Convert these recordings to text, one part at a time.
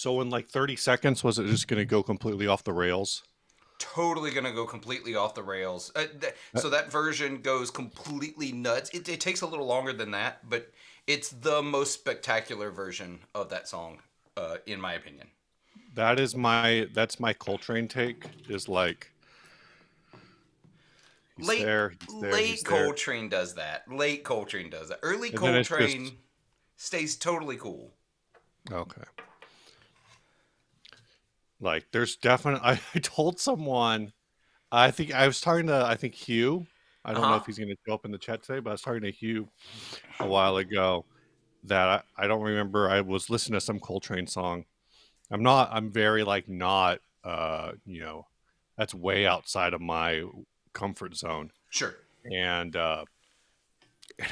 So in like 30 seconds, was it just going to go completely off the rails? Totally gonna go completely off the rails. Uh, So that version goes completely nuts. It takes a little longer than that, but it's the most spectacular version of that song, in my opinion. that's my Coltrane take is like, he's Late there, he's there, he's late there. Coltrane does that. Late Coltrane does that. Early And then it's just, Coltrane stays totally cool. okay. Like there's definitely, I told someone, I think I was talking to, I think Hugh. I Uh don't know if huh. he's going to show up in the chat today, but I was talking to Hugh a while ago that I don't remember. I was listening to some Coltrane song. I'm very like not, that's way outside of my comfort zone. Sure. And, and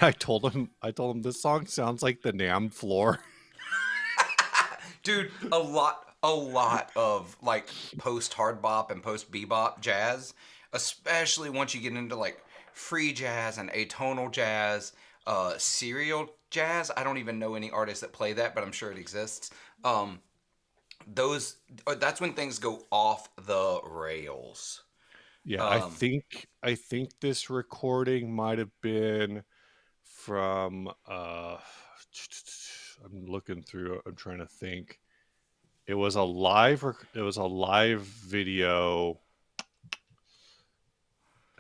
I told him this song sounds like the NAMM floor. Dude, a lot of like post hard bop and post bebop jazz, especially once you get into like free jazz and atonal jazz, serial jazz. I don't even know any artists that play that, but I'm sure it exists. Um, those that's when things go off the rails. Yeah, Um, I think this recording might have been from I'm looking through, I'm trying to think. It was a live video.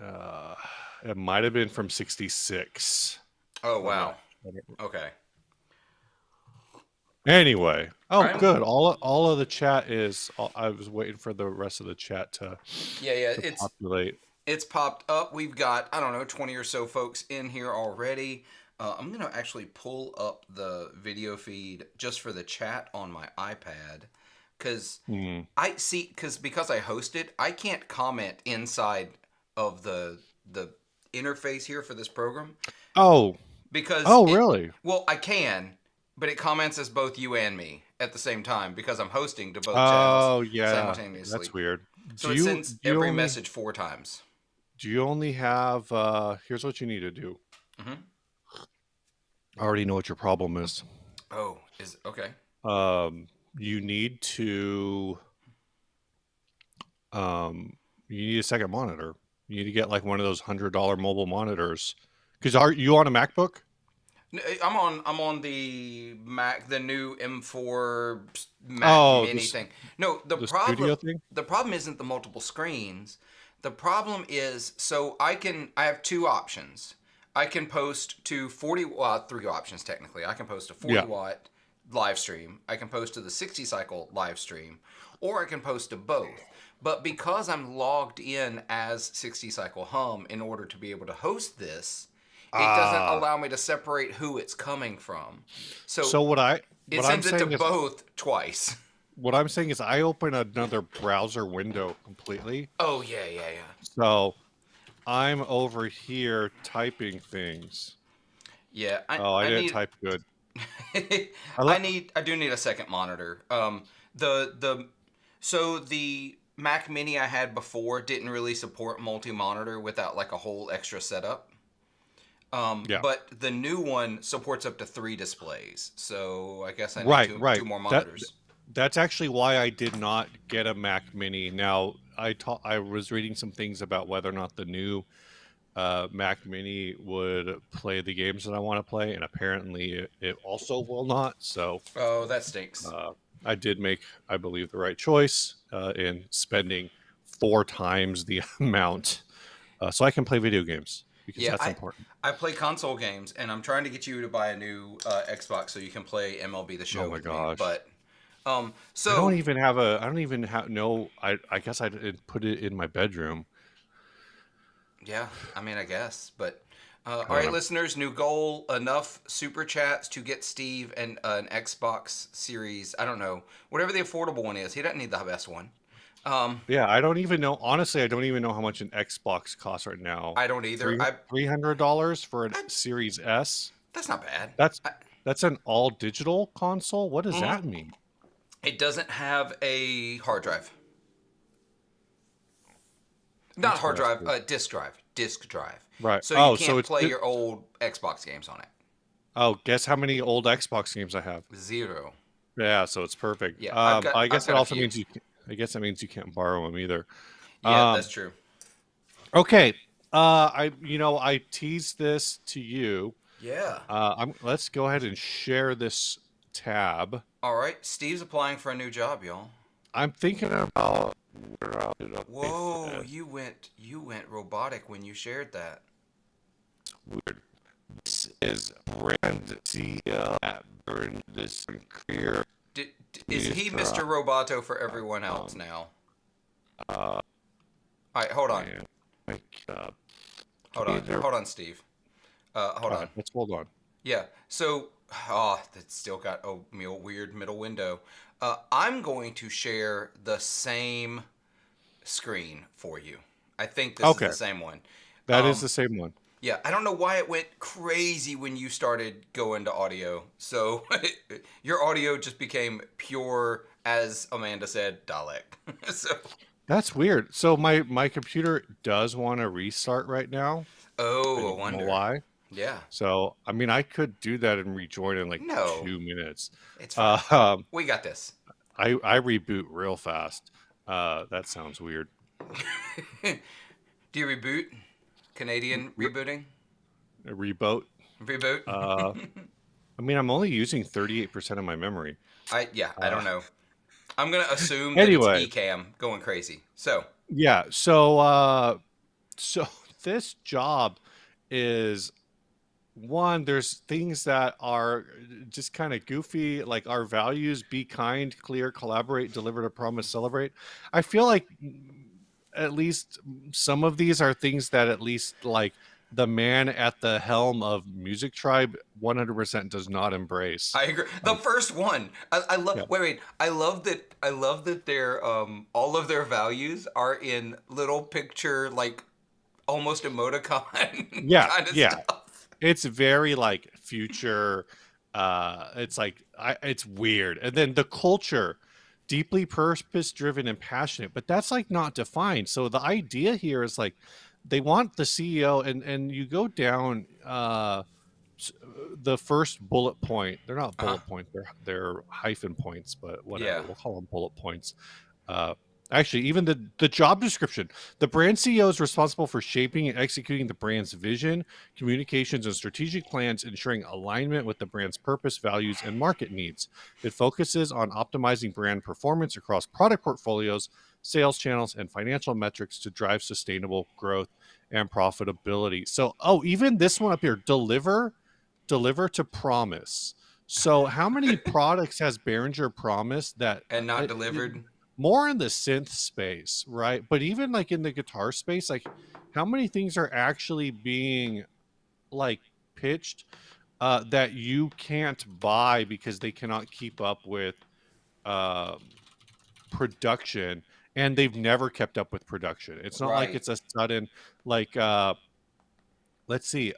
Uh it might have been from 66. oh I'm not wow. Okay. Anyway, All oh right. good. All of the chat is I was waiting for the rest of the chat Yeah, yeah. to It's populate. It's popped up. We've got, I don't know, 20 or so folks in here already. I'm going to actually pull up the video feed just for the chat on my iPad. Because Hmm. because I host it, I can't comment inside of the interface here for this program. Oh, Because oh really? well, I can, but it comments as both you and me at the same time because I'm hosting to both channels Oh yeah, simultaneously. that's weird. So it sends Do you every only message 4 times. have here's what you need to do. Hmm. I already know what your problem is. Oh, is okay. Um you need to um you need a second monitor. You need to get like one of those $100 mobile monitors. Cuz are you on a MacBook? I'm on the Mac, the new M4 Mac Oh, Mini thing. No, the studio thing? the problem isn't the multiple screens. The problem is I have two options. I can post to 40 three options technically. I can post to 40 Yeah. watt live stream. I can post to the 60 cycle live stream, or I can post to both. But because I'm logged in as 60 cycle hum in order to be able to host this, it doesn't Ah. allow me to separate who it's coming from. So So it what I'm sends it to saying is both twice. I open another browser window completely. Oh yeah, yeah, yeah. So I'm over here typing things. Yeah, Oh, I I didn't need type good. I I let need I do need a second monitor. The so the Mac Mini I had before didn't really support multi-monitor without like a whole extra setup. Yeah. But the new one supports up to 3 displays. So I guess I need Right, two right. more monitors. That's actually why I did not get a Mac Mini. Now, I was reading some things about whether or not the new Mac Mini would play the games that I want to play, and apparently it also will not. So Oh, that stinks. uh, I did make, I believe, the right choice in spending 4 times the amount so I can play video games because Yeah, that's important. I play console games, and I'm trying to get you to buy a new Xbox so you can play MLB The Oh Show my with me. gosh. But so I don't even have no. I guess I did put it in my bedroom. yeah, I mean, I guess. But I all don't right, know. listeners, new goal: enough super chats to get Steve an Xbox Series. I don't know, whatever the affordable one is. He doesn't need the best one. Um, Yeah, I don't even know. Honestly, I don't even know how much an Xbox costs right now. I don't either. $300 for a I Series S. That's not bad. That's that's an all digital console. What does Mhm. that mean? It doesn't have a hard drive. Not hard drive, Interesting. disk drive. Disk drive. Right. So you Oh, so can't it's play your old Xbox games on it. oh, guess how many old Xbox games I have? Zero. Yeah, so it's perfect. Yeah, I I've guess it got a also few. means I guess that means you can't borrow them either. Yeah, that's Um, true. okay. I teased this to you. Yeah. Let's go ahead and share this tab. All right, Steve's applying for a new job, y'all. I'm thinking about where I'll place Whoa, this. you went robotic when you shared that. Weird. This is brand CEO at Burn this career. Is he Mr. Roboto for everyone else now? Uh, All right, hold on, and like, hold on, hold on, Steve. Hold on. let's hold on. Yeah. So, that's still got a weird middle window. I'm going to share the same screen for you. I think this is Okay, the same one. that is Um, the same one. yeah, I don't know why it went crazy when you started going to audio. So your audio just became pure, as Amanda said, Dalek. So, That's weird. So my computer does want to restart right now. I oh, a don't know wonder. why. Yeah. So I mean, I could do that and rejoin in like No, 2 minutes. it's fine. Uh, um, We got this. I reboot real fast. That sounds weird. Do you reboot? Canadian rebooting? A reboot. Reboot? Uh, I mean, I'm only using 38% of my memory. I Uh, don't know. I'm gonna assume that it's anyway, Ecamm going crazy. So, yeah. So this job is one. There's things that are just kind of goofy, like our values: be kind, clear, collaborate, deliver to promise, celebrate. I feel like at least some of these are things that at least like the man at the helm of Music Tribe 100% does not embrace. I agree. The Like, first one, I love. yeah, Wait. I love that. I love that their all of their values are in little picture, like almost emoticon yeah, kind of yeah. stuff. It's very like future. It's like it's weird, and then the culture, deeply purpose driven and passionate, but that's like not defined. So the idea here is like they want the CEO, and you go down the first bullet point. They're not Uh huh. bullet points; they're hyphen points, but Yeah. whatever. We'll call them bullet points. Uh, Actually, even the job description, the brand CEO is responsible for shaping and executing the brand's vision, communications, and strategic plans, ensuring alignment with the brand's purpose, values, and market needs. It focuses on optimizing brand performance across product portfolios, sales channels, and financial metrics to drive sustainable growth and profitability. So, oh, even this one up here, deliver to promise. So, how many products has Behringer promised that And not delivered. more in the synth space, right? But even like in the guitar space, like how many things are actually being like pitched that you can't buy because they cannot keep up with um, production, and they've never kept up with production. It's not like Right. it's a sudden like let's see.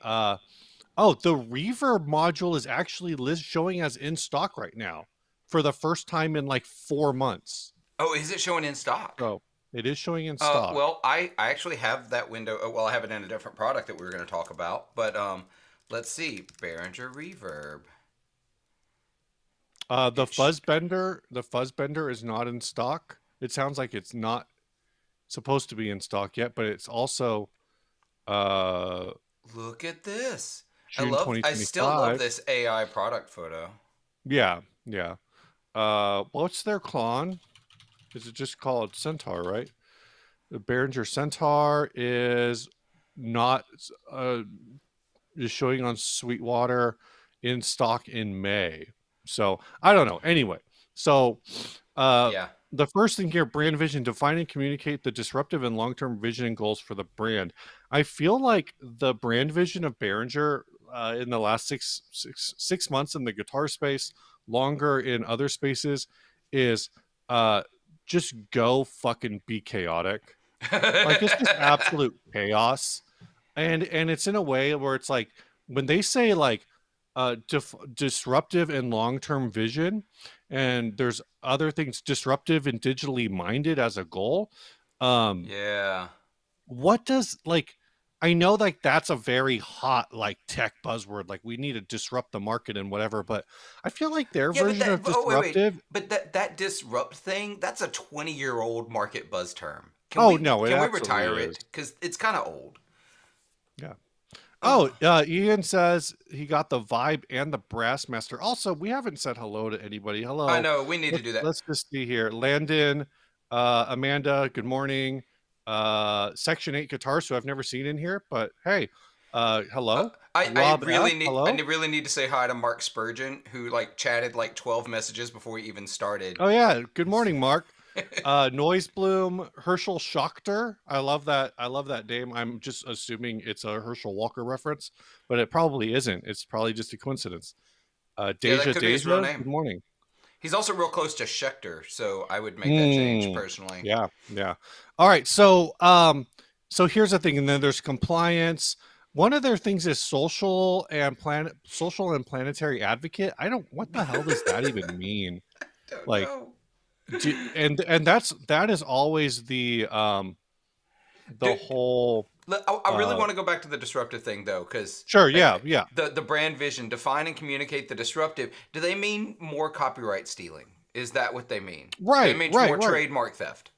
Oh, the reverb module is actually showing as in stock right now for the first time in like 4 months. Oh, is it showing in stock? So it is showing in stock. Well, I actually have that window. Well, I have it in a different product that we were going to talk about. But let's see, Behringer Reverb. It's The Fuzzbender is not in stock. It sounds like it's not supposed to be in stock yet, but it's also uh Look at this. June I still love 2025. this AI product photo. Yeah, yeah. What's their Klon? Is it just called Centaur, right? The Behringer Centaur is not is showing on Sweetwater in stock in May. So I don't know. Anyway, so uh, Yeah. the first thing here, brand vision, define and communicate the disruptive and long-term vision and goals for the brand. I feel like the brand vision of Behringer in the last six months in the guitar space, longer in other spaces, is uh, just go fucking be chaotic. Like it's just absolute chaos, and it's in a way where it's like when they say like disruptive and long-term vision, and there's other things disruptive and digitally minded as a goal. um Yeah. what does like I know like that's a very hot like tech buzzword. Like we need to disrupt the market and whatever, but I feel like their Yeah, but version that of oh wait. disruptive. But that disrupt thing, that's a 20-year-old market buzz term. Oh no, it Can we absolutely retire is. it? Cuz it's kind of old. Yeah. Oh, Oh, Ian says he got the vibe and the brass master. Also, we haven't said hello to anybody. I Hello. know, we need to do that. Let's just see here. Landon, Amanda, good morning. Section 8 guitars, who I've never seen in here, but hey, Uh, hello. I Rob F, really need hello. really need to say hi to Mark Spurgeon, who like chatted like 12 messages before we even started. Oh yeah, good morning, Mark. Noise Bloom, Herschel Schachter. I love that. I love that name. I'm just assuming it's a Herschel Walker reference, but it probably isn't. It's probably just a coincidence. Yeah, that Deja could be his real Deja, good name. morning. He's also real close to Schechter, so I would make that change Mm, personally. yeah, yeah. All right, so here's the thing, and then there's compliance. One of their things is social and planetary advocate. I don't. What the hell does that even mean? Don't Like, know. and that is always the Do, whole. I really want to go back to the disruptive thing though, because Sure, yeah, yeah. the brand vision, define and communicate the disruptive. Do they mean more copyright stealing? Is that what they mean? Do they Right, mean right, more right, trademark theft?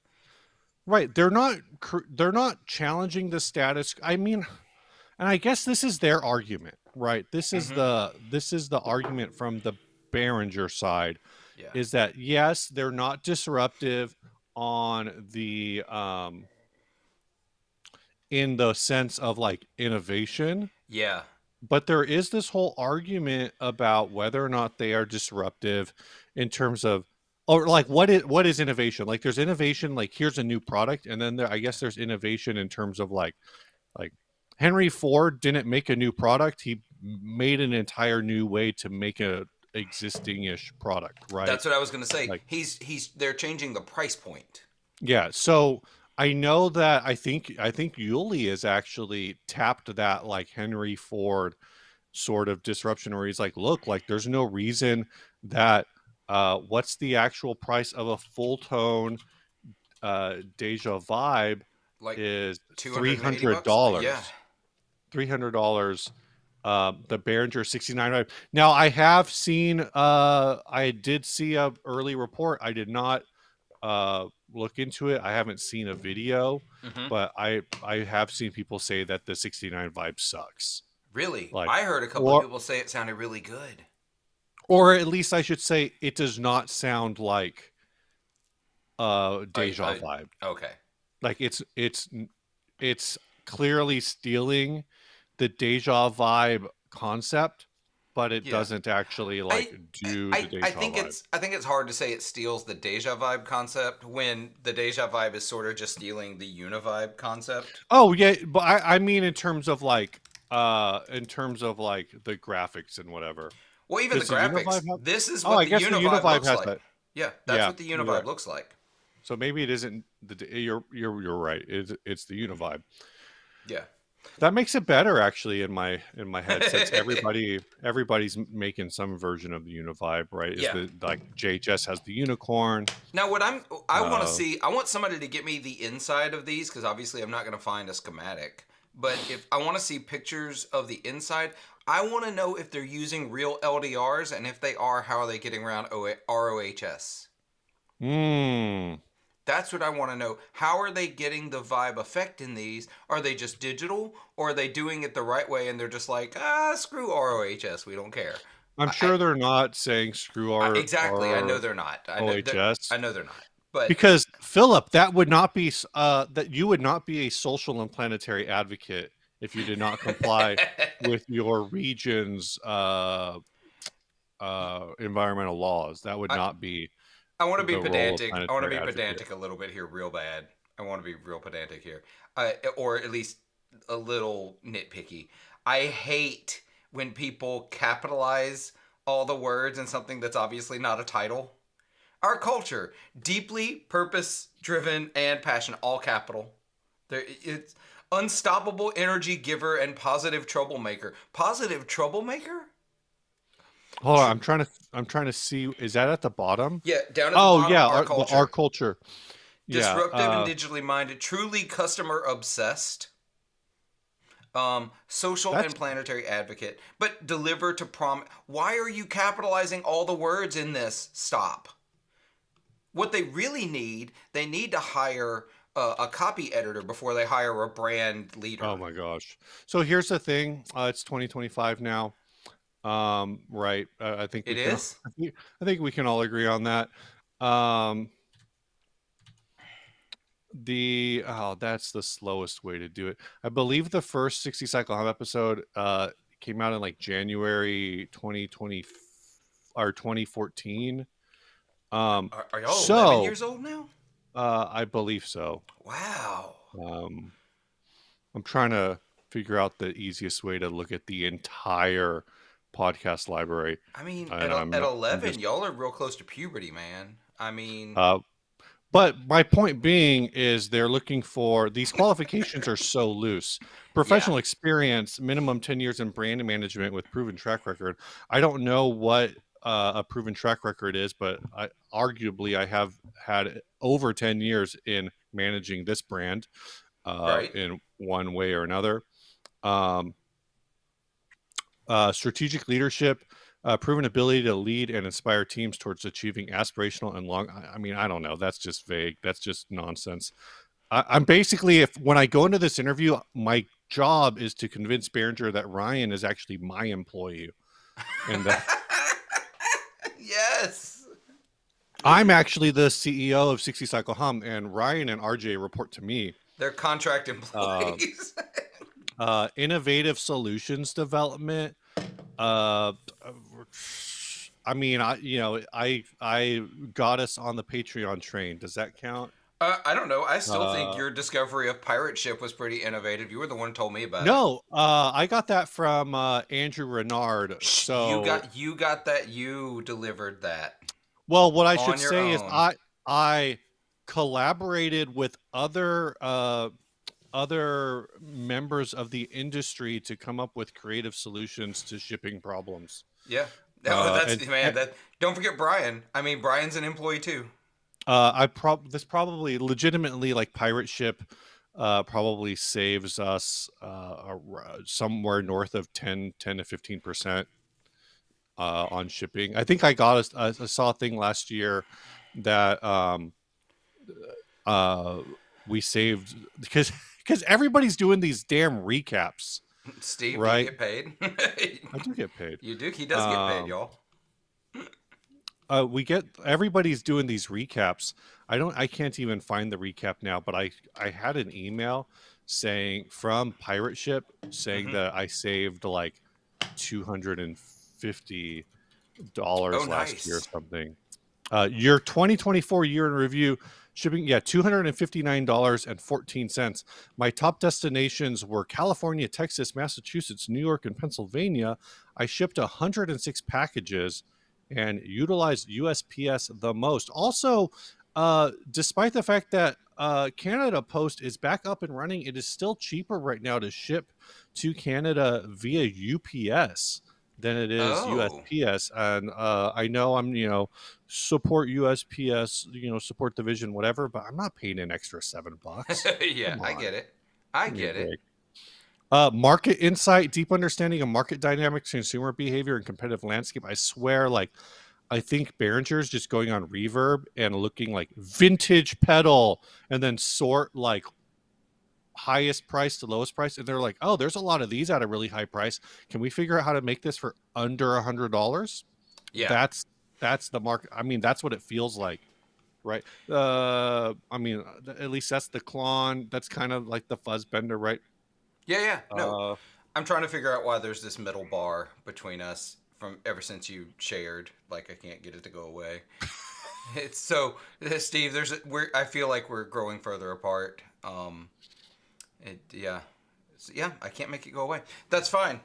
right. They're not challenging the status. I mean, and I guess this is their argument, right? Mm-hmm. This is the argument from the Behringer side, Yeah. is that yes, they're not disruptive on the in the sense of like innovation, Yeah. but there is this whole argument about whether or not they are disruptive in terms of, or like what is innovation. Like there's innovation, like here's a new product, and then I guess there's innovation in terms of like Henry Ford didn't make a new product, he made an entire new way to make a existing-ish product, right? That's what I was gonna say. Like, They're changing the price point. yeah, so I know that I think Yuli has actually tapped that like Henry Ford sort of disruption, where he's like, look, like there's no reason that what's the actual price of a full tone Deja Vibe Like is $280. Yeah. $300. $300. The Behringer 69. Now I have seen I did see a early report. I did not look into it. I haven't seen a video, Mm-hmm. but I have seen people say that the 69 vibe sucks. Really, Like, I heard a couple of or people say it sounded really good. or at least I should say it does not sound like I, Deja I, Vibe. okay. Like it's clearly stealing the Deja Vibe concept, but it Yeah. doesn't actually I, like do the Deja Vibe. I think it's hard to say it steals the deja vibe concept when the deja vibe is sort of just stealing the univibe concept. Oh yeah, but I mean in terms of like the graphics and whatever. Well, even the Does the graphics. Univibe have? This is Oh, what I the guess the univibe Univibe looks has like. that. Yeah, that's Yeah, what the you're right. univibe looks like. So maybe it isn't you're right. It's the Univibe. Yeah. That makes it better actually in my head, since everybody's making some version of the Univibe, right? Is Yeah. the like JHS has the unicorn. Now, I want to Uh, see, I want somebody to get me the inside of these because obviously I'm not going to find a schematic. But if I want to see pictures of the inside, I want to know if they're using real LDRs, and if they are, how are they getting around ROHS? hmm. That's what I want to know. How are they getting the vibe effect in these? Are they just digital, or are they doing it the right way and they're just like, screw ROHS, we don't care? I'm I, sure they're not saying screw exactly. I know our they're not. OHS. I know they're not. But Because Philip, that would not be that you would not be a social and planetary advocate if you did not comply with your region's environmental laws. That would I, not be I want to be the role of pedantic. I want to planetary be advocate. pedantic a little bit here, real bad. I want to be real pedantic here, or at least a little nitpicky. I hate when people capitalize all the words in something that's obviously not a title. Our culture, deeply purpose-driven and passionate, all capital. It's unstoppable energy giver and positive troublemaker. Positive troublemaker? Hold on, I'm trying to see. Is that at the bottom? Yeah, down at the Oh bottom, yeah, our our culture. culture. Yeah. Disruptive and digitally minded, truly customer obsessed. Social That's and planetary advocate, but deliver to prom. Why are you capitalizing all the words in this? Stop. What they really need, they need to hire a copy editor before they hire a brand oh leader. my gosh. So here's the thing. It's 2025 now. Right. I think It we can. is? I think we can all agree on that. Um, that's the slowest way to do it. I believe the first 60 cycle hum episode came out in like January 2020 or 2014. Are y'all 11 So years old now? I believe so. Wow. Um, I'm trying to figure out the easiest way to look at the entire podcast library, I mean, and I'm at not. I'm 11, just. y'all are real close to puberty, man. I mean, Uh, but my point being is they're looking for these qualifications are so loose. yeah, Professional experience, minimum 10 years in brand management with proven track record. I don't know what a proven track record is, but arguably I have had over 10 years in managing this brand right? in one way or another. Um, strategic leadership, proven ability to lead and inspire teams towards achieving aspirational and long. I mean, I don't know. That's just vague. That's just nonsense. I'm basically, if when I go into this interview, my job is to convince Behringer that Ryan is actually my employee, and that yes. I'm actually the CEO of 60 Cycle Hum, and Ryan and RJ report to me. They're contract Uh, employees. innovative solutions development. Uh, I mean, I got us on the Patreon train. Does that count? I don't know. I still think Uh, your discovery of pirate ship was pretty innovative. You were the one who told me about it. no, I got that from Andrew Renard. Shh, So, you got that. You delivered that well, what I should on your say is own. I collaborated with other members of the industry to come up with creative solutions to shipping problems. Yeah. Oh, that's And man. That don't forget Brian. I mean, Brian's an employee too. this probably legitimately like pirate ship probably saves us somewhere north of 10 to 15% on shipping. I think I saw a thing last year that uh we saved because everybody's doing these damn recaps, Steve, do you right? get paid? I do get paid. You do. He does get paid, um y'all. we get everybody's doing these recaps. I can't even find the recap now, but I had an email saying from pirate ship saying Hmm. that I saved like $250 Oh, last year or nice. something. Your 2024 year in review shipping, yeah, $259.14. My top destinations were California, Texas, Massachusetts, New York, and Pennsylvania. I shipped 106 packages and utilized USPS the most. Also, despite the fact that Canada Post is back up and running, it is still cheaper right now to ship to Canada via UPS than it is Oh, USPS. And I know I'm, support USPS, support division, whatever, but I'm not paying an extra $7. yeah. Come I on, get it. I give me a get it. break. Market insight, deep understanding of market dynamics, consumer behavior, and competitive landscape. I swear, like, I think Behringer's just going on Reverb and looking like vintage pedal and then sort like highest price to lowest price, and they're like, oh, there's a lot of these at a really high price. Can we figure out how to make this for under $100? Yeah. That's the market. I mean, that's what it feels like, right? I mean, at least that's the Klon. That's kind of like the fuzz bender, right? Yeah. Yeah. No, uh I'm trying to figure out why there's this middle bar between us from ever since you shared. Like, I can't get it to go away. It's so, Steve. I feel like we're growing further apart. Yeah. Yeah. I can't make it go away. That's fine.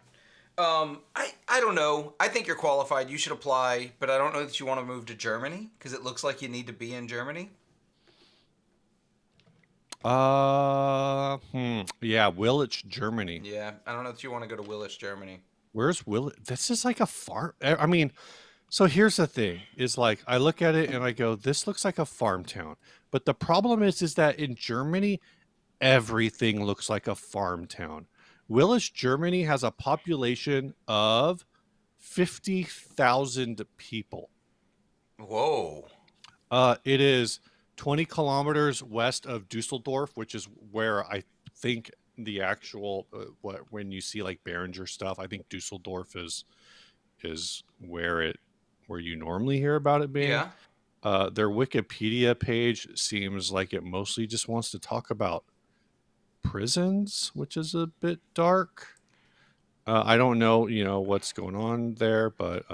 I don't know. I think you're qualified. You should apply, but I don't know that you want to move to Germany because it looks like you need to be in Germany. yeah, Willits, Germany. Yeah, I don't know that you want to go to Willis, Germany. Where's Willits? This is like a farm. I mean, so here's the thing: is like I look at it and I go, "This looks like a farm town." But the problem is that in Germany, everything looks like a farm town. Willis, Germany has a population of 50,000 people. Whoa. It is 20 kilometers west of Dusseldorf, which is where I think the actual when you see like Behringer stuff, I think Dusseldorf is where you normally hear about it being. Yeah. Their Wikipedia page seems like it mostly just wants to talk about prisons, which is a bit dark. I don't know, what's going on there, but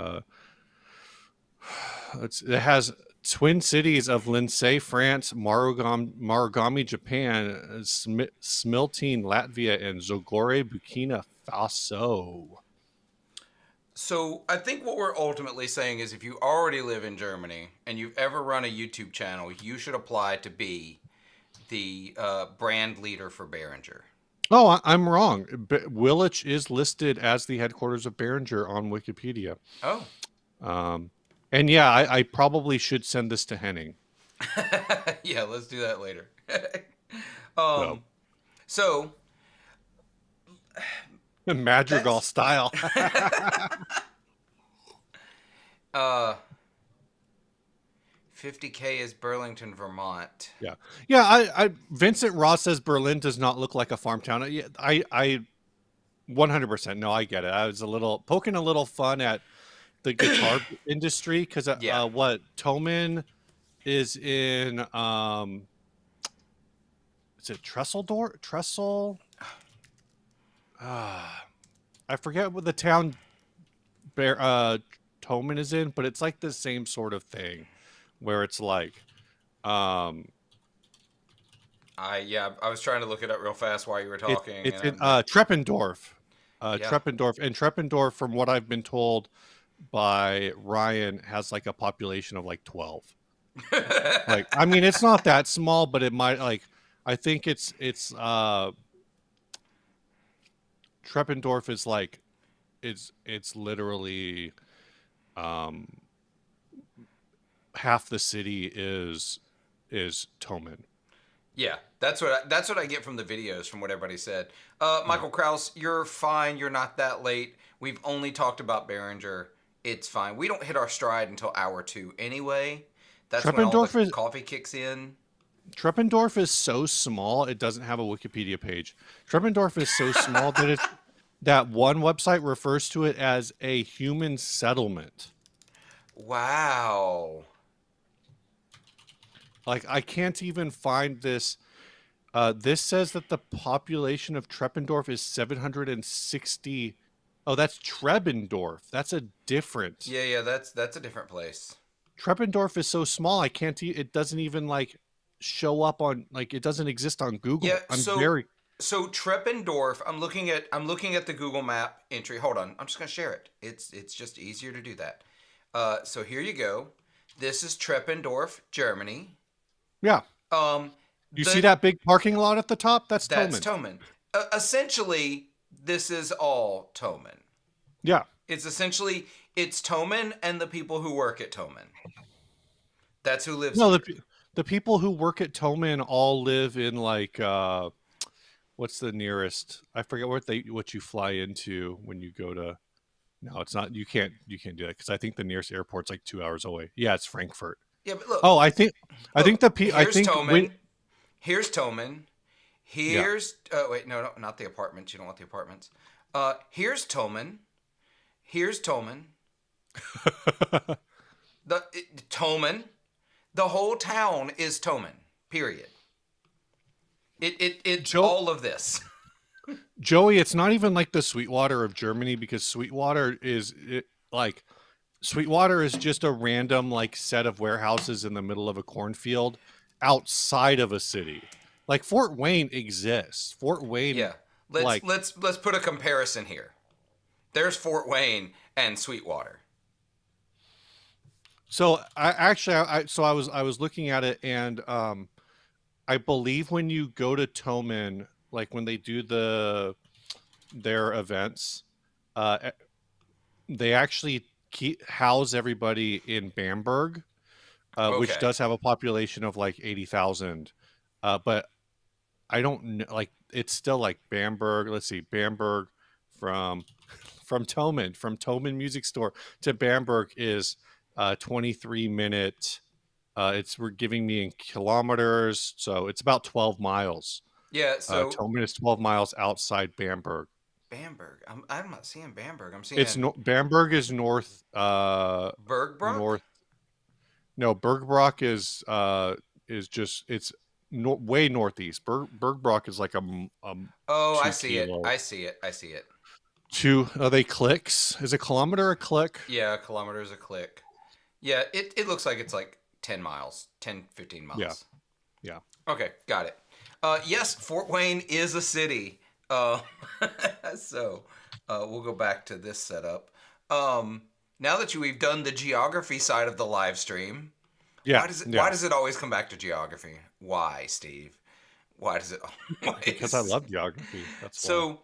it has twin cities of Lindsay, France, Marugami, Japan, Smiltene, Latvia, and Zogore, Burkina Faso. So I think what we're ultimately saying is if you already live in Germany and you've ever run a YouTube channel, you should apply to be the brand leader for Behringer. Oh, I'm wrong. Willich is listed as the headquarters of Behringer on Wikipedia. Oh. And yeah, I probably should send this to Henning. Yeah, let's do that later. So. So Madrigal style. 50K is Burlington, Vermont. Yeah. I Vincent Ross says Berlin does not look like a farm town. I 100% no, I get it. I was poking a little fun at the guitar industry because what Thomann is in is it Trestle? I forget what the town Thomann is in, but it's like the same sort of thing where it's like I was trying to look it up real fast while you were talking. It's in Treppendorf. Yeah. Treppendorf, from what I've been told by Ryan, has like a population of like 12. Like, I mean, it's not that small, but it might I think it's Treppendorf is like it's literally half the city is Thomann. Yeah, that's what I get from the videos, from what everybody said. Michael Krause, you're fine. You're not that late. We've only talked about Behringer. It's fine. We don't hit our stride until hour 2 anyway. That's when all the coffee kicks in. Treppendorf is so small it doesn't have a Wikipedia page. Treppendorf is so small that that one website refers to it as a human settlement. Wow. Like, I can't even find this. This says that the population of Treppendorf is 760. Oh, that's Trebendorf. That's a different. Yeah, that's a different place. Treppendorf is so small, I can't. It doesn't even like show up on it doesn't exist on Google. Yeah, so Treppendorf. I'm looking at the Google Map entry. Hold on, I'm just gonna share it. It's just easier to do that. So here you go. This is Treppendorf, Germany. Yeah. You see that big parking lot at the top? That's Thomann. Essentially, this is all Thomann. Yeah. It's Thomann and the people who work at Thomann. That's who lives. No, the people who work at Thomann all live in like what's the nearest? I forget what you fly into when you go to. No, it's not. You can't do that because I think the nearest airport's like 2 hours away. Yeah, it's Frankfurt. Yeah, but look. Oh, I think Thomann. Here's Thomann. Here's wait, no, not the apartments. You don't want the apartments. Here's Thomann. Here's Thomann. Thomann. The whole town is Thomann. Period. It's all of this. Joey, it's not even like the Sweetwater of Germany because Sweetwater is just a random like set of warehouses in the middle of a cornfield outside of a city. Like Fort Wayne exists. Fort Wayne. Yeah. Let's put a comparison here. There's Fort Wayne and Sweetwater. So I was looking at it, and I believe when you go to Thomann, like when they do their events, they actually house everybody in Bamberg, which does have a population of like 80,000. But I don't know, like it's still like Bamberg. Let's see, Bamberg from from Toman Music Store to Bamberg is 23-minute. It's we're giving me in kilometers, so it's about 12 miles. Yeah, so Toman is 12 miles outside Bamberg. Bamberg. I'm not seeing Bamberg. I'm It's seeing no, Bamberg is north. Bergbrook. North. No, Bergbrock is just it's way northeast. Bergbrock is like a Oh, I 2 see it. kilo. I see it. I see it. Two are they clicks? Is a kilometer a click? Yeah, kilometers a click. Yeah, it looks like it's like 10 miles, 10, 15 Yeah, miles. yeah. Okay, got it. Yes, Fort Wayne is a city. So we'll go back to this setup. Now that we've done the geography side of the live stream, Yeah, why yeah. does it always come back to geography? Why, Steve? Why does it Because I always? love geography. That's why. So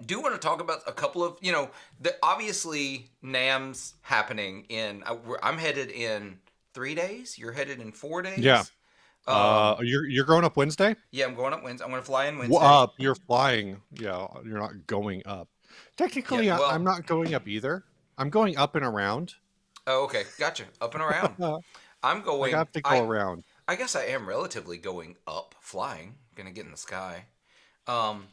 do want to talk about a couple of the obviously NAMM's happening in I'm headed in 3 days. You're headed in four Yeah. days. Um, You're growing up Wednesday? yeah, I'm going up Wednesday. I'm going to fly in Wednesday. Up. You're flying. Yeah, you're not going up. Yeah, Technically, I'm well, not going up either. I'm going up and around. oh, okay, gotcha. Up and around. I'm Like I going. have to go around. I guess I am relatively going up, flying. Gonna get in the sky. Um,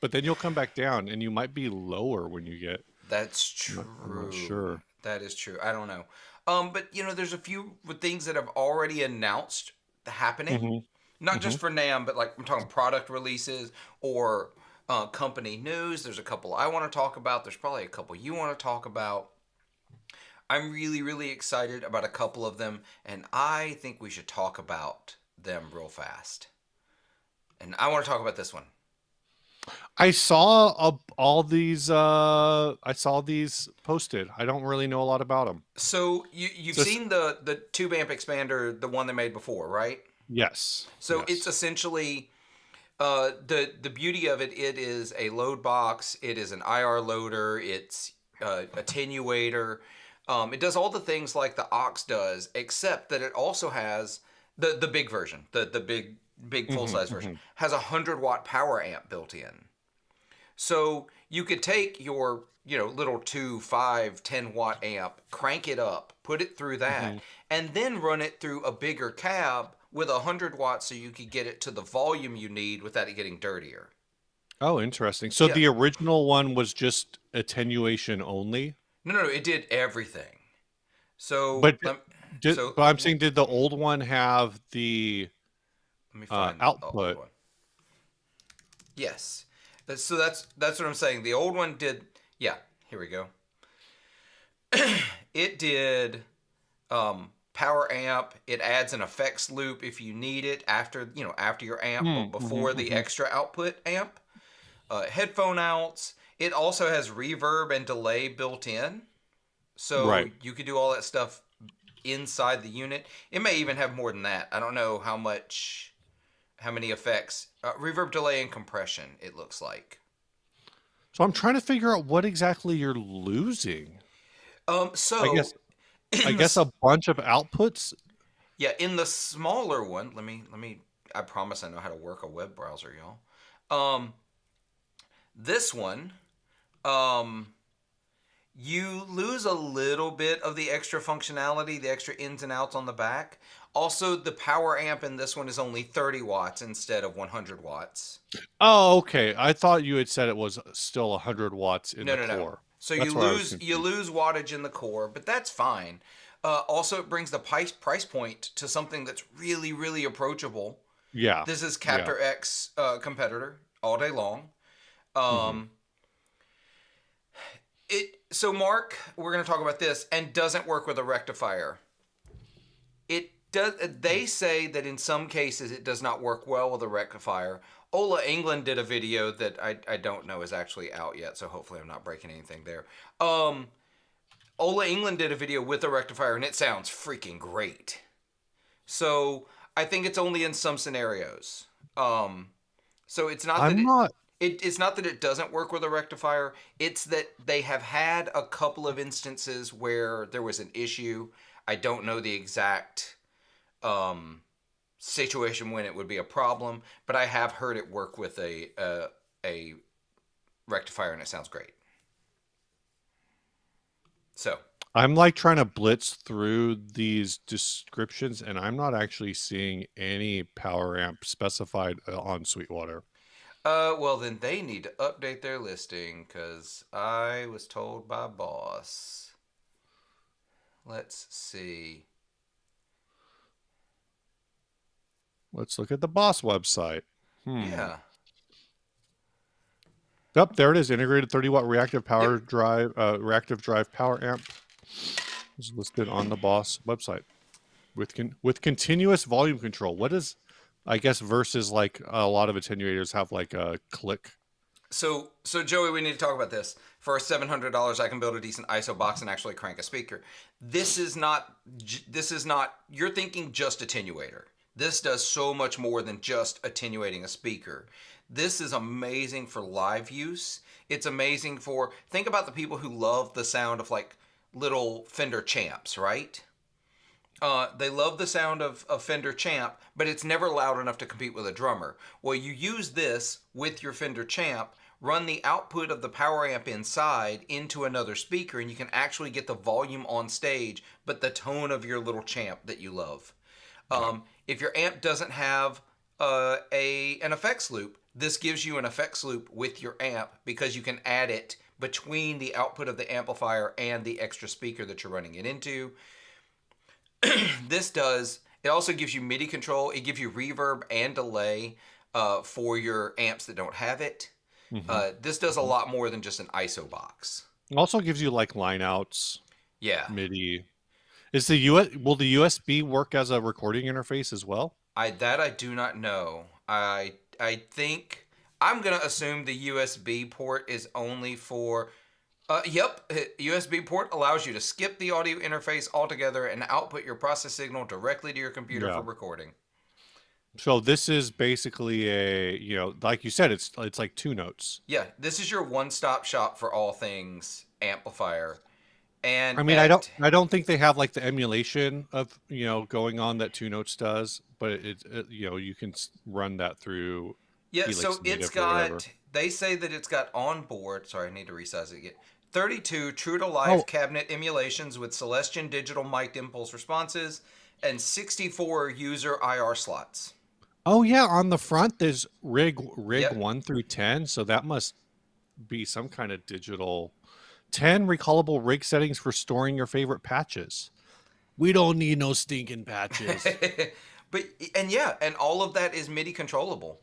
But then you'll come back down, and you might be lower when you get. that's I'm not true. sure. That is true. I don't know. But there's a few things that have already announced happening. Hmm. Not Hmm. just for NAMM, but like I'm talking product releases or company news. There's a couple I want to talk about. There's probably a couple you want to talk about. I'm really, really excited about a couple of them, and I think we should talk about them real fast. And I want to talk about this one. I saw all these. I saw these posted. I don't really know a lot about them. So you've Just seen the tube amp expander, the one they made before, right? yes, So it's yes. essentially the beauty of it. It is a load box. It is an IR loader. It's attenuator. It does all the things like the aux does, except that it also has the big version, the big full Hmm. size version, Hmm. has a 100-watt power amp built in. So you could take your little 2, 5, 10-watt amp, crank it up, put it through Hmm. that, and then run it through a bigger cab with 100 watts, so you could get it to the volume you need without it getting dirtier. Oh, interesting. So Yeah. the original one was just attenuation only, No, no, no, it did everything. So but let but I'm saying, did the old one have the let me find the old output? one. Yes. So that's what I'm saying. The old one did. Yeah. Here we go. It did power amp. It adds an effects loop if you need it after your amp, but Mm-hmm, before the hmm. extra output amp. Headphone outs. It also has reverb and delay built in, so Right. you could do all that stuff inside the unit. It may even have more than that. I don't know how many effects. Reverb, delay, and compression. It looks like. So I'm trying to figure out what exactly you're losing. I So guess I in guess the a bunch of outputs. yeah, in the smaller one, let me. I promise I know how to work a web browser, y'all. This one, um, you lose a little bit of the extra functionality, the extra ins and outs on the back. Also, the power amp in this one is only 30 watts instead of 100 watts. Oh, okay. I thought you had said it was still 100 watts in No, the no, no. core. So you That's where I was lose you confused. lose wattage in the core, but that's fine. Also, it brings the price point to something that's really, really approachable. Yeah. This is Yeah. Captor X competitor all day long. Hmm. Um, so Mark, we're going to talk about this, and doesn't work with a rectifier. It does. They say that in some cases it does not work well with a rectifier. Ola England did a video that I don't know is actually out yet, so hopefully I'm not breaking anything there. Um, Ola England did a video with a rectifier, and it sounds freaking great. So I think it's only in some scenarios. So it's not that I'm not. it's not that it doesn't work with a rectifier. It's that they have had a couple of instances where there was an issue. I don't know the exact situation when it would be a problem, but I have heard it work with a rectifier, and it sounds great. So I'm like trying to blitz through these descriptions, and I'm not actually seeing any power amp specified on Sweetwater. well, then they need to update their listing because I was told by boss. Let's see. Let's look at the Boss website. Yeah. Yep, there it is. Integrated 30-watt Yep. reactive drive power amp is listed on the Boss website with continuous volume control. What is, I guess, versus like a lot of attenuators have like a click. So Joey, we need to talk about this. For $700, I can build a decent ISO box and actually crank a speaker. This is not. This is not. You're thinking just attenuator. This does so much more than just attenuating a speaker. This is amazing for live use. It's amazing for. Think about the people who love the sound of like little Fender champs, right? They love the sound of a Fender Champ, but it's never loud enough to compete with a drummer. Well, you use this with your Fender Champ, run the output of the power amp inside into another speaker, and you can actually get the volume on stage, but the tone of your little Champ that you love. Yeah. If your amp doesn't have an effects loop, this gives you an effects loop with your amp because you can add it between the output of the amplifier and the extra speaker that you're running it into. This does. It also gives you MIDI control. It gives you reverb and delay for your amps that don't have it. This does a lot more than just an ISO box. It also gives you like line outs, Yeah, MIDI. Is will the USB work as a recording interface as well? I do not know. I think I'm gonna assume the USB port is only for. Yep, USB port allows you to skip the audio interface altogether and output your process signal directly to your computer for Yeah. recording. So this is basically like you said, it's like two notes. Yeah, this is your one-stop shop for all things amplifier. And I mean, I don't think they have like the emulation of going on that two notes does, but you can run that through yeah, so Helix it's native or whatever. got. They say that it's got on board. Sorry, I need to resize it again. 32 true to Oh, life cabinet emulations with Celestion digital mic impulse responses and 64 user IR slots. oh yeah, on the front there's rig Yep. 1 through 10, so that must be some kind of digital 10 recallable rig settings for storing your favorite patches. We don't need no stinking patches. but and yeah, and all of that is MIDI controllable.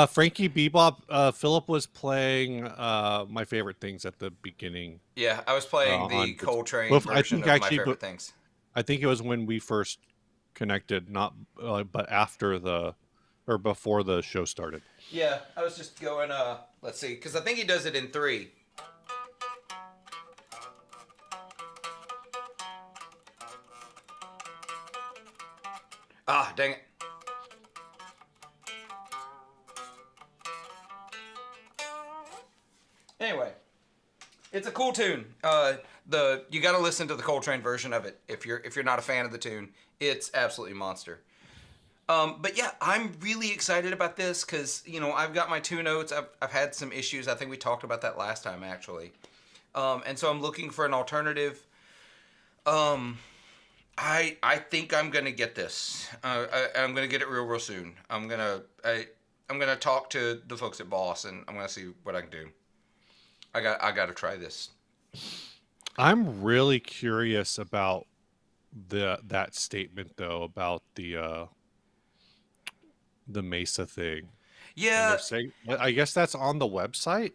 Frankie Bebop, Philip was playing my favorite things at the beginning Yeah, I was playing the on. Coltrane Well, I version think of My actually, Favorite Things. I think it was when we first connected, not but after or before the show started. Yeah, I was just going. Let's see, because I think he does it in 3. Ah, dang it. Anyway, it's a cool tune. You got to listen to the Coltrane version of it if you're not a fan of the tune. It's absolutely monster. But yeah, I'm really excited about this because I've got my two notes. I've had some issues. I think we talked about that last time actually. And so I'm looking for an alternative. I think I'm gonna get this. I'm gonna get it real soon. I'm gonna talk to the folks at Boss and I'm gonna see what I can do. I got to try this. I'm really curious about that statement though about the Mesa thing. And Yeah, they're saying, I guess that's on the website,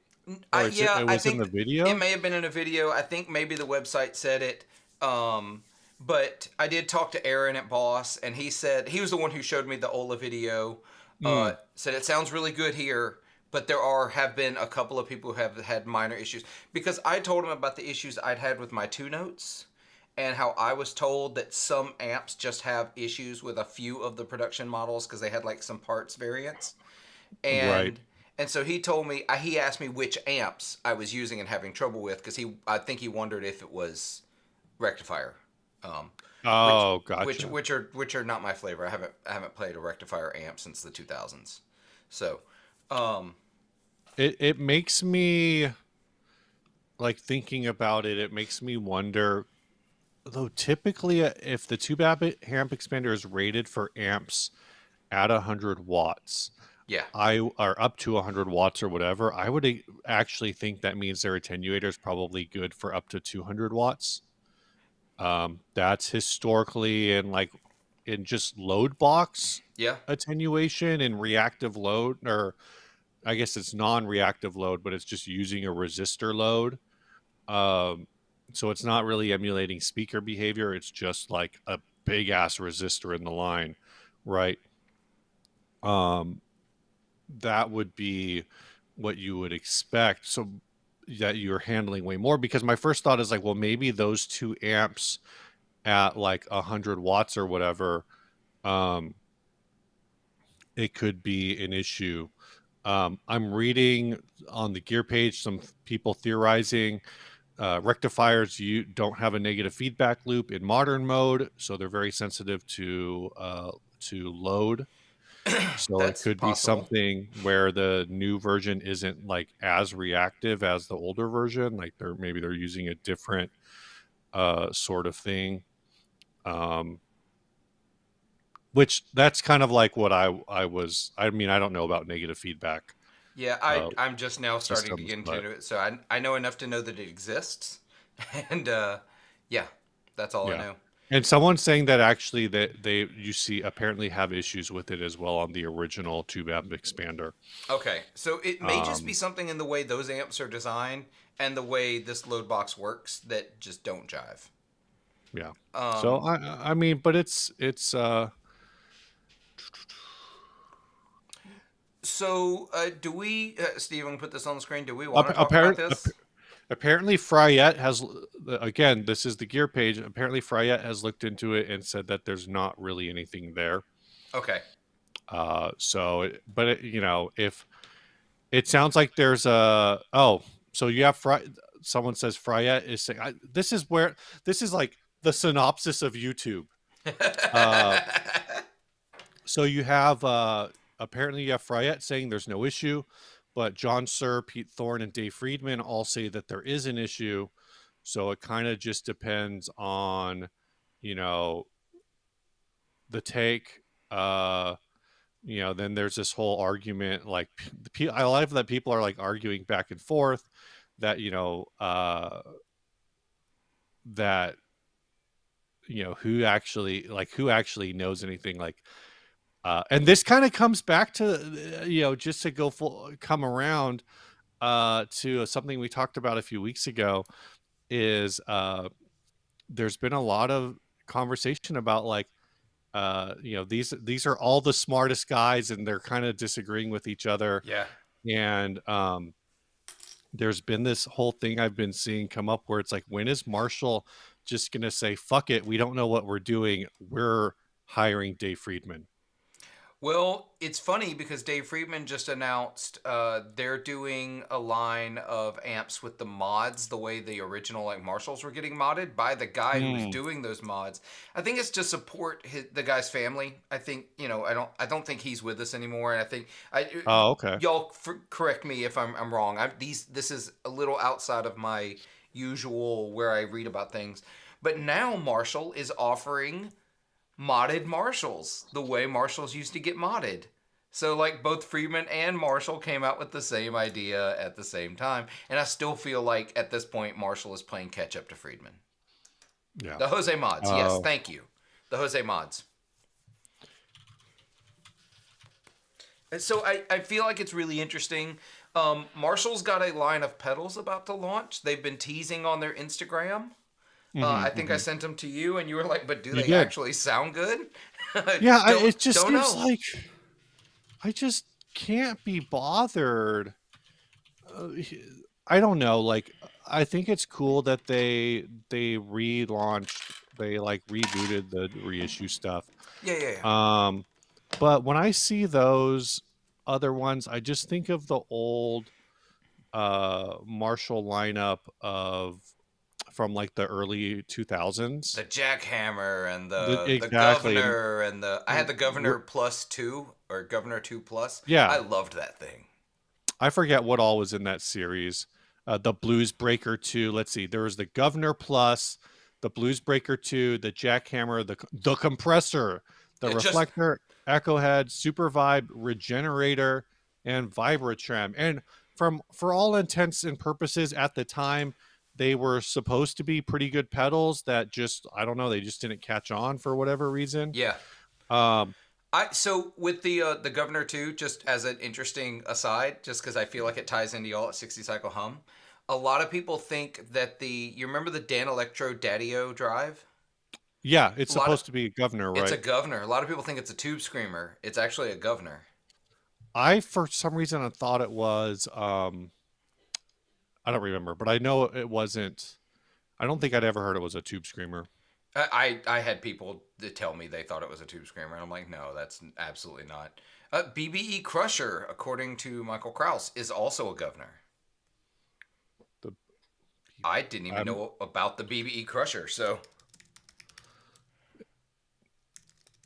or yeah. it I was in the think it video. may have been in a video. I think maybe the website said it. But I did talk to Aaron at Boss, and he said he was the one who showed me the Ola video. Mm, Said it sounds really good here, but have been a couple of people who have had minor issues because I told him about the issues I'd had with my two notes and how I was told that some amps just have issues with a few of the production models because they had like some parts variants. right. And so he told me he asked me which amps I was using and having trouble with because I think he wondered if it was rectifier. which Oh, gotcha. which are not my flavor. I haven't played a rectifier amp since the 2000s. So, um, It makes me like thinking about it. It makes me wonder. Though typically, if the tube amp expander is rated for amps at 100 watts, yeah, I are up to 100 watts or whatever, I would actually think that means their attenuator is probably good for up to 200 watts. That's historically in just load box yeah, attenuation and reactive load, or I guess it's non-reactive load, but it's just using a resistor load. Um, so it's not really emulating speaker behavior. It's just like a big ass resistor in the line, right? Um, that would be what you would expect. So that you're handling way more, because my first thought is like, well, maybe those two amps at like 100 watts or whatever, um, it could be an issue. I'm reading on the gear page some people theorizing rectifiers you don't have a negative feedback loop in modern mode, so they're very sensitive to load. So it that's could be possible. something where the new version isn't like as reactive as the older version. Like they're using a different sort of thing. Um, which that's kind of like what I was. I mean, I don't know about negative feedback Yeah, uh, I'm just now starting to systems, get but into it, so I know enough to know that it exists, and yeah, that's all I yeah. know. And someone's saying that actually that they you see apparently have issues with it as well on the original tube amp expander. Okay, so it may just be Um, something in the way those amps are designed and the way this load box works that just don't jive. yeah. So Um, I mean, but it's so do we, Steve? I'm gonna put this on the screen. Do we want to talk about apparent this? apparently Fryette has, again, this is the gear page. Apparently Fryette has looked into it and said that there's not really anything there. Okay. If it sounds like there's a, oh, so you have someone says Fryette is saying, this is like the synopsis of YouTube. Uh, so you have apparently you have Fryette saying there's no issue, but John Sir, Pete Thorne, and Dave Friedman all say that there is an issue. So it kind of just depends on, you know, the take. Then there's this whole argument, like I love that people are like arguing back and forth that that who actually knows anything, like and this kind of comes back to just to come around to something we talked about a few weeks ago, is there's been a lot of conversation about like these are all the smartest guys and they're kind of disagreeing with each other. Yeah. And there's been this whole thing I've been seeing come up where it's like, when is Marshall just gonna say, fuck it, we don't know what we're doing, we're hiring Dave Friedman? Well, it's funny because Dave Friedman just announced they're doing a line of amps with the mods, the way the original like Marshalls were getting modded by the guy who was Hmm. doing those mods. I think it's to support the guy's family. I think I don't think he's with us anymore, and I think Oh, okay. y'all correct me if I'm wrong. This is a little outside of my usual where I read about things, but now Marshall is offering modded Marshalls the way Marshalls used to get modded. So like both Friedman and Marshall came out with the same idea at the same time, and I still feel like at this point Marshall is playing catch up to Friedman. Yeah. The Jose mods, yes, Oh. thank you. The Jose mods. And so I feel like it's really interesting. Marshall's got a line of pedals about to launch. They've been teasing on their Instagram. I Mhm, think I mhm. sent them to you, and you were like, "But do You they did. actually sound good?" Yeah, don't it just don't seems know. like I just can't be bothered. Uh, I don't know. Like, I think it's cool that they relaunched, they like rebooted the reissue stuff. Yeah, yeah, yeah. Um, but when I see those other ones, I just think of the old Marshall lineup of from like the early 2000s. The jackhammer and the Exactly, and governor and the I had the governor plus two or governor 2 plus. I yeah, loved that thing. I forget what all was in that series. The Blues Breaker 2. Let's see. There was the Governor Plus, the Blues Breaker 2, the Jackhammer, the Compressor, the It just Reflector, Echo Head, Super Vibe, Regenerator, and Vibratram. And for all intents and purposes at the time, they were supposed to be pretty good pedals that just, I don't know, they just didn't catch on for whatever reason. yeah. Um, So with the governor too, just as an interesting aside, just because I feel like it ties into y'all at 60 cycle hum. A lot of people think that you remember the Dan Electro Daddy-O drive? yeah, it's A lot of supposed to be a Governor, It's a right? governor. A lot of people think it's a tube screamer. It's actually a governor. For some reason, I thought it was. I don't remember, but I know it wasn't. I don't think I'd ever heard it was a tube screamer. I had people that tell me they thought it was a tube screamer, and I'm like, no, that's absolutely not. BBE Crusher, according to Michael Kraus, is also a governor. The I didn't even I'm, know about the BBE Crusher, so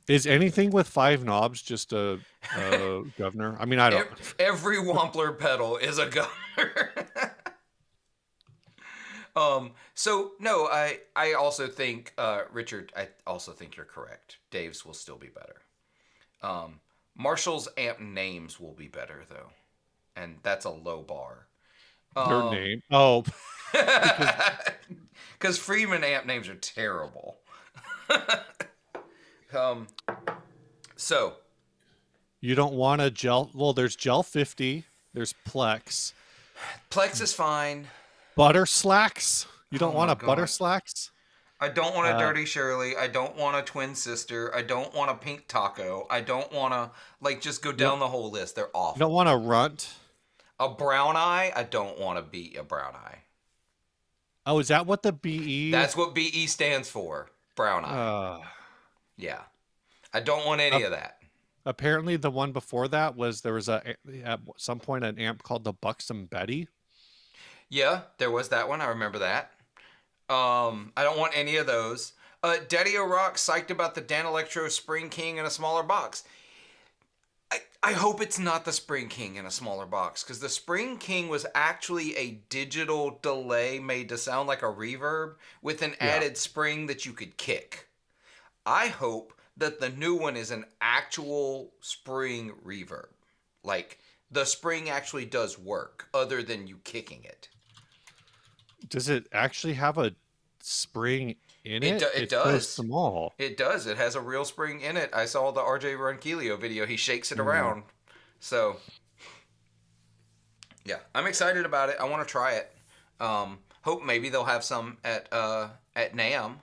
is anything with 5 knobs just a governor? I mean, I don't. every Wampler pedal is a governor. So no, I also think Richard, I also think you're correct. Dave's will still be better. Marshall's amp names will be better though, and that's a low bar. Their name. Oh, because Because Freeman amp names are terrible. um, so you don't want a gel. Well, there's Gel 50. There's Plex. Plex is fine. Butter Slacks. You don't Oh want my a Butter god. Slacks. I don't want a Uh, dirty Shirley. I don't want a twin sister. I don't want a pink taco. I don't want to just go you don't, down the whole list. They're you don't awful. want a Runt. A brown eye. I don't want to be a brown eye. Oh, is that what the BE? That's what BE stands for. Brown eye. Uh, Yeah. I don't want any of that. Apparently, the one before that was there was at some point an amp called the Buxom Betty. Yeah, there was that one. I remember that. I don't want any of those. Daddy O'Rock psyched about the Dan Electro Spring King in a smaller box. I hope it's not the Spring King in a smaller box, because the Spring King was actually a digital delay made to sound like a reverb with an Yeah. added spring that you could kick. I hope that the new one is an actual spring reverb. Like, the spring actually does work, other than you kicking it. Does it actually have a spring in it? It It's so does. small. It does. It has a real spring in it. I saw the RJ Ronquillo video. He shakes it around. So, yeah, I'm excited about it. I want to try it. Hope maybe they'll have some at NAMM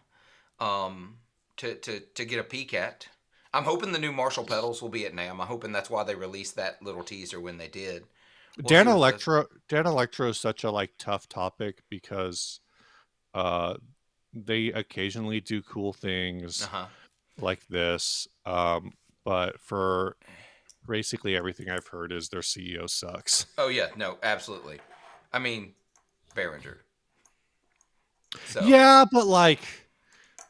to get a peek at. I'm hoping the new Marshall pedals will be at NAMM. I'm hoping that's why they released that little teaser when they did. We'll Dan see what those- Dan Electro is such a like tough topic because uh they occasionally do cool things Uh-huh. like this. But for basically everything I've heard is their CEO sucks. Oh yeah, no, absolutely. I mean, Behringer. So Yeah, but like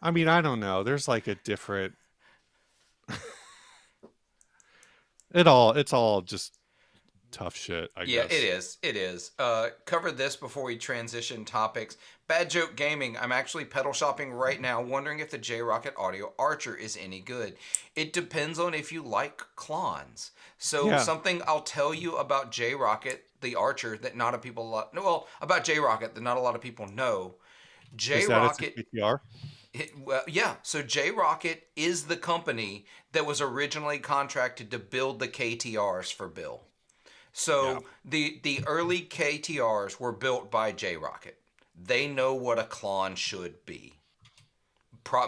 I mean, I don't know. There's like a different it's all just tough shit, I yeah, guess. it is. It is. Cover this before we transition topics. Bad Joke Gaming. I'm actually pedal shopping right now, wondering if the J-Rocket Audio Archer is any good. It depends on if you like Klons. So Yeah. something I'll tell you about J-Rocket, the Archer, that not a people well, about J-Rocket that not a lot of people know. Is that it's a J-Rocket PTR? well, yeah, so J-Rocket is the company that was originally contracted to build the KTRs for Bill. So the early KTRs were built by J-Rocket. They know what a Klon should be.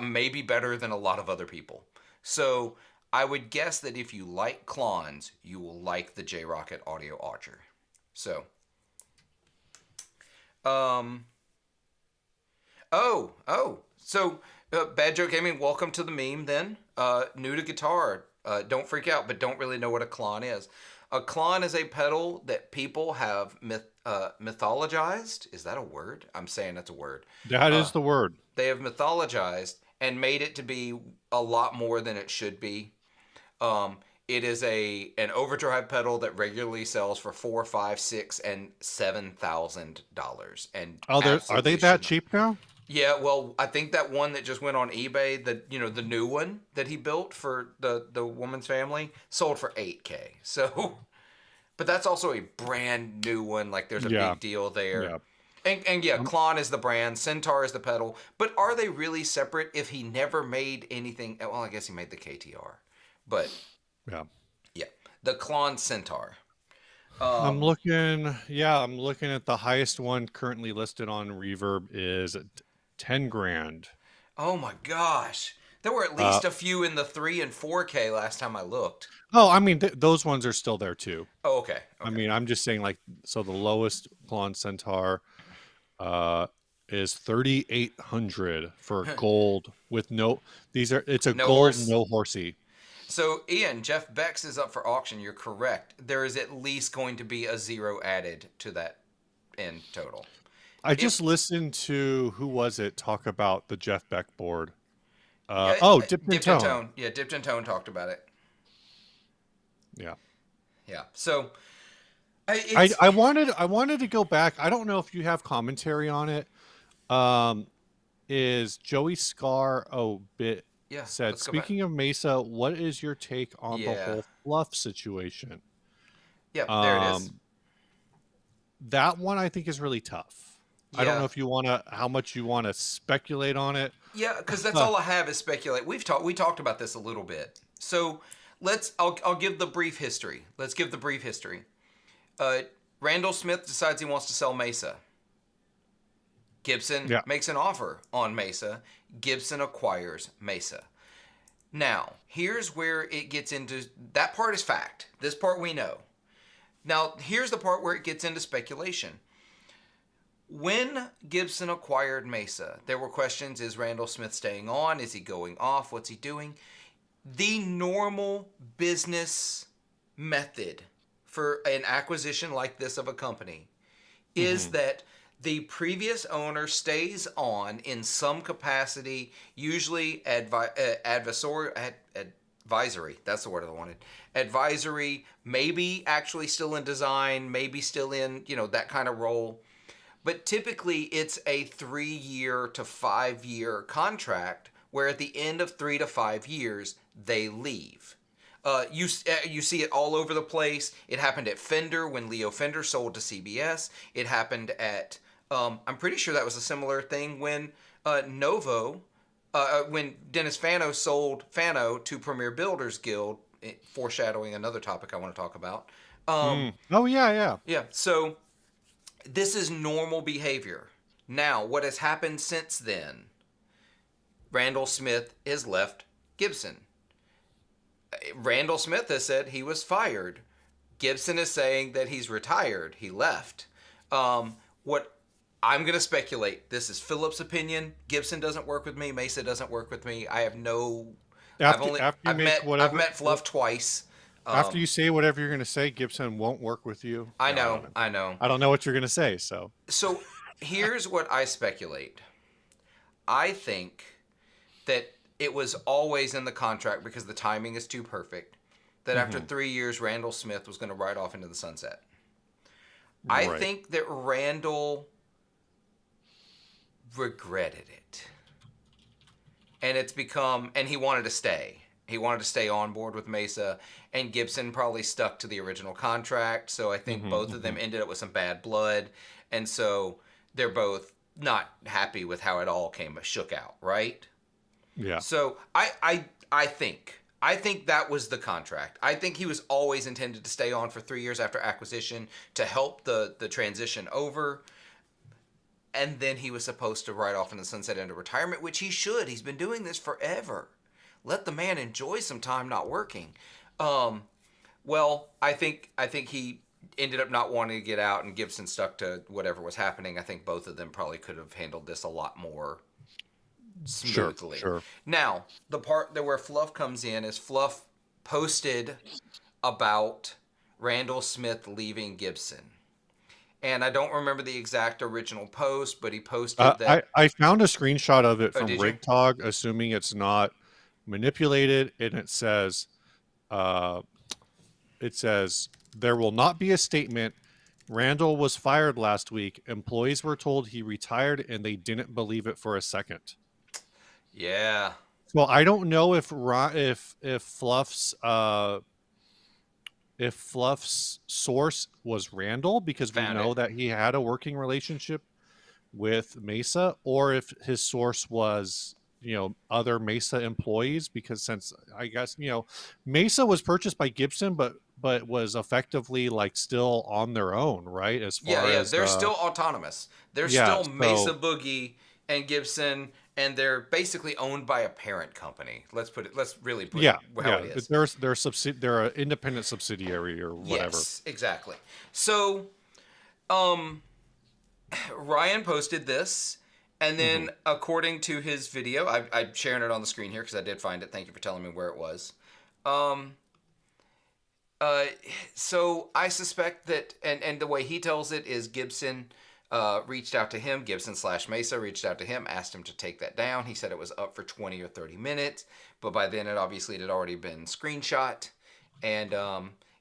Maybe better than a lot of other people. So I would guess that if you like Klons, you will like the J-Rocket Audio Archer. So, so Bad Joke Gaming, welcome to the meme then. New to guitar. Don't freak out, but don't really know what a Klon is. A Klon is a pedal that people have mythologized. Is that a word? I'm saying that's a word. That Uh, is the word. they have mythologized and made it to be a lot more than it should be. Um, it is an overdrive pedal that regularly sells for $4, 5, 6, and $7,000, and Oh, are they absolutely that should not. cheap now? Yeah, well, I think that one that just went on eBay, the new one that he built for the woman's family, sold for 8K. So, but that's also a brand new one. Like, there's a Yeah, big deal there. yeah. And yeah, Um, Klon is the brand, Centaur is the pedal. But are they really separate if he never made anything? Well, I guess he made the KTR, but yeah. yeah, the Klon Centaur. I'm Um, looking. Yeah, I'm looking at the highest one currently listed on Reverb is 10 grand. oh my gosh, there were at Uh, least a few in the 3 and 4K last time I looked. oh, I mean those ones are still there too. Oh, okay, I okay. mean, I'm just saying like so the lowest Klon Centaur uh is 3,800 for gold with no these are it's a No gold horse. no horsey. So, Ian, Jeff Beck's is up for auction. You're correct. There is at least going to be a 0 added to that in total. I If just listened to who was it talk about the Jeff Beck board. yeah, Oh, Dipped in Dipped in Tone. Tone. Yeah, Dipped in Tone talked about it. Yeah. Yeah. So, I it's I wanted I wanted to go back. I don't know if you have commentary on it. Um is Joey Scar bit yeah. said, Let's go back. speaking of Mesa, what is your take on the Yeah. whole fluff situation? Yep. There it is. Um that one I think is really tough. I don't know Yeah. if you want to how much you want to speculate on it. Yeah. Because that's all I have is speculate. We talked about this a little bit. So I'll give the brief history. Let's give the brief history. Uh, Randall Smith decides he wants to sell Mesa. Gibson Yeah. makes an offer on Mesa. Gibson acquires Mesa. Now, here's where it gets into that part is fact. This part we know. Now, here's the part where it gets into speculation. When Gibson acquired Mesa, there were questions: is Randall Smith staying on? Is he going off? What's he doing? The normal business method for an acquisition like this of a company is Mhm. that the previous owner stays on in some capacity, usually advisory. That's the word I wanted. Advisory, maybe actually still in design, maybe still in, that kind of role. But typically it's a 3-year to 5-year contract where at the end of 3 to 5 years, they leave. You see it all over the place. It happened at Fender when Leo Fender sold to CBS. It happened at I'm pretty sure that was a similar thing when Novo, when Dennis Fano sold Fano to Premier Builders Guild, foreshadowing another topic I want to talk about. Oh yeah, yeah. Yeah, so this is normal behavior. Now, what has happened since then? Randall Smith has left Gibson. Randall Smith has said he was fired. Gibson is saying that he's retired. He left. What I'm going to speculate. This is Philip's opinion. Gibson doesn't work with me. Mesa doesn't work with me. I have no. After you make I've whatever met Fluff twice. after you say whatever you're going to say, Gibson won't work with you. I No, I know. don't know. I know. I don't know what you're going to say, so. So here's what I speculate. I think that it was always in the contract because the timing is too perfect. That after Mhm. 3 years, Randall Smith was going to ride off into the sunset. I Right. think that Randall regretted it. And he wanted to stay. He wanted to stay on board with Mesa, and Gibson probably stuck to the original contract. So I think Mhm, both of them mhm. ended up with some bad blood. And so they're both not happy with how it all shook out, right? Yeah. So I think that was the contract. I think he was always intended to stay on for 3 years after acquisition to help the transition over. And then he was supposed to ride off in the sunset into retirement, which he should. He's been doing this forever. Let the man enjoy some time not working. Well, I think he ended up not wanting to get out, and Gibson stuck to whatever was happening. I think both of them probably could have handled this a lot more Sure, smoothly. sure. Now, the part that where Fluff comes in is Fluff posted about Randall Smith leaving Gibson. And I don't remember the exact original post, but he posted that. I found a screenshot of it Oh, from did you? RigTalk, assuming it's not manipulated, and uh, it says there will not be a statement. Randall was fired last week. Employees were told he retired, and they didn't believe it for a second. Yeah. So I don't know if Fluff's source was Randall, because we Found it. know that he had a working relationship with Mesa, or if his source was, other Mesa employees, because since I guess, Mesa was purchased by Gibson, but was effectively like still on their own, right? As Yeah, far yeah. as They're still autonomous. They're yeah, still Mesa so Boogie and Gibson, and they're basically owned by a parent company. Let's really put it yeah, how yeah, it is. they're an independent subsidiary or whatever. Yes, exactly. So, um, Ryan posted this, and Hmm. then according to his video, I'm sharing it on the screen here because I did find it. Thank you for telling me where it was. Um, uh, so I suspect that, and the way he tells it is Gibson reached out to him. Gibson slash Mesa reached out to him, asked him to take that down. He said it was up for 20 or 30 minutes, but by then it had already been screenshot, and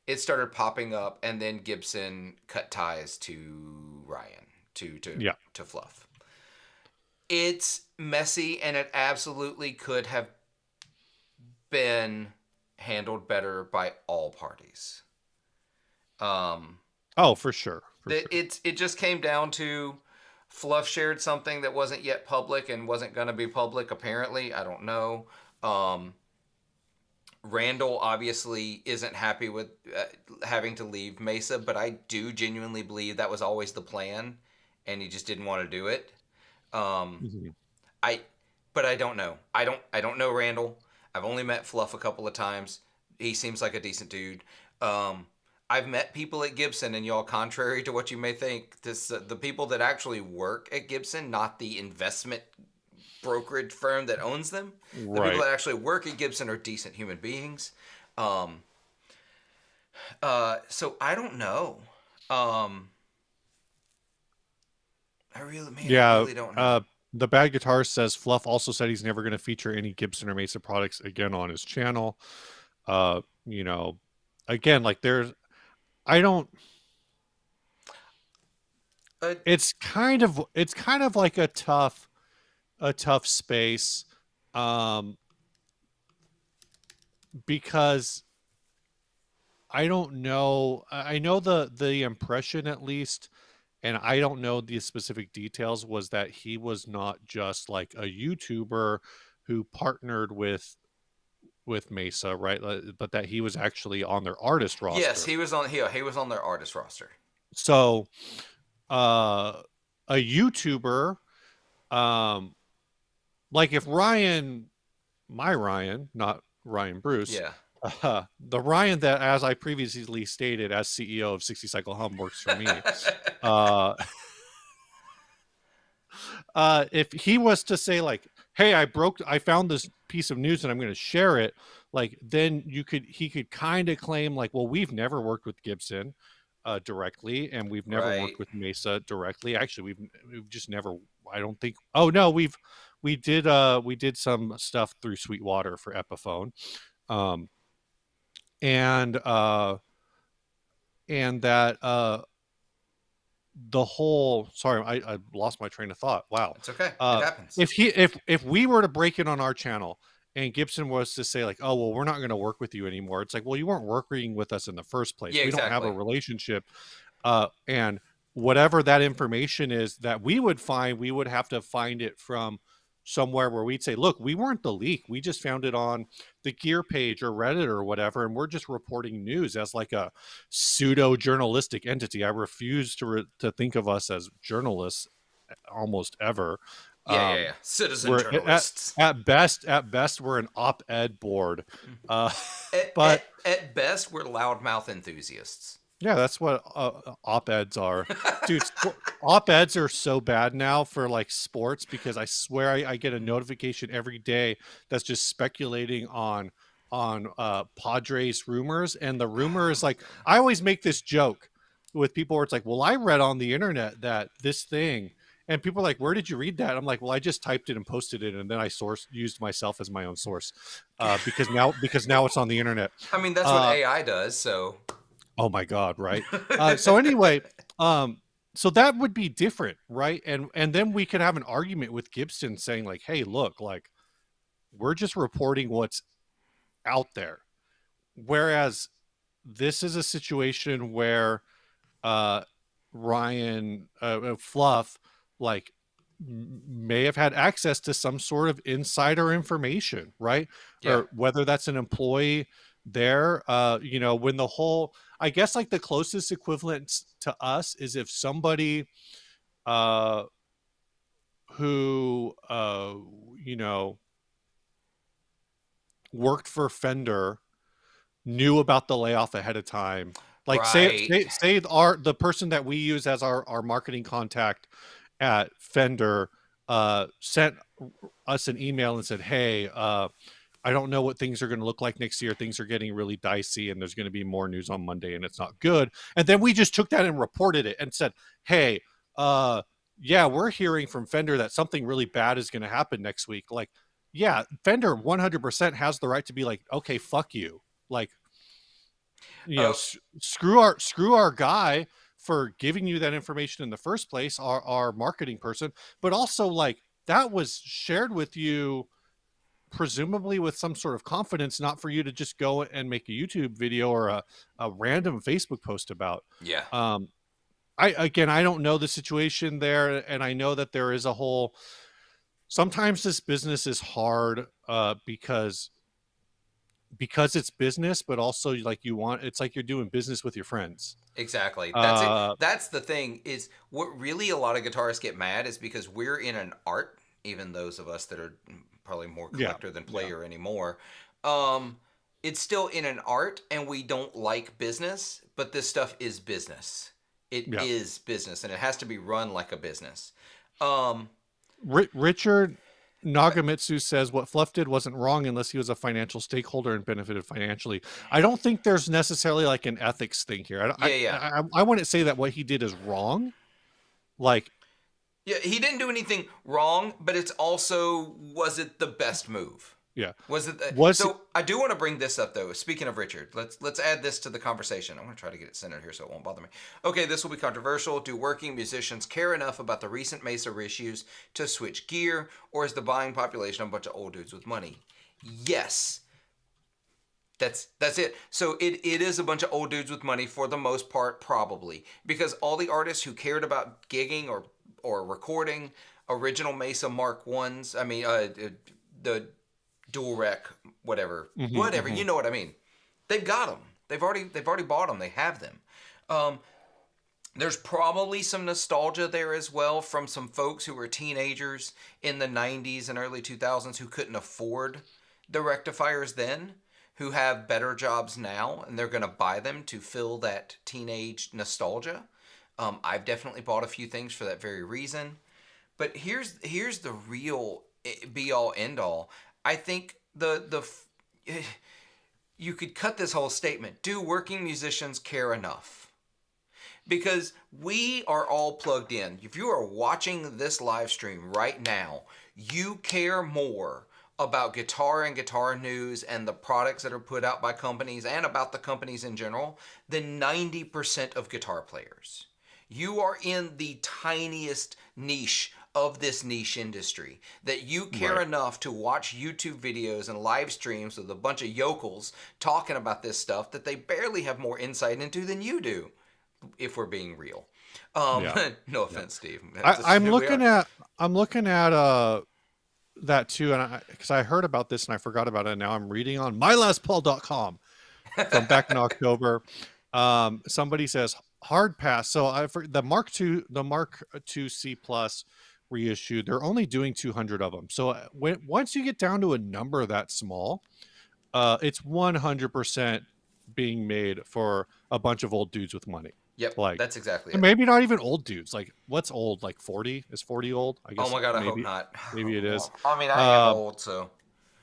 it started popping up, and then Gibson cut ties to Ryan Yeah. to Fluff. It's messy, and it absolutely could have been handled better by all parties. Um, Oh, for sure, for that sure. it just came down to Fluff shared something that wasn't yet public and wasn't going to be public. Apparently, I don't know. Um, Randall obviously isn't happy with having to leave Mesa, but I do genuinely believe that was always the plan, and he just didn't want to do it. Um, Mhm. I, but I don't know. I don't know Randall. I've only met Fluff a couple of times. He seems like a decent dude. Um, I've met people at Gibson, and y'all, contrary to what you may think, the people that actually work at Gibson, not the investment brokerage firm that owns them, the people Right. that actually work at Gibson are decent human beings. Um, so I don't know. Um, I Yeah. really don't know. The bad guitar says Fluff also said he's never going to feature any Gibson or Mesa products again on his channel. You know, again, like I don't. Uh, It's kind of like a tough space, um, because I don't know. I know the impression, at least, and I don't know the specific details, was that he was not just like a YouTuber who partnered with Mesa, right? But that he was actually on their artist yes, roster. he was on their artist roster. So, uh, a YouTuber, um, like if my Ryan, not Ryan Bruce, Yeah. the Ryan that, as I previously stated, as CEO of 60 Cycle Hum, works for me. Uh, if he was to say like, "Hey, I found this piece of news and I'm going to share it," like then he could kind of claim like, "Well, we've never worked with Gibson directly, and we've never Right. worked with Mesa directly. Actually, we've just never. I don't think. Oh no, we did some stuff through Sweetwater for Epiphone, um, and that the whole, sorry, I lost my train of thought. Wow. It's okay. It uh happens. if we were to break it on our channel and Gibson was to say like, "Oh well, we're not going to work with you anymore," it's like, well, you weren't working with us in the first place. Yeah, We don't have a exactly. relationship. And whatever that information is that we would find, we would have to find it from somewhere where we'd say, "Look, we weren't the leak. We just found it on the Gear page or Reddit or whatever, and we're just reporting news as like a pseudo journalistic entity." I refuse to think of us as journalists almost ever. Yeah, yeah, um yeah. Citizen we're journalists. at best we're an op-ed board. uh but At best, we're loudmouth enthusiasts. yeah, that's what op-eds are, dude. Op-eds are so bad now for like sports, because I swear I get a notification every day that's just speculating on Padres rumors, and the rumor is like, I always make this joke with people where it's like, well, I read on the internet that this thing, and people are like, where did you read that? I'm like, well, I just typed it and posted it, and then I used myself as my own source, because now it's on the internet. I mean, that's what Uh, AI does. So, oh my god, right? So anyway, so that would be different, right? And then we could have an argument with Gibson saying like, hey, look, like we're just reporting what's out there, whereas this is a situation where uh Ryan Fluff like may have had access to some sort of insider information, right? yeah, Or whether that's an employee there, when the whole, I guess like the closest equivalent to us is if somebody uh who you know worked for Fender knew about the layoff ahead of time. Like right. the person that we use as our marketing contact at Fender sent us an email and said, hey, I don't know what things are going to look like next year. Things are getting really dicey and there's going to be more news on Monday and it's not good. And then we just took that and reported it and said, hey, yeah, we're hearing from Fender that something really bad is going to happen next week. Like, yeah, Fender 100% has the right to be like, okay, fuck you. Like, Oh, screw our guy for giving you that information in the first place, our marketing person, but also like that was shared with you presumably with some sort of confidence, not for you to just go and make a YouTube video or a random Facebook post about. yeah, um I don't know the situation there, and I know that there is a whole, sometimes this business is hard because it's business, but also like it's like you're doing business with your friends. exactly. That's it. uh That's the thing. Is what really a lot of guitarists get mad is because we're in an art. Even those of us that are probably more yeah, collector than yeah, player anymore, um, it's still in an art, and we don't like business. But this stuff is business. It yeah. is business, and it has to be run like a business. Um, Richard Nagamitsu says what Fluff did wasn't wrong unless he was a financial stakeholder and benefited financially. I don't think there's necessarily like an ethics thing here. yeah, yeah. I wouldn't say that what he did is wrong. Like, Yeah, he didn't do anything wrong, but it's also, was it the best move? yeah, Was it was so? I do want to bring this up though. Speaking of Richard, let's add this to the conversation. I'm going to try to get it centered here so it won't bother me. Okay, this will be controversial. Do working musicians care enough about the recent Mesa issues to switch gear, or is the buying population a bunch of old dudes with money? Yes, that's it. So it is a bunch of old dudes with money for the most part, probably, because all the artists who cared about gigging or recording original Mesa Mark Ones. I mean, the dual rec, whatever, you know what I mean. They've got them. They've already bought them. They have them. There's probably some nostalgia there as well from some folks who were teenagers in the 90s and early 2000s who couldn't afford the rectifiers then, who have better jobs now, and they're going to buy them to fill that teenage nostalgia. I've definitely bought a few things for that very reason. But here's the real be all end all. I think you could cut this whole statement. Do working musicians care enough? Because we are all plugged in. If you are watching this live stream right now, you care more about guitar and guitar news and the products that are put out by companies and about the companies in general than 90% of guitar players. You are in the tiniest niche of this niche industry that you care right. enough to watch YouTube videos and live streams with a bunch of yokels talking about this stuff that they barely have more insight into than you do, if we're being real. Yeah, No yeah. offense, Steve. I'm looking at that too, and because I heard about this and I forgot about it. And now I'm reading on mylastpaul.com from back in October. Somebody says hard pass. So the Mark II C Plus reissued. They're only doing 200 of them. So once you get down to a number that small, it's 100% being made for a bunch of old dudes with money. Yep, Like, that's exactly and it. maybe not even old dudes. Like, what's old? Like 40? Is 40 old? I Oh guess my god, I hope not. maybe it is. I mean, I am Uh, old, so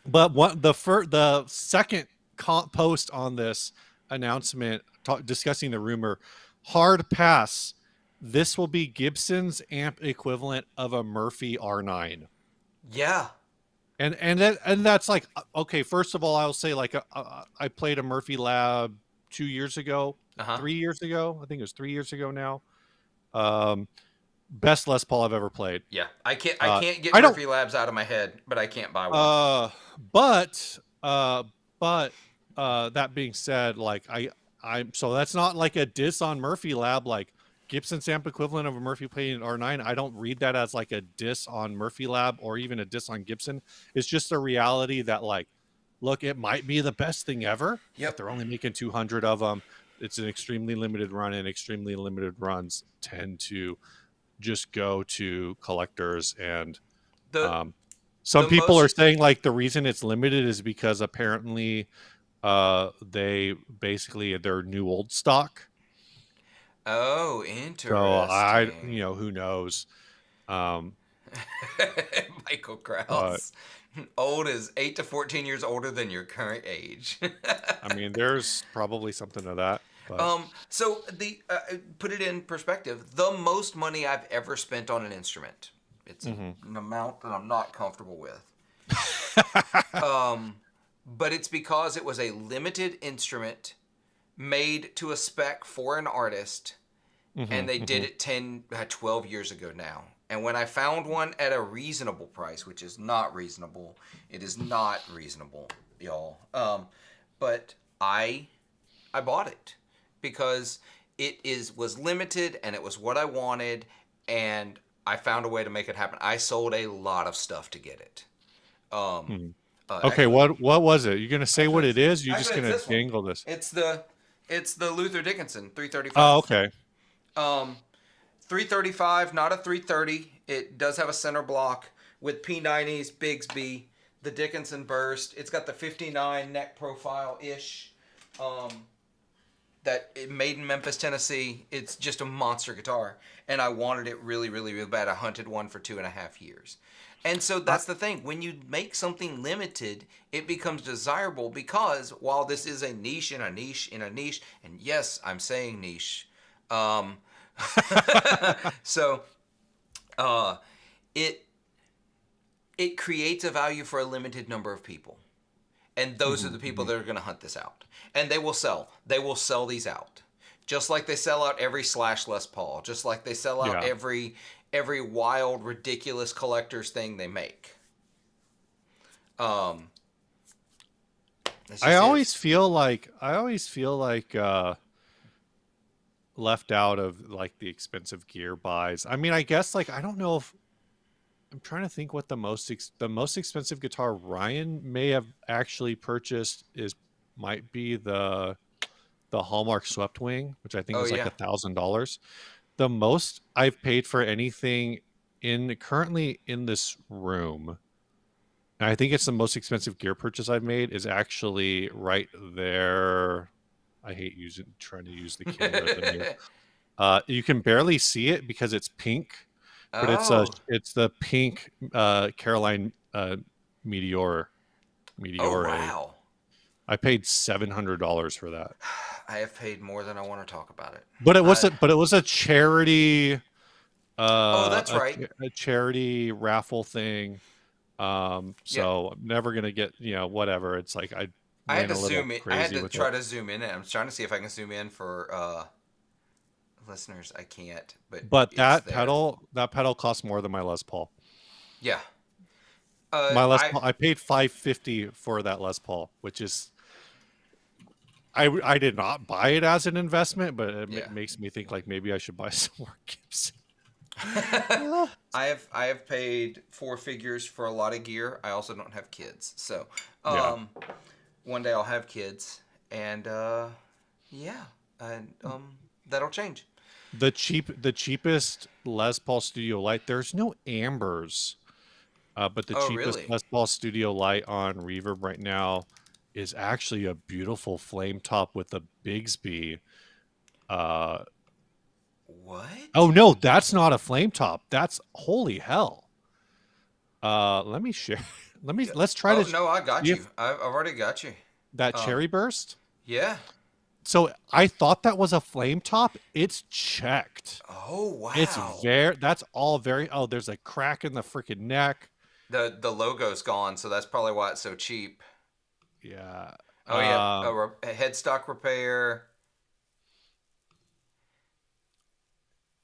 but what the second post on this announcement discussing the rumor. Hard pass. This will be Gibson's amp equivalent of a Murphy R9. Yeah. And that's like, okay. First of all, I'll say like I played a Murphy Lab 2 years ago, Uh-huh. 3 years ago. I think it was 3 years ago now. Best Les Paul I've ever played. Yeah. I can't get I don't. Murphy Labs out of my head, but I can't buy one. But that being said, like I'm so that's not like a diss on Murphy Lab. Like Gibson's amp equivalent of a Murphy playing R9. I don't read that as like a diss on Murphy Lab or even a diss on Gibson. It's just a reality that like, look, it might be the best thing ever, but Yep. they're only making 200 of them. It's an extremely limited run, and extremely limited runs tend to just go to collectors. And The some the people are most saying like the reason it's limited is because apparently they basically they're new old stock. Oh, So interesting. who knows. Um Michael but Krause. Old is 8 to 14 years older than your current age. I mean there's probably something to that, but So the put it in perspective. The most money I've ever spent on an instrument. It's an amount that I'm not comfortable with. But it's because it was a limited instrument made to a spec for an artist, and they did it 12 years ago now. And when I found one at a reasonable price, which is not reasonable, it is not reasonable, y'all. But I bought it because was limited and it was what I wanted, and I found a way to make it happen. I sold a lot of stuff to get it. okay, Actually, what was it? You're gonna say what it is? You're just actually, it's gonna this one. dangle this? It's the Luther Dickinson Oh, 335. okay. 335, not a 330. It does have a center block with P90s, Bigsby, the Dickinson burst. It's got the 59 neck profile ish. That it made in Memphis, Tennessee. It's just a monster guitar, and I wanted it really, really, really bad. I hunted one for 2.5 years. And so that's the thing. When you make something limited, it becomes desirable because while this is a niche in a niche in a niche, and yes, I'm saying niche, so it creates a value for a limited number of people, and those are the people that are going to hunt this out, and they will sell. They will sell these out, just like they sell out every Slash Les Paul, just like they sell out Yeah. every wild, ridiculous collector's thing they make. I always feel like left out of like the expensive gear buys. I mean, I guess like I don't know if I'm trying to think what the most expensive guitar Ryan may have actually purchased might be the Hallmark Swept-Wing, which I think Oh was like yeah. $1,000. The most I've paid for anything currently in this room, and I think it's the most expensive gear purchase I've made, is actually right there. I hate trying to use the camera. You can barely see it because it's pink, but Oh. it's the pink Caroline Meteor Oh Meteore. wow. I paid $700 for that. I have paid more than I want to talk about it. But it was a charity Oh, that's right. a charity raffle thing. Yeah. So I'm never gonna get, whatever. It's like I I had went to a little zoom in. I had crazy to with try it. to zoom in, and I'm trying to see if I can zoom in for listeners. I can't, but But it's there. that pedal costs more than my Les Paul. Yeah. My Les I Paul, I paid $550 for that Les Paul, which is I did not buy it as an investment, but it yeah. makes me think like maybe I should buy some more Gibson. I have paid 4 figures for a lot of gear. I also don't have kids, so Yeah. one day I'll have kids, and yeah, and that'll change. The cheapest Les Paul Studio Light. There's no ambers, but the Oh cheapest really? Les Paul Studio Light on Reverb right now is actually a beautiful flame top with a Bigsby. Uh, oh What? no, that's not a flame top. That's holy hell. Let me share. Let's try Oh to no, I got see you. if I've already got you. that Um, cherry burst. yeah. So I thought that was a flame top. It's checked. Oh It's wow. very, that's all very, oh, there's a crack in the freaking neck. The logo's gone, so that's probably why it's so cheap. Yeah. Oh yeah, a headstock repair.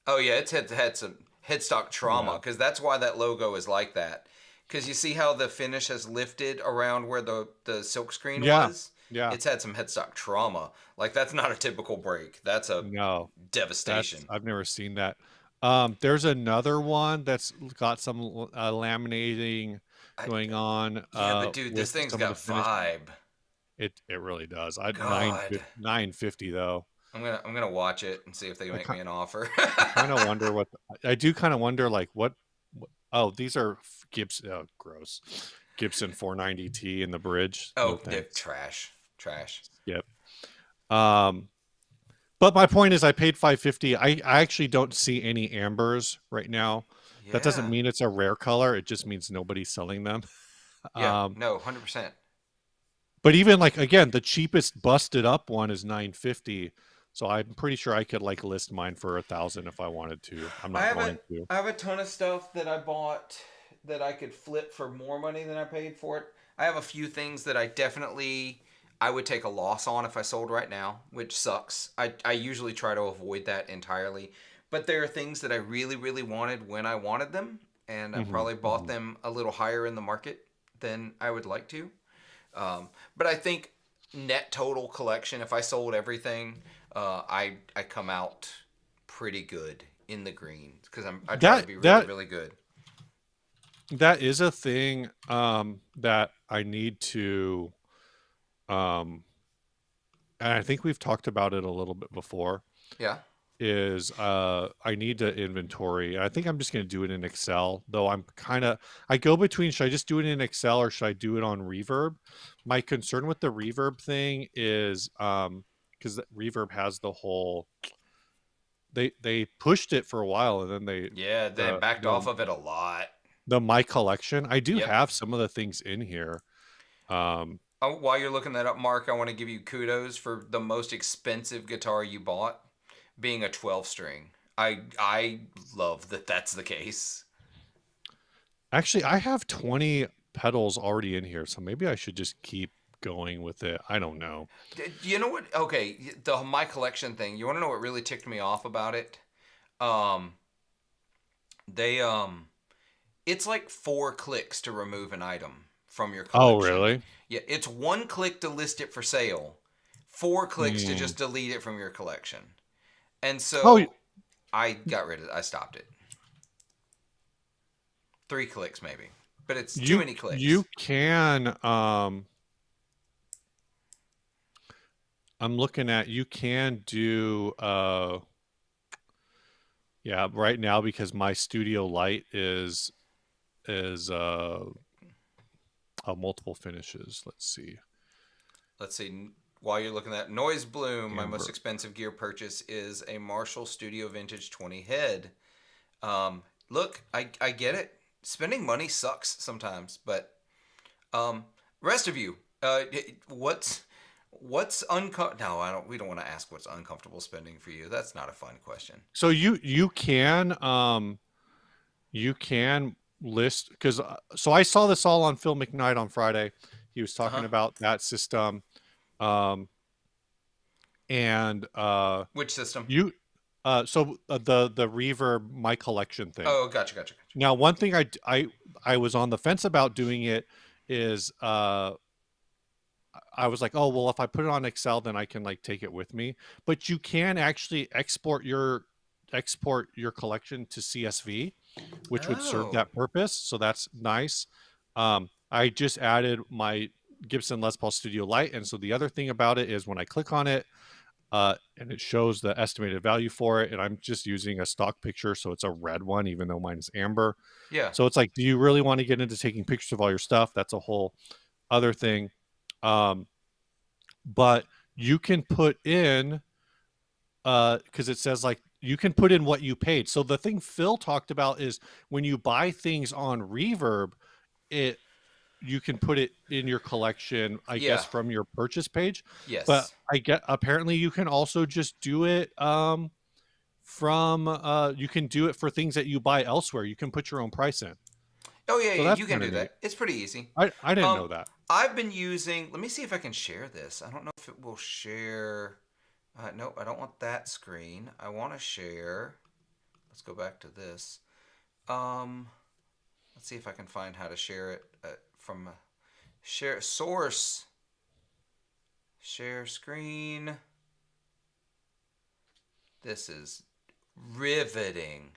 Oh yeah, it's had some headstock trauma Yeah. because that's why that logo is like that. Because you see how the finish has lifted around where the silk screen Yeah. was. Yeah. It's had some headstock trauma. Like that's not a typical break. That's a No, that's, devastation. I've never seen that. There's another one that's got some laminating I, going on yeah, but dude, with this thing's some of the got finish. vibe. It really does. I God, 950 though. I'm gonna watch it and see if they I make me an offer. I kind of wonder what I do. Kind of wonder like what. Oh, these are Gibson. Oh, gross. Gibson 490T in the bridge. No Oh, they're thanks. trash, trash. Yep. Um, but my point is, I paid 550. I actually don't see any ambers right now. That doesn't Yeah, mean it's a rare color. It just means nobody's selling them. yeah, Um, no, 100%. but even like again, the cheapest busted up one is 950. So I'm pretty sure I could like list mine for 1,000 if I wanted to. I'm I not have a going to. I have a ton of stuff that I bought that I could flip for more money than I paid for it. I have a few things that I would take a loss on if I sold right now, which sucks. I usually try to avoid that entirely. But there are things that I really, really wanted when I wanted them, and I Hmm. probably bought Hmm. them a little higher in the market than I would like to. But I think net total collection, if I sold everything, I come out pretty good in the green because I try to That be really that really good. that is a thing that I need to um and I think we've talked about it a little bit before Yeah. is I need to inventory. I think I'm just going to do it in Excel, though I'm kind of I go between should I just do it in Excel or should I do it on Reverb? My concern with the Reverb thing is cuz Reverb has the whole they pushed it for a while and then they Yeah. They backed the off of it a lot. my collection. I do Yep. have some of the things in here. Um Oh, while you're looking that up, Mark, I want to give you kudos for the most expensive guitar you bought being a 12 string. I love that that's the case. Actually, I have 20 pedals already in here, so maybe I should just keep going with it. I don't know. You know what? Okay, the my collection thing. You want to know what really ticked me off about it? Um, they it's like 4 clicks to remove an item from your Oh, collection. really? Yeah, it's 1 click to list it for sale, 4 clicks to Hmm. just delete it from your collection. And Oh, so I stopped it. 3 clicks maybe, but it's too many you clicks. can I'm looking at you can do yeah, right now because my studio light is multiple finishes. Let's see. Let's see. While you're looking at Noise Bloom, my most Amber. expensive gear purchase is a Marshall Studio Vintage 20 head. Look, I get it. Spending money sucks sometimes, but um, rest of you, what's uncomfortable? No, I don't. We don't want to ask what's uncomfortable spending for you. That's not a fun question. So you can list because so I saw this all on Phil McKnight on Friday. He was Uh talking huh. about that system, um, and Which system? you the reverb my collection thing. Oh, gotcha, gotcha, gotcha. Now, one thing I was on the fence about doing it is I was like, oh well, if I put it on Excel, then I can like take it with me. But you can actually export your collection to CSV, which would serve Oh, that purpose. So that's nice. I just added my Gibson Les Paul Studio Lite, and so the other thing about it is when I click on it, and it shows the estimated value for it, and I'm just using a stock picture, so it's a red one, even though mine is amber. yeah. So it's like, do you really want to get into taking pictures of all your stuff? That's a whole other thing. Um, but you can put in because it says like you can put in what you paid. So the thing Phil talked about is when you buy things on Reverb, it you can put it in your collection, I guess, Yeah. from your purchase page. But Yes. I get apparently you can also just do it from you can do it for things that you buy elsewhere. You can put your own price in. Oh yeah, So yeah, that's you can kind of do neat. that. It's pretty easy. I didn't Um, know that. I've been using. Let me see if I can share this. I don't know if it will share. No, I don't want that screen. I want to share. Let's go back to this. Um, let's see if I can find how to share it from share source. Share screen. This is riveting.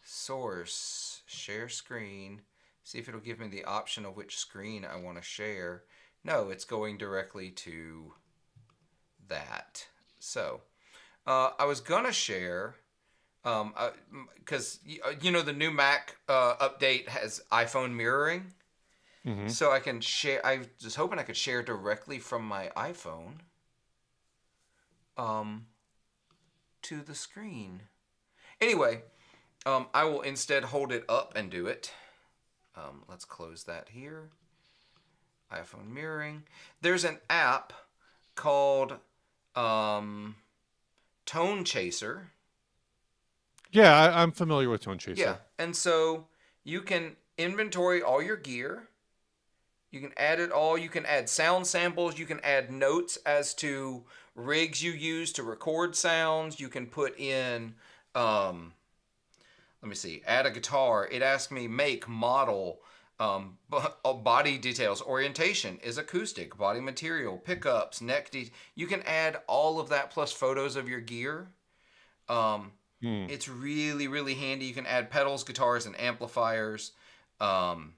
Source. Share screen. See if it'll give me the option of which screen I want to share. No, it's going directly to that. So, I was gonna share, because you know the new Mac update has iPhone mirroring, Hmm. so I can share. I was hoping I could share directly from my iPhone, um, to the screen. Anyway, I will instead hold it up and do it. Let's close that here. iPhone mirroring. There's an app called um, Tone Chaser. Yeah, I'm familiar with Tone Yeah, Chaser. and so you can inventory all your gear. You can add it all. You can add sound samples. You can add notes as to rigs you use to record sounds. You can put in, um, let me see, add a guitar. It asks me make, model, body details, orientation is acoustic, body material, pickups, You can add all of that plus photos of your gear. Um, Hmm. it's really, really handy. You can add pedals, guitars, and amplifiers. Um,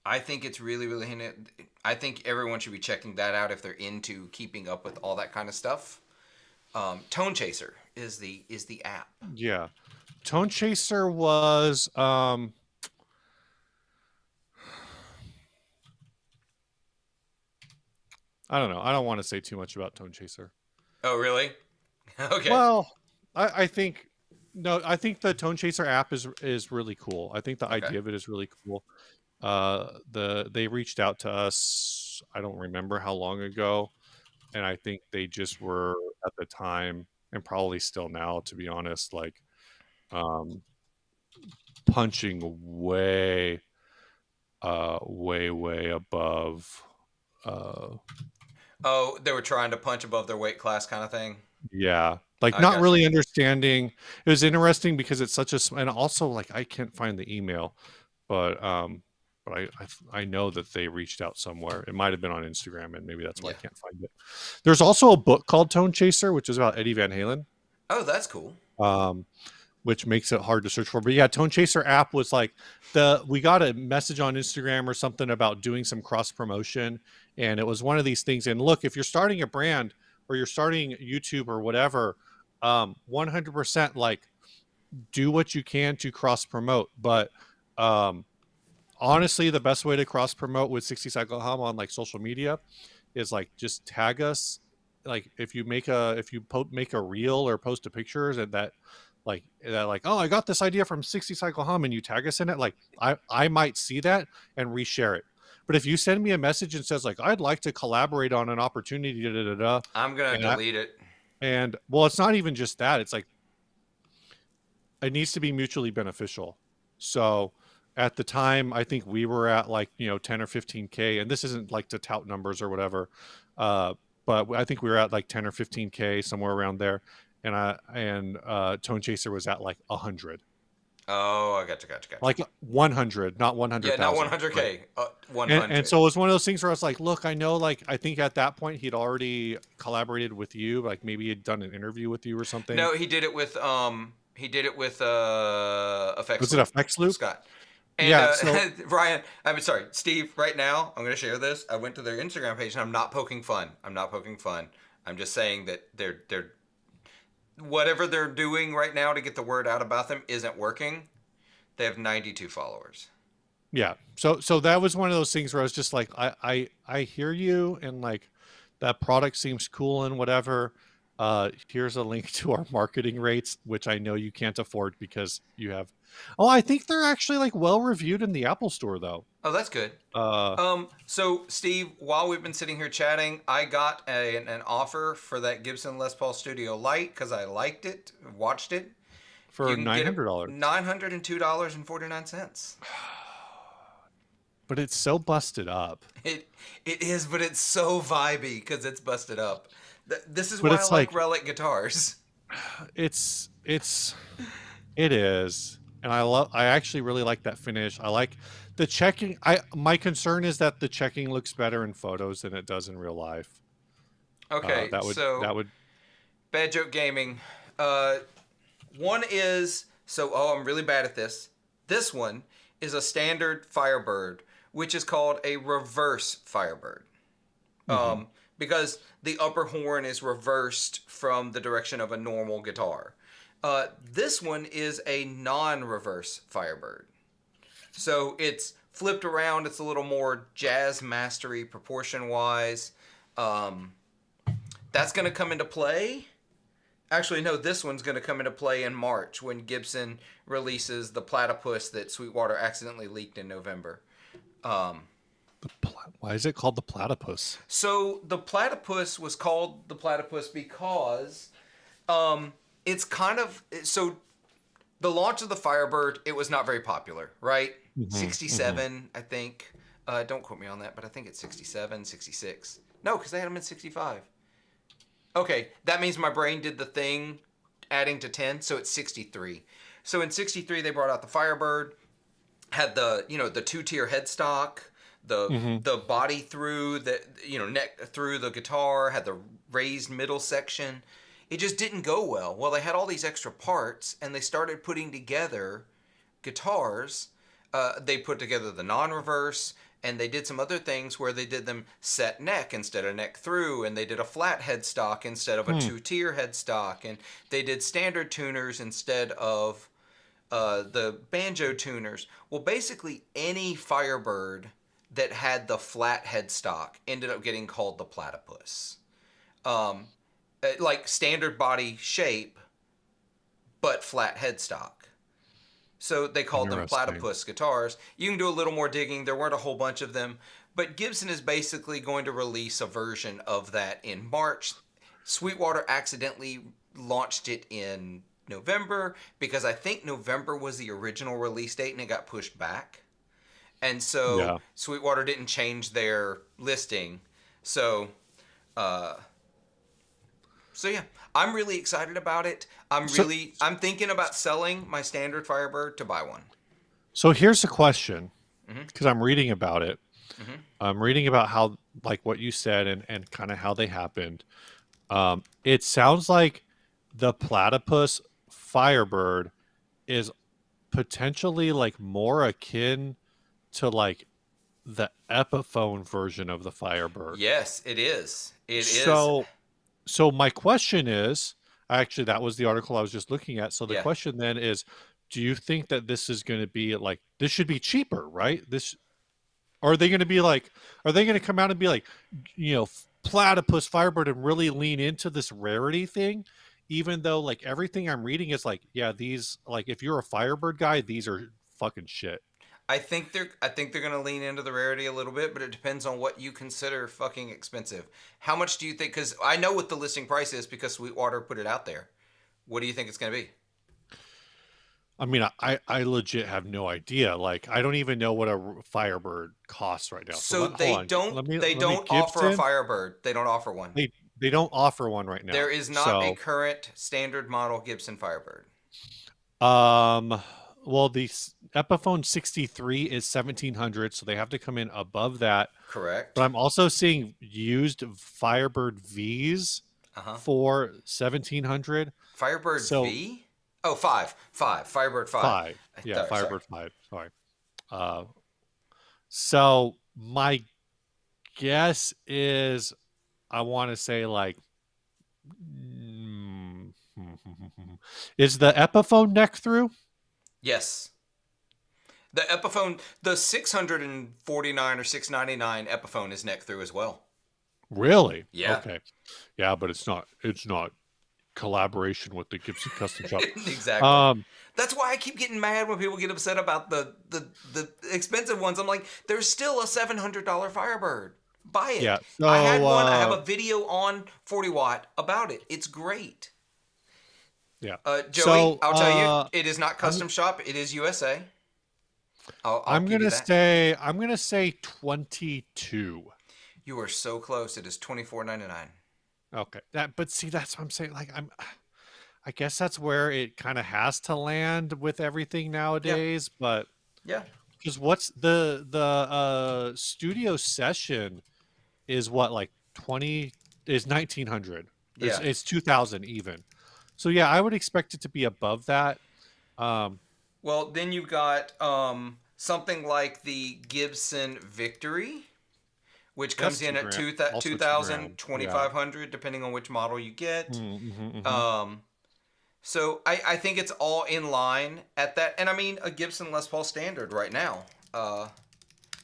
I think it's really, really handy. I think everyone should be checking that out if they're into keeping up with all that kind of stuff. Tone Chaser is the app. Yeah. Tone Chaser was I don't know. I don't want to say too much about Tone Chaser. Oh, really? Okay. Well, I think no, I think the Tone Chaser app is really cool. I think the Okay. idea of it is really cool. They reached out to us, I don't remember how long ago, and I think they just were at the time and probably still now, to be honest, like um punching way above uh Oh, they were trying to punch above their weight class kind of thing. yeah, like I not gotcha. really understanding. It was interesting because it's such a and also like I can't find the email, but I know that they reached out somewhere. It might have been on Instagram, and maybe that's why I Yeah. can't find it. There's also a book called Tone Chaser, which is about Eddie Van Halen, Oh, that's cool. um, which makes it hard to search for. But yeah, Tone Chaser app was like we got a message on Instagram or something about doing some cross promotion, and it was one of these things. And look, if you're starting a brand or you're starting YouTube or whatever, 100% like do what you can to cross promote, but um honestly, the best way to cross promote with 60 Cycle Hum on like social media is like just tag us. Like if you make a reel or post a picture and that oh, I got this idea from 60 Cycle Hum and you tag us in it, like I might see that and reshare it. But if you send me a message and says like I'd like to collaborate on an opportunity, da, da, da, da, I'm gonna and I delete it. and well, it's not even just that. It's like it needs to be mutually beneficial. So at the time, I think we were at like, 10 or 15K, and this isn't like to tout numbers or whatever. Uh, but I think we were at like 10 or 15K, somewhere around there. And Tone Chaser was at like 100, Oh, I gotcha. like 100, not Yeah, not 100,000. Right. 100K. And 100. so it was one of those things where I was like, look, I know, like, I think at that point he'd already collaborated with you, like maybe he'd done an interview with you or something. No, he did it with Effects Was it Loop, Effects Loop? Scott. And Yeah. So Ryan, I'm sorry, Steve. Right now, I'm going to share this. I went to their Instagram page, and I'm not poking fun. I'm not poking fun. I'm just saying that they're whatever they're doing right now to get the word out about them isn't working. They have 92 followers. yeah, so that was one of those things where I was just like I hear you, and like that product seems cool and whatever, Here's a link to our marketing rates, which I know you can't afford because you have. Oh, I think they're actually like well reviewed in the Apple Store though. Oh, that's good. Uh, So Steve, while we've been sitting here chatting, I got an offer for that Gibson Les Paul Studio Lite because I liked it, watched it. You for can get it $900. $902.49. But it's so busted up. It is, but it's so vibey because it's busted up. This is But why I it's like like relic guitars. it's it is. And I actually really like that finish. I like the checking. My concern is that the checking looks better in photos than it does in real life. Okay, That would so that would Bad Joke Gaming. One is I'm really bad at this. This one is a standard Firebird, which is called a reverse Firebird. mhm. Because the upper horn is reversed from the direction of a normal guitar. This one is a non-reverse Firebird. So it's flipped around. It's a little more jazz mastery proportion wise. That's going to come into play. Actually, no, this one's going to come into play in March when Gibson releases the platypus that Sweetwater accidentally leaked in November. Why is it called the platypus? So the platypus was called the platypus because it's kind of so the launch of the Firebird, it was not very popular, right? Mhm, mhm. 67, I think. Don't quote me on that, but I think it's 67, 66. No, because they had them in 65. Okay, that means my brain did the thing adding to 10, so it's 63. So in 63, they brought out the Firebird, had the two-tier headstock, Mhm. the body through the neck through the guitar, had the raised middle section. It just didn't go well. Well, they had all these extra parts, and they started putting together guitars. They put together the non-reverse, and they did some other things where they did them set neck instead of neck through, and they did a flat headstock instead of a Hmm. two-tier headstock, and they did standard tuners instead of the banjo tuners. Well, basically any Firebird that had the flat headstock ended up getting called the platypus. Um, like standard body shape, but flat headstock. So they called them Interesting. platypus guitars. You can do a little more digging. There weren't a whole bunch of them, but Gibson is basically going to release a version of that in March. Sweetwater accidentally launched it in November because I think November was the original release date and it got pushed back. And so Yeah. Sweetwater didn't change their listing. So uh, so yeah, I'm really excited about it. So I'm thinking about selling my standard Firebird to buy one. so here's the question, Hmm. because I'm reading about it. Hmm. I'm reading about how like what you said and kind of how they happened. It sounds like the platypus Firebird is potentially like more akin to like the Epiphone version of the Firebird. Yes, it is. It is. So so my question is, actually that was the article I was just looking at. So the Yeah. question then is, do you think that this is going to be like this should be cheaper, right? This or are they going to be like are they going to come out and be like, platypus Firebird and really lean into this rarity thing? Even though like everything I'm reading is like, yeah, these like if you're a Firebird guy, these are fucking shit. I think they're gonna lean into the rarity a little bit, but it depends on what you consider fucking expensive. How much do you think? Because I know what the listing price is because Sweetwater put it out there. What do you think it's gonna be? I mean, I legit have no idea. Like, I don't even know what a Firebird costs right now. So So hold on, they let me don't offer a Gibson. Firebird. They don't offer one. They don't offer one right There now. is not a So, current standard model Gibson Firebird. um, well, the Epiphone 63 is 1700, so they have to come in above that. But Correct. I'm also seeing used Firebird V's Uh huh. for 1700. Firebird So V. Oh, five. Firebird five. five, yeah, Sorry. Firebird 5. Sorry. Uh, so my guess is I want to say like mm, is the Epiphone neck through? Yes. The Epiphone, the 649 or 699 Epiphone is neck through as well. Really? Yeah. Okay. Yeah, but it's not collaboration with the Gibson Custom Shop. Exactly. Um, That's why I keep getting mad when people get upset about the expensive ones. I'm like, there's still a $700 Firebird. Buy yeah. it. I had So one. I have a video on 40 watt about it. It's great. yeah. Joey, So I'll tell you, it is not I'm custom shop. It is USA. I'll I'm give you gonna that. say 22. You are so close. It is $24.99. Okay. But see, that's what I'm saying. Like I guess that's where it kind of has to land with everything Yeah. nowadays. But Yeah. because what's the studio session is what, like 20 is 1900. Yeah. It's 2000 even. So yeah, I would expect it to be above that. Um, Well, then you've got something like the Gibson Victory, which that's comes in two at grand, also 2 grand. 2000, Yeah. 2500, depending on which model you get. Mm-hmm. Um, so I think it's all in line at that. And I mean, a Gibson Les Paul Standard right now,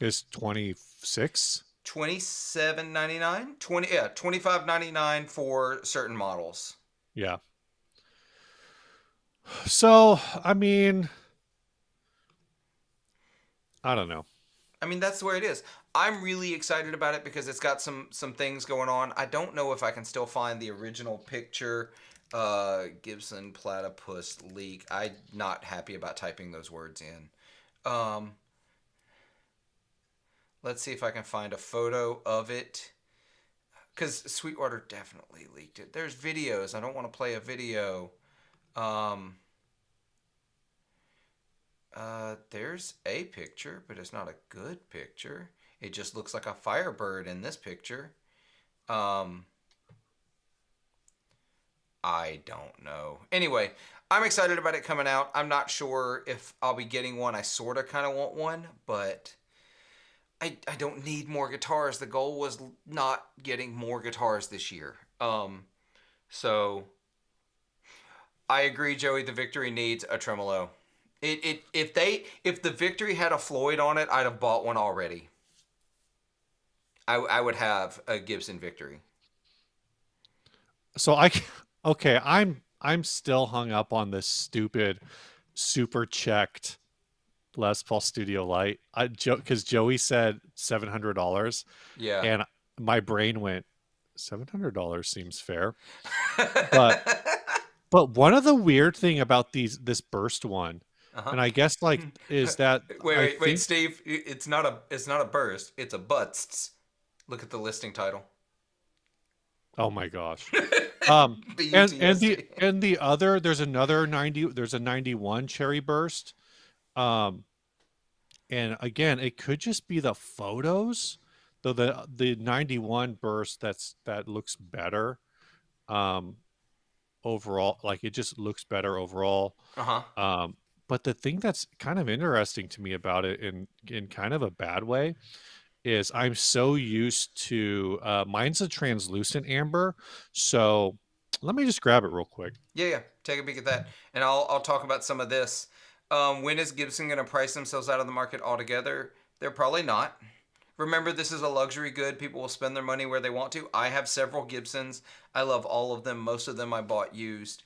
Is 26. 27.99, 25.99 for certain models. Yeah. So I mean, I don't know. I mean, that's where it is. I'm really excited about it because it's got some things going on. I don't know if I can still find the original picture. Gibson platypus leak. I'm not happy about typing those words in. Let's see if I can find a photo of it. Because Sweetwater definitely leaked it. There's videos. I don't want to play a video. There's a picture, but it's not a good picture. It just looks like a firebird in this picture. I don't know. Anyway, I'm excited about it coming out. I'm not sure if I'll be getting one. I sort of kind of want one, but I don't need more guitars. The goal was not getting more guitars this year. So I agree, Joey. The Victory needs a tremolo. If the Victory had a Floyd on it, I'd have bought one already. I would have a Gibson Victory. So okay, I'm still hung up on this stupid super checked Les Paul Studio Light. Because Joey said $700, Yeah. and my brain went, $700 seems fair. But one of the weird thing about this burst one, and I guess like is that wait, Steve. It's not a burst. It's a butts. Look at the listing title. Oh my gosh. And BUTSD. the other, there's another 90, there's a 91 cherry burst. And again, it could just be the photos, though the 91 burst that looks better. Overall, like it just looks better overall. But the thing that's kind of interesting to me about it in kind of a bad way is I'm so used to mine's a translucent amber. So let me just grab it real quick. Yeah. Take a peek at that, and I'll talk about some of this. When is Gibson going to price themselves out of the market altogether? They're probably not. Remember, this is a luxury good. People will spend their money where they want to. I have several Gibsons. I love all of them. Most of them I bought used.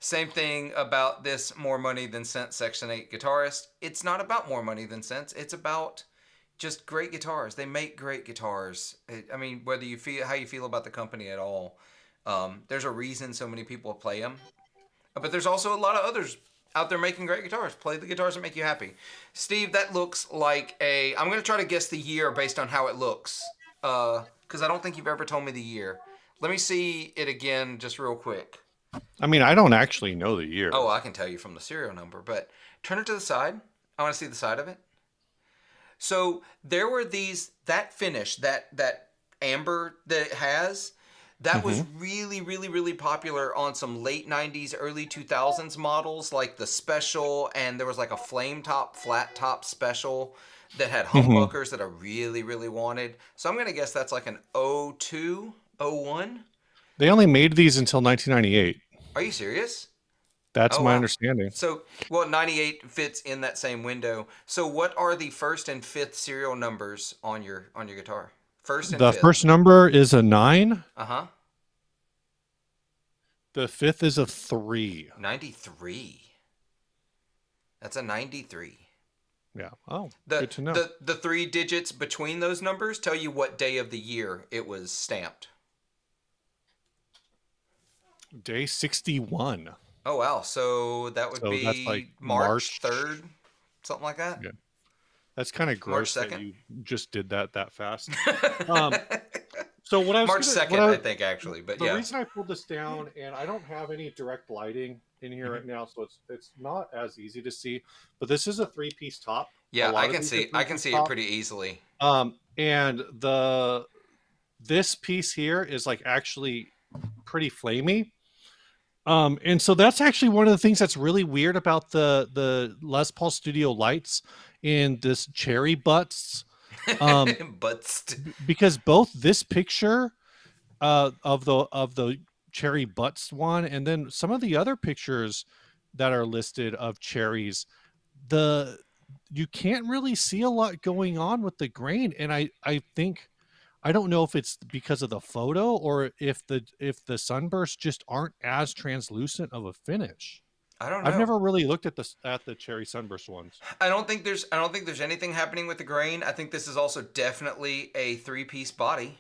Same thing about this more money than sense Section 8 guitarist. It's not about more money than sense. It's about just great guitars. They make great guitars. I mean, whether you feel how you feel about the company at all, there's a reason so many people play them. But there's also a lot of others out there making great guitars. Play the guitars that make you happy. Steve, that looks like I'm going to try to guess the year based on how it looks. Because I don't think you've ever told me the year. Let me see it again just real quick. I mean, I don't actually know the year. Oh, I can tell you from the serial number. But turn it to the side. I want to see the side of it. So there were that finish, that amber that it has, that was really, really, really popular on some late 90s, early 2000s models, like the Special, and there was like a flame top, flat top Special that had humbuckers that I really, really wanted. So I'm going to guess that's like an 02, 01? They only made these until 1998. Are you serious? That's my understanding. So, 98 fits in that same window. So, what are the first and fifth serial numbers on your guitar? First and The fifth. first number is a 9. Uh-huh. The fifth is a 3. 93. That's a 93. Yeah. Oh, The good to know. the 3 digits between those numbers tell you what day of the year it was stamped. Day 61. Oh wow, so that would So that's like be March March. 3rd, something like that. Yeah. That's kind of March gross that 2nd. you just did that fast. Um, so what I was March gonna, what 2nd, I think actually, but the yeah. reason I pulled this down, and I don't have any direct lighting in here Mhm. right now, so it's not as easy to see. But this is a 3-piece top. A Yeah, lot of these are I can 3-piece see it top. pretty easily. And this piece here is like actually pretty flamey. And so that's actually one of the things that's really weird about the Les Paul Studio lights in this cherry butts. Um, because both this picture of the cherry butts one, and then some of the other pictures that are listed of cherries, the you can't really see a lot going on with the grain, and I think I don't know if it's because of the photo or if the sunbursts just aren't as translucent of a finish. I don't I've know. never really looked at the cherry sunburst ones. I don't think there's anything happening with the grain. I think this is also definitely a 3-piece body.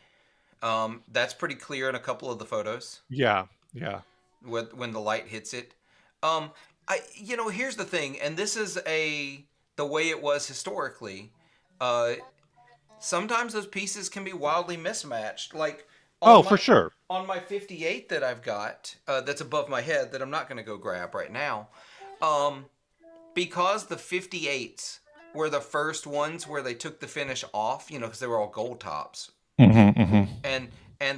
That's pretty clear in a couple of the photos Yeah, yeah. when the light hits it. Um, here's the thing, and this is the way it was historically. Uh, Sometimes those pieces can be wildly mismatched. Like Oh, on for my sure. 58 that I've got, that's above my head that I'm not going to go grab right now. Um, because the 58s were the first ones where they took the finish off, because they were all gold tops, and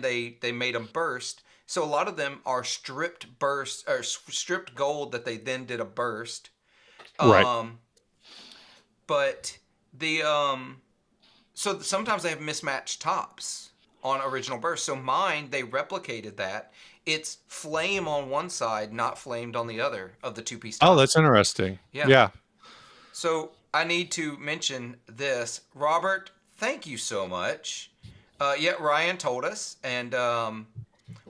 they made them burst. So a lot of them are stripped burst or stripped gold that they then did a burst. Right. Um, but the so sometimes they have mismatched tops on original burst. So mine, they replicated that. It's flame on one side, not flamed on the other of the 2-piece Oh, that's tops. interesting. Yeah. Yeah. So I need to mention this. Robert, thank you so much. Yeah, Ryan told us, and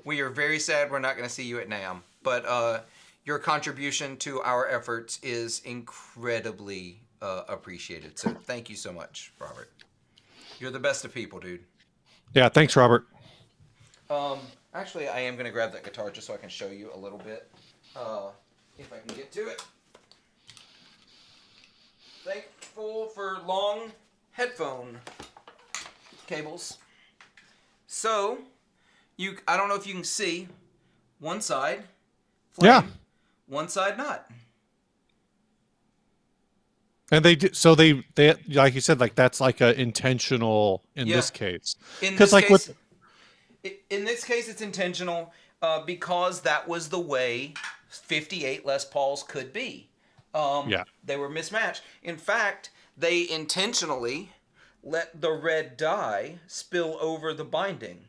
we are very sad we're not going to see you at NAMM. But your contribution to our efforts is incredibly appreciated. So thank you so much, Robert. You're the best of people, dude. Yeah, thanks, Robert. Actually, I am going to grab that guitar just so I can show you a little bit, if I can get to it. Thankful for long headphone cables. So, I don't know if you can see, one side flame, Yeah. one side not. And they did, so they like you said, like that's like a intentional in Yeah. this case. In Because this like with case, it's intentional because that was the way 58 Les Pauls could be. yeah. They were mismatched. In fact, they intentionally let the red dye spill over the binding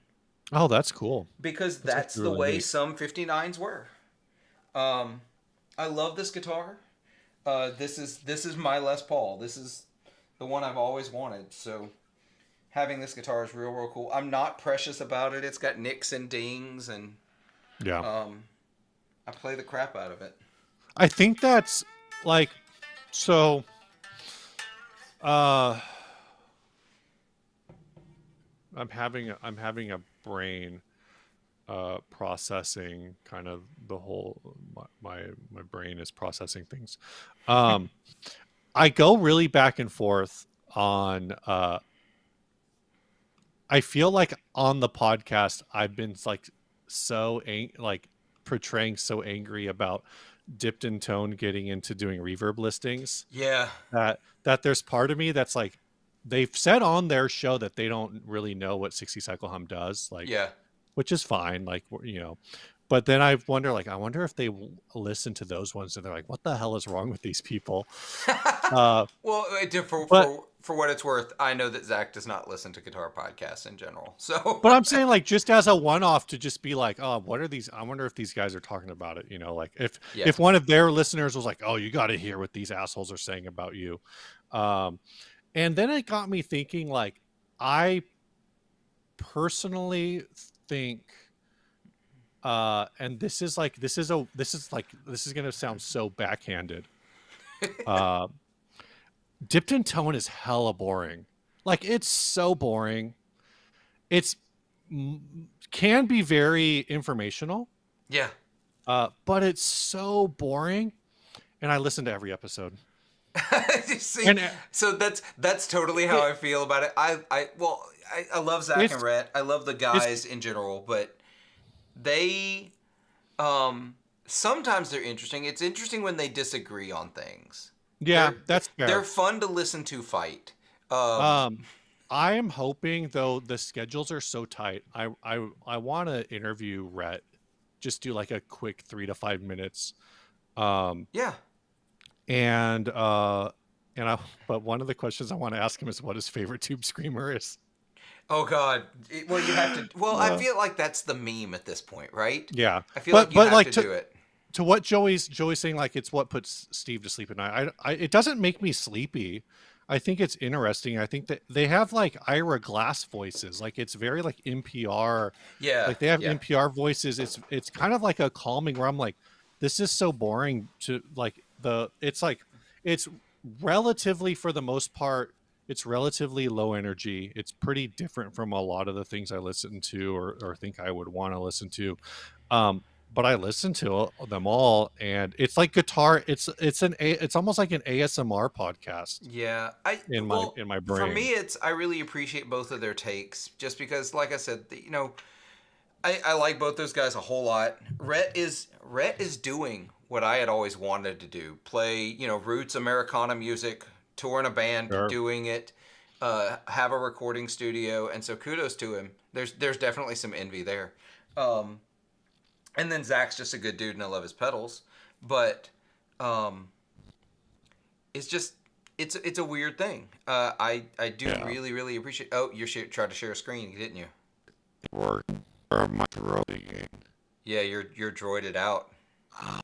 Oh, that's cool. because That's that's actually the really way neat. some 59s were. I love this guitar. This is my Les Paul. This is the one I've always wanted. So having this guitar is real cool. I'm not precious about it. It's got nicks and dings, and Yeah. I play the crap out of it. I think that's like so uh I'm having a brain processing kind of the whole my brain is processing things. Um I go really back and forth on I feel like on the podcast I've been like like portraying so angry about dipped in tone getting into doing reverb listings Yeah, that there's part of me that's like they've said on their show that they don't really know what 60 cycle hum does, like, yeah. which is fine, like, but then I wonder, like, I wonder if they listen to those ones and they're like, what the hell is wrong with these people? uh Well, but for what it's worth, I know that Zach does not listen to guitar podcasts in general. So But I'm saying, like, just as a one-off, to just be like, oh, what are these? I wonder if these guys are talking about it. Like yeah, if one of their listeners was like, oh, you got to hear what these assholes are saying about you. Um, and then it got me thinking, like, I personally think And this is gonna sound so backhanded. Uh, Dipped in Tone is hella boring. Like it's so boring. It's can be very informational, Yeah. but it's so boring. And I listen to every episode. See, And so that's totally how it, I feel about it. I love Zach and it's Rhett. I love the it's guys in general, but they sometimes they're interesting. It's interesting when they disagree on things. yeah, that's They're fair. fun to listen to fight. Um, Um, I am hoping though the schedules are so tight. I want to interview Rhett, just do like a quick 3 to 5 minutes. Um, yeah. and and I but one of the questions I want to ask him is what his favorite Tube Screamer is. Oh God. Well, you have to. Well, I Uh, feel like that's the meme at this point, right? yeah, I feel like but you have like to do it. to what Joey's saying, like it's what puts Steve to sleep at night. It doesn't make me sleepy. I think it's interesting. I think that they have like Ira Glass voices. Like it's very like NPR. Yeah. Like they have Yeah. NPR voices. It's kind of like a calming where I'm like, this is so boring to like it's like it's relatively for the most part, it's relatively low energy. It's pretty different from a lot of the things I listen to or think I would want to listen to. Um, but I listen to them all, and it's like guitar. It's almost like an ASMR podcast Yeah, I in my well, for me, brain. it's I really appreciate both of their takes, just because, like I said, I like both those guys a whole lot. Rhett is doing what I had always wanted to do: play, roots Americana music, tour in a band, Sure. doing it, have a recording studio, and so kudos to him. There's definitely some envy there. Um, and then Zach's just a good dude, and I love his pedals, but um, it's just it's a weird thing. I do Yeah. really really appreciate. Oh, you tried to share a screen, didn't you? Or my throating. Yeah, you're droided out.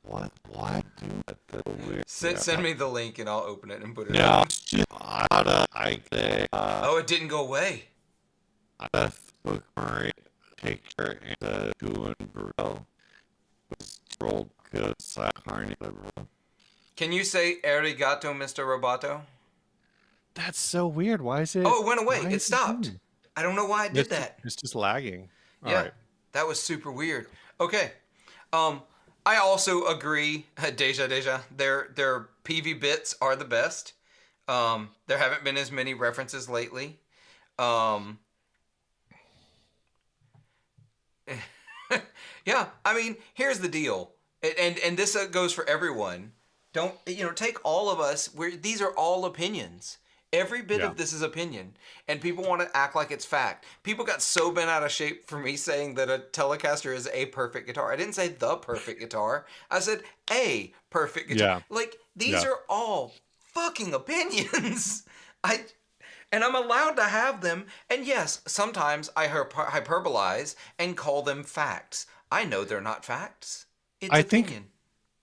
What? Why do it that weird? Send me the link and I'll open it and put it No, up. I think Oh, it didn't go away. I took my picture and the doing grill was trolled because I carney liberal. Can you say arigato, Mr. Roboto? That's so weird. Why is it? Oh, it went away. Why It is it stopped. doing? I don't know why it did that. It's just lagging. All Yeah, right. that was super weird. Okay. Um, I also agree, Deja. Their PV bits are the best. There haven't been as many references lately. Um, yeah, I mean, here's the deal, and this goes for everyone. Don't take all of us. These are all opinions. Every bit Yeah. of this is opinion, and people want to act like it's fact. People got so bent out of shape for me saying that a Telecaster is a perfect guitar. I didn't say the perfect guitar. I said a perfect guitar. Yeah. Like these Yeah. are all fucking opinions. And I'm allowed to have them. And yes, sometimes I hyperbolize and call them facts. I know they're not facts. It's I think opinion.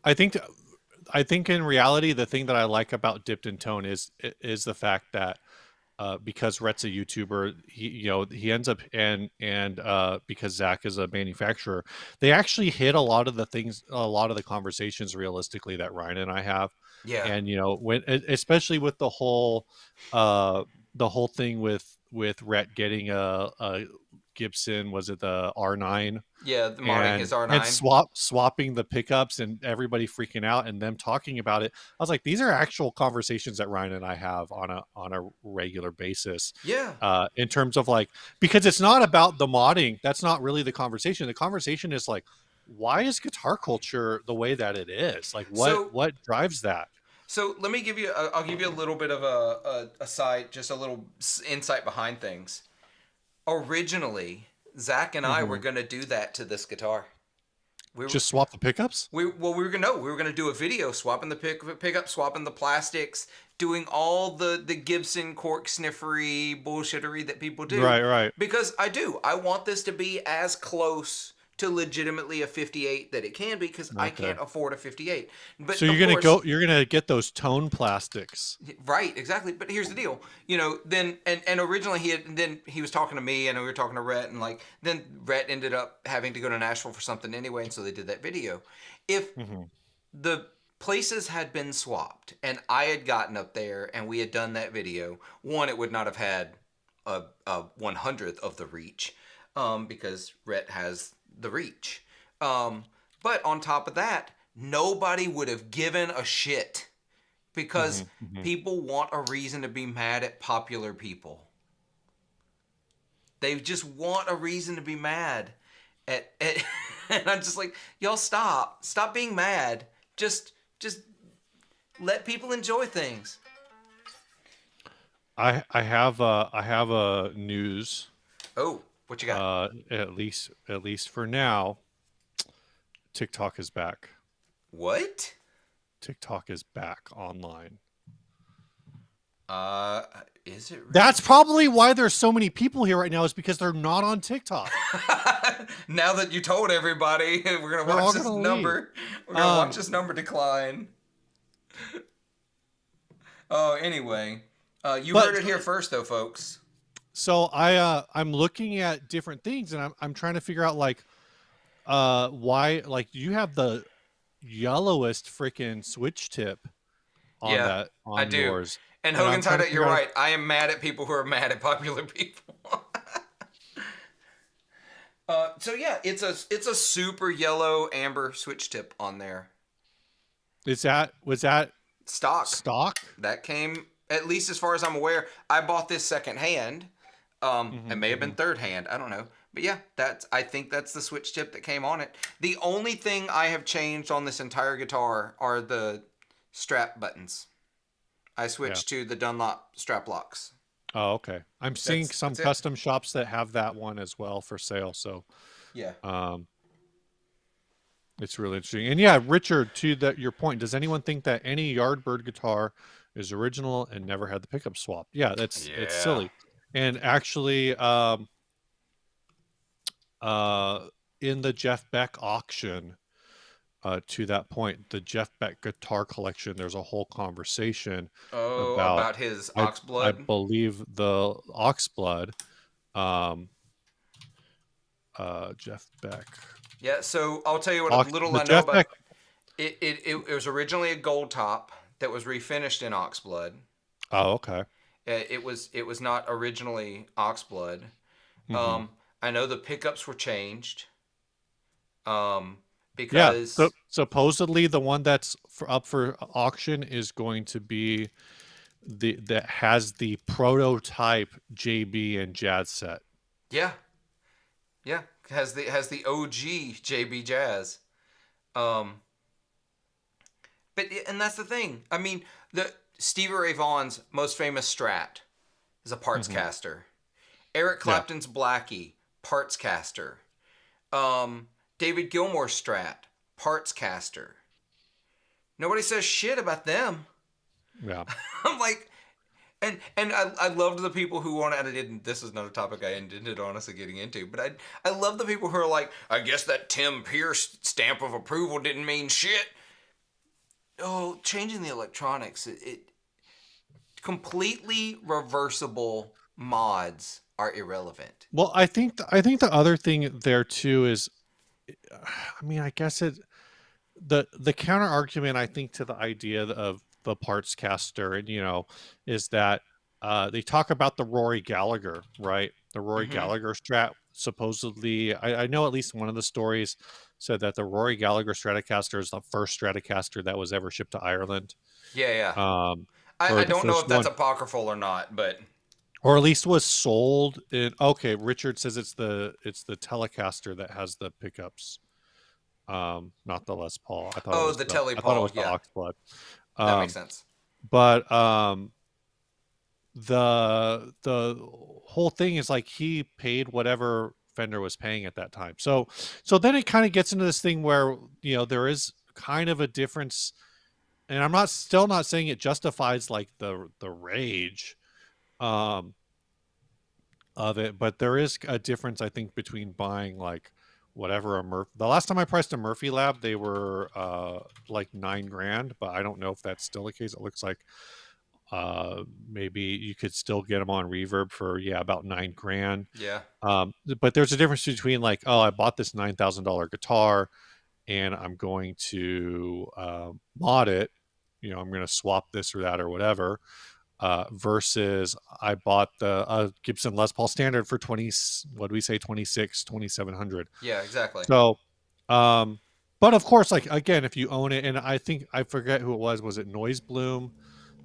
I think I think in reality the thing that I like about Dipped in Tone is the fact that because Rhett's a YouTuber, he ends up and because Zach is a manufacturer, they actually hit a lot of the conversations realistically that Ryan and I have, Yeah. and when especially with the whole thing with Rhett getting a Gibson, was it the R9? Yeah, the modding and his and R9. swapping the pickups and everybody freaking out and them talking about it. I was like, these are actual conversations that Ryan and I have on a regular basis, Yeah. in terms of like, because it's not about the modding. That's not really the conversation. The conversation is like, why is guitar culture the way that it is? Like So what drives that? so let me give you I'll give you a little bit of a side, just a little insight behind things. Originally, Zach and I were Mhm. going to do that to this guitar. We were, Just swap the pickups. we were gonna do a video swapping the pickup, swapping the plastics, doing all the Gibson cork sniffery bullshittery that people do. Right. Because I want this to be as close to legitimately a 58 that it can be, because I Okay. can't afford a 58. But So of course, you're gonna get those tone plastics. right, exactly. But here's the deal, you know. Then and originally he was talking to me, and we were talking to Rhett, and like then Rhett ended up having to go to Nashville for something anyway, and so they did that video. If Hmm. the places had been swapped and I had gotten up there and we had done that video, one, it would not have had a 100th of the reach, because Rhett has the reach. But on top of that, nobody would have given a shit, Hmm. because Hmm. people want a reason to be mad at popular people. They just want a reason to be mad at and I'm just like, y'all stop being mad. Just let people enjoy things. I have a news. Oh, what you got? At least for now, TikTok is back. What? TikTok is back online. Uh, is it That's really? probably why there's so many people here right now, is because they're not on TikTok. Now that you told everybody, we're gonna They're watch all this gonna leave. number. We're gonna watch Um, this number decline. Oh, anyway, you heard but it here first, though, folks. so I'm looking at different things, and I'm trying to figure out like why, like, you have the yellowest freaking switch tip on Yeah, that I on do. yours, And and I'm Hogan's trying to Hideout, you're figure out. right. I am mad at people who are mad at popular people. So yeah, it's a super yellow amber switch tip on there. Was that Stock. stock? That came, at least as far as I'm aware. I bought this second hand. It Hmm. may have been Hmm. third hand. I don't know. But yeah, I think that's the switch tip that came on it. The only thing I have changed on this entire guitar are the strap buttons. I Yeah. switched to the Dunlop strap locks. Oh, okay. I'm seeing some That's it. custom shops that have that one as well for sale. So, Yeah. um, it's really interesting. And yeah, Richard, to that your point, does anyone think that any Yardbird guitar is original and never had the pickup swap? Yeah, it's Yeah. silly. And actually, uh, in the Jeff Beck auction, to that point, the Jeff Beck guitar collection, there's a whole conversation Oh, about, about his I ox I blood. believe the Oxblood, um, Jeff Beck, Yeah. So I'll tell you what little The I know Jeff about Beck. it was originally a gold top that was refinished in oxblood. Oh, okay. It was not originally oxblood. Hmm. Um, I know the pickups were changed. Um, Yeah. So because supposedly the one that's up for auction is going to be that has the prototype JB and Jazz set. yeah, yeah, has the OG JB Jazz. Um, and that's the thing. I mean, the Stevie Ray Vaughan's most famous Strat is a parts Hmm. caster. Eric Yeah. Clapton's Blackie, parts caster. Um, David Gilmour's Strat, parts caster. Nobody says shit about them. Yeah. I'm like, and I loved the people who wanted. And I didn't. This is not a topic I intended honestly getting into, but I love the people who are like, I guess that Tim Pierce stamp of approval didn't mean shit. Oh, changing the electronics, it completely reversible mods are irrelevant. Well, I think the other thing there too is, I mean, I guess the counter argument, I think, to the idea of the parts caster, and is that they talk about the Rory Gallagher, right? The Rory Mm-hmm. Gallagher Strat. Supposedly, I know at least one of the stories said that the Rory Gallagher Stratocaster is the first Stratocaster that was ever shipped to Ireland, Yeah, yeah. um, I or the don't know first if that's one, apocryphal or not, but or at least was sold in. Okay, Richard says it's the Telecaster that has the pickups, not the Les Paul. oh, the Telly I thought it Paul, was the yeah, Oxblood. that makes Um, sense. but the whole thing is like he paid whatever Fender was paying at that time. So then it kind of gets into this thing where there is kind of a difference, and I'm not still not saying it justifies like the rage um of it, but there is a difference, I think, between buying like whatever the last time I priced a Murphy Lab, they were like $9,000, but I don't know if that's still the case. It looks like maybe you could still get them on Reverb for about $9,000. Yeah. But there's a difference between like, oh, I bought this $9,000 guitar and I'm going to mod it. I'm going to swap this or that or whatever. Versus I bought the Gibson Les Paul Standard for 20, what do we say, 2700. Yeah, exactly. So, but of course, like again, if you own it, and I think I forget who it was it Noise Bloom?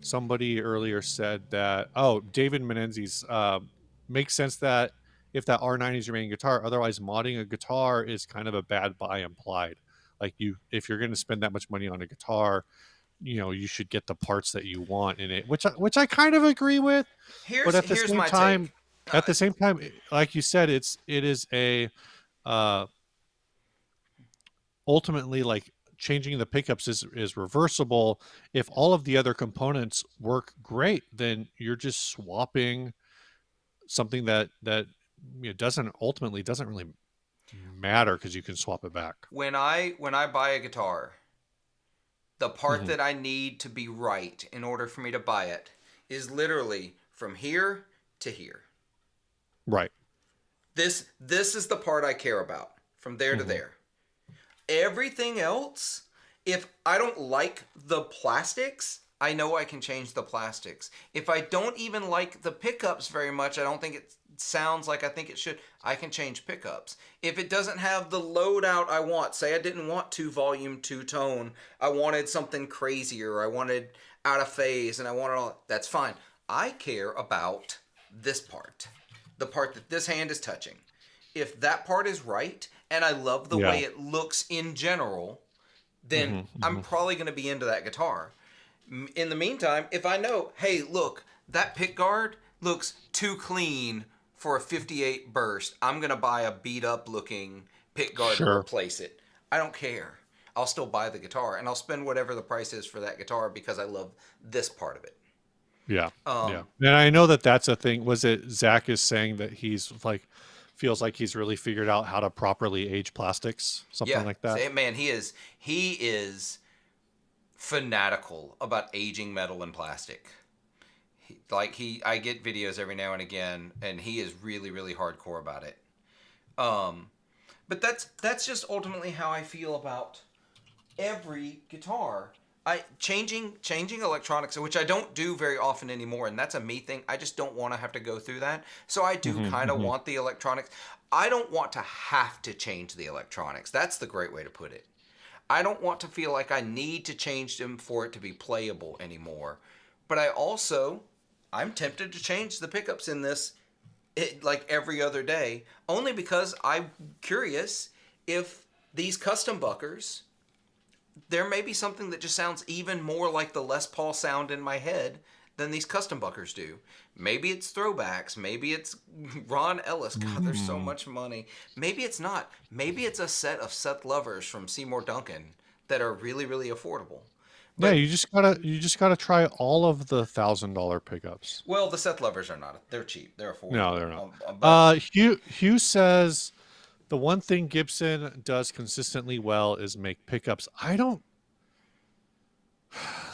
Somebody earlier said that, oh, David Menenzies, makes sense that if that R90 is your main guitar, otherwise modding a guitar is kind of a bad buy implied. Like if you're going to spend that much money on a guitar, you should get the parts that you want in it, which I kind of agree with. But Here's my take. at the same time, like you said, it is a uh ultimately, like, changing the pickups is reversible. If all of the other components work great, then you're just swapping something that doesn't really matter because you can swap it back. When I buy a guitar, the part Hmm. that I need to be right in order for me to buy it is literally from here to here. Right. This is the part I care about, from there to Hmm. there. Everything else, if I don't like the plastics, I know I can change the plastics. If I don't even like the pickups very much, I don't think it sounds like I think it should, I can change pickups. If it doesn't have the loadout I want, say I didn't want 2 volume, 2 tone, I wanted something crazier, I wanted out of phase, and I wanted all, that's fine. I care about this part, the part that this hand is touching. If that part is right, and I love the Yeah. way it looks in general, then Hmm. I'm Hmm. probably going to be into that guitar. In the meantime, if I know, hey, look, that pick guard looks too clean for a 58 burst, I'm going to buy a beat up looking pick guard to Sure. replace it. I don't care. I'll still buy the guitar and I'll spend whatever the price is for that guitar because I love this part of it. Yeah. Yeah. Um, And I know that that's a thing. Was it Zach is saying that he's like feels like he's really figured out how to properly age plastics, something yeah, like that? say, man, he is fanatical about aging metal and plastic. I get videos every now and again, and he is really really hardcore about it. Um, but that's just ultimately how I feel about every guitar. I changing electronics, which I don't do very often anymore, and that's a me thing. I just don't want to have to go through that. So I do Hmm. kind of Hmm. want the electronics. I don't want to have to change the electronics. That's the great way to put it. I don't want to feel like I need to change them for it to be playable anymore. But I'm tempted to change the pickups in this like every other day, only because I'm curious if these custom buckers, there may be something that just sounds even more like the Les Paul sound in my head than these custom buckers do. Maybe it's throwbacks. Maybe it's Ron Ellis. God, there's so Hmm. much money. Maybe it's not. Maybe it's a set of Seth Lovers from Seymour Duncan that are really, really affordable. Yeah, But, you just gotta try all of the $1,000 pickups. well, the Seth Lovers are not. They're cheap. They're No, affordable. they're not. But Hugh says the one thing Gibson does consistently well is make pickups. I don't.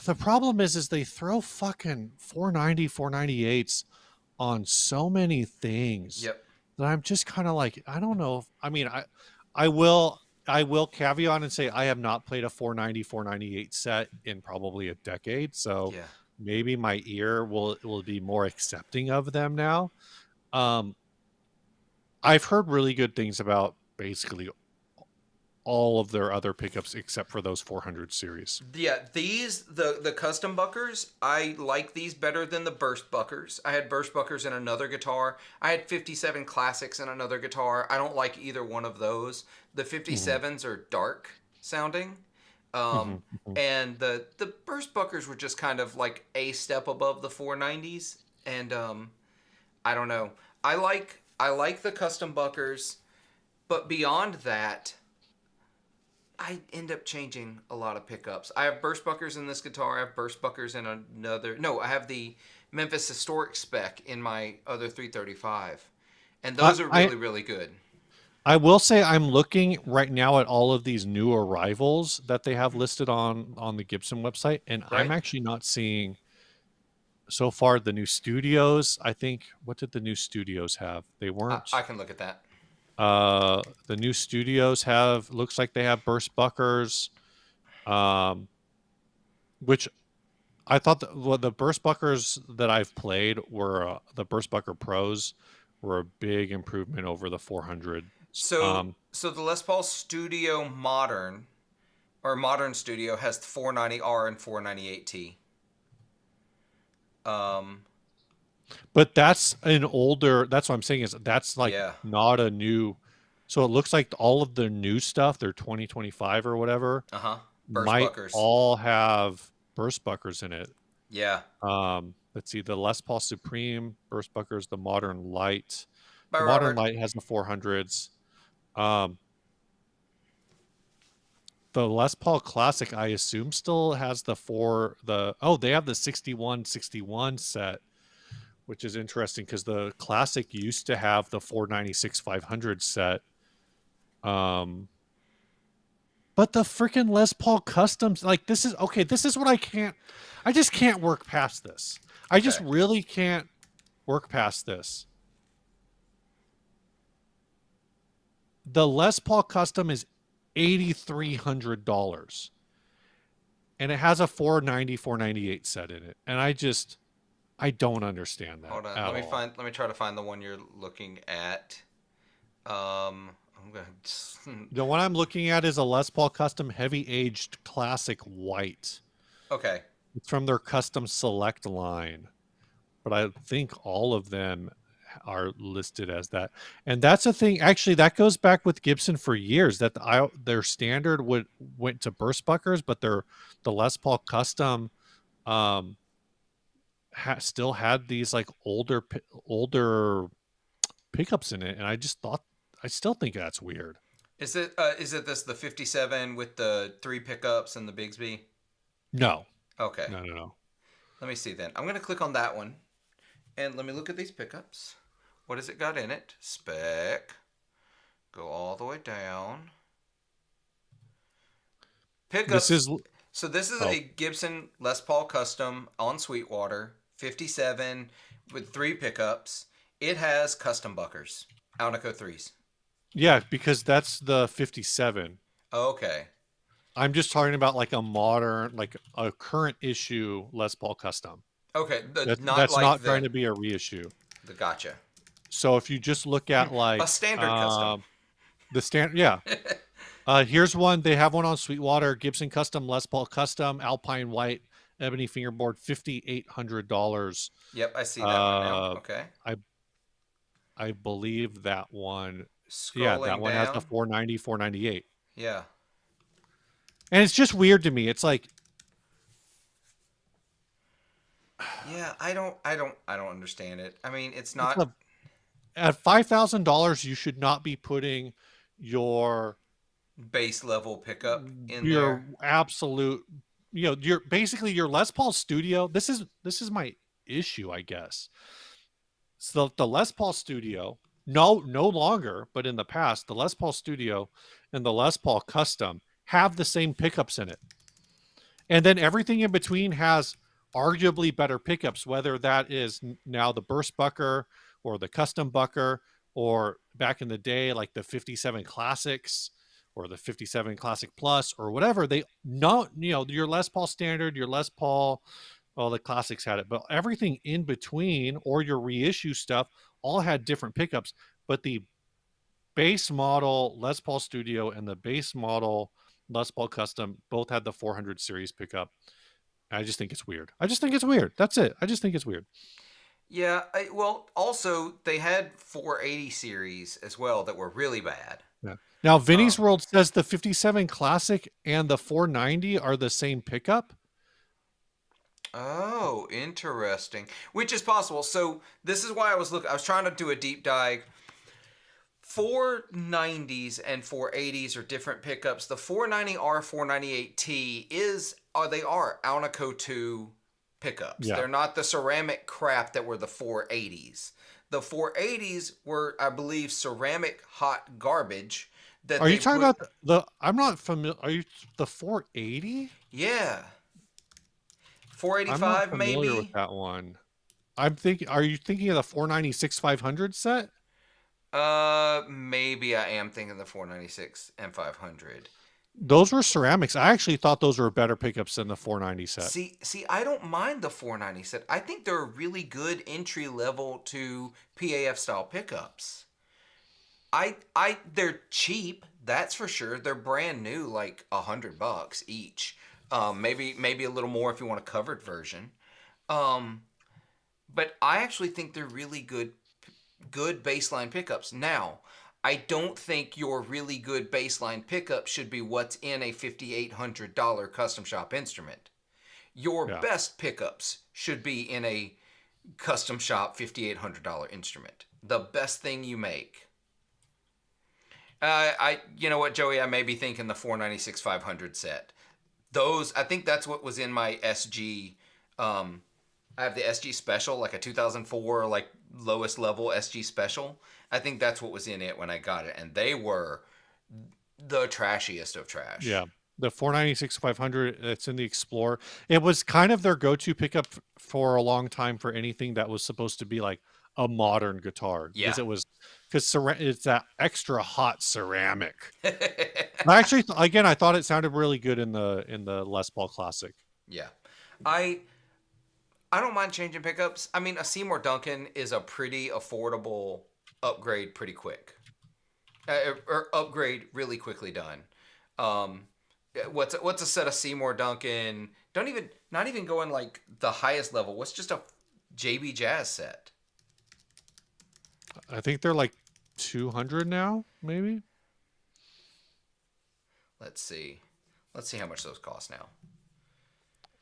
The problem is they throw fucking 498s on so many things yep. that I'm just kind of like, I don't know. I mean, I will caveat and say I have not played a 498 set in probably a decade, so Yeah. maybe my ear will be more accepting of them now. Um, I've heard really good things about basically all of their other pickups except for those 400 series. Yeah, the custom buckers, I like these better than the burst buckers. I had burst buckers in another guitar. I had 57 classics in another guitar. I don't like either one of those. The Mhm, 57s are dark sounding. mhm, Um, mhm. and the burst buckers were just kind of like a step above the 490s. And I don't know. I like the custom buckers, but beyond that, I end up changing a lot of pickups. I have burst buckers in this guitar. I have burst buckers in another. No, I have the Memphis Historic spec in my other 335, and I, those are I really really good. I will say I'm looking right now at all of these new arrivals that they have listed on the Gibson website, and I'm Right? actually not seeing so far the new studios. I think what did the new studios have? They I weren't. can look at that. The new studios have looks like they have burst buckers, um, which I thought the burst buckers that I've played were the burst bucker pros were a big improvement over the 400. So the Les Paul Studio Modern or Modern Studio has 490R and 498T. Um, But that's an older. That's what I'm saying is that's like yeah. not a new. So it looks like all of the new stuff, they're 2025 or whatever, Uh huh. Burst might Buckers. all have burst buckers in it. Yeah. Let's see, the Les Paul Supreme burst buckers, the Modern Light. Bye, The Modern Robert. Light has the 400s. Um, the Les Paul Classic, I assume, still has they have the 6161 set, which is interesting because the Classic used to have the 496 500 set. But the freaking Les Paul Customs, like this is okay. This is what I just can't work past this. I just Okay. really can't work past this. The Les Paul Custom is $8,300, and it has a 498 set in it, and I don't understand that Hold on. at Let me all. find. Let me try to find the one you're looking at. I'm gonna. The one I'm looking at is a Les Paul Custom Heavy Aged Classic White. Okay. It's from their Custom Select line, but I think all of them are listed as that. And that's a thing. Actually, that goes back with Gibson for years. That their standard went to burst buckers, but the Les Paul Custom um, still had these like older pickups in it, and I still think that's weird. Is it this the 57 with the 3 pickups and the Bigsby? No, Okay. no. Let me see then. I'm gonna click on that one and let me look at these pickups. What has it got in it? Spec. Go all the way down. This Pickups. is So this is oh a Gibson Les Paul Custom on Sweetwater 57 with 3 pickups. It has custom buckers. Alnico 3s. yeah, because that's the 57. Okay. I'm just talking about like a modern, like a current issue Les Paul Custom. Okay. Not That's like not trying to be a reissue. the gotcha. So if you just look at A like standard custom. the standard, yeah. Here's one. They have one on Sweetwater Gibson Custom Les Paul Custom Alpine White Ebony Fingerboard, $5,800. Yep, I see that one now. Uh, Okay. I I believe that one. Yeah, that Scrolling one has the down. 490, 498. Yeah. And it's just weird to me. It's like Yeah, I don't understand it. I mean, it's it's not a at $5,000 you should not be putting your base level pickup in your there. absolute, your basically your Les Paul Studio. This is my issue, I guess. So the Les Paul Studio, no longer, but in the past, the Les Paul Studio and the Les Paul Custom have the same pickups in it. And then everything in between has arguably better pickups, whether that is now the burst bucker or the custom bucker, or back in the day, like the 57 classics or the 57 classic plus or whatever. They not, your Les Paul standard, your Les Paul, well, the classics had it, but everything in between or your reissue stuff all had different pickups. But the base model Les Paul Studio and the base model Les Paul Custom both had the 400 series pickup. I just think it's weird. I just think it's weird. That's it. I just think it's weird. Yeah, well, also they had 480 series as well that were really bad. Yeah. Now, Vinny's Um, World says the 57 Classic and the 490 are the same pickup. oh, interesting. Which is possible. So this is why I was trying to do a deep dive. 490s and 480s are different pickups. The 490R 498T they are Alnico 2 pickups. Yeah. They're not the ceramic crap that were the 480s. The 480s were, I believe, ceramic hot garbage that Are you they talking put. about I'm not familiar. Are you the 480? Yeah, I'm not 485 familiar with maybe. that one. I'm thinking, are you thinking of the 496 500 set? Maybe I am thinking the 496 and 500. Those were ceramics. I actually thought those were better pickups than the 490 set. See, I don't mind the 490 set. I think they're a really good entry level to PAF style pickups. They're cheap. That's for sure. They're brand new, like $100 each. Maybe a little more if you want a covered version. Um, but I actually think they're really good baseline pickups. Now, I don't think your really good baseline pickup should be what's in a $5,800 custom shop instrument. Your Yeah. best pickups should be in a custom shop $5,800 instrument. The best thing you make. You know what, Joey? I may be thinking the 496 500 set. Those, I think that's what was in my SG. I have the SG Special, like a 2004, like lowest level SG Special. I think that's what was in it when I got it, and they were the trashiest of trash. Yeah. The 496 500, it's in the Explorer. It was kind of their go-to pickup for a long time for anything that was supposed to be like a modern guitar, Yeah. because it's that extra hot ceramic. I actually, again, I thought it sounded really good in the Les Paul Classic. Yeah. I I don't mind changing pickups. I mean, a Seymour Duncan is a pretty affordable upgrade pretty quick. Or upgrade really quickly done. Um, what's a set of Seymour Duncan? Don't even not even going like the highest level. What's just a JB Jazz set? I think they're like 200 now, maybe. Let's see. Let's see how much those cost now.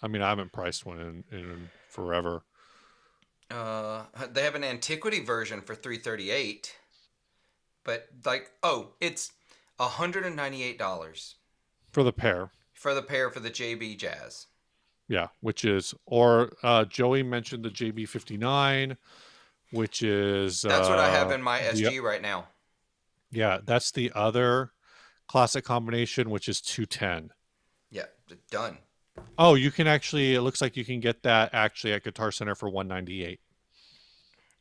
I mean, I haven't priced one in forever. They have an antiquity version for 338, but like, oh, it's $198 For the pair. for the pair for the JB Jazz. Yeah, Joey mentioned the JB59, which is That's what I have in my SG right now. yeah, that's the other classic combination, which is 210. Yeah, done. Oh, you can actually, it looks like you can get that actually at Guitar Center for 198.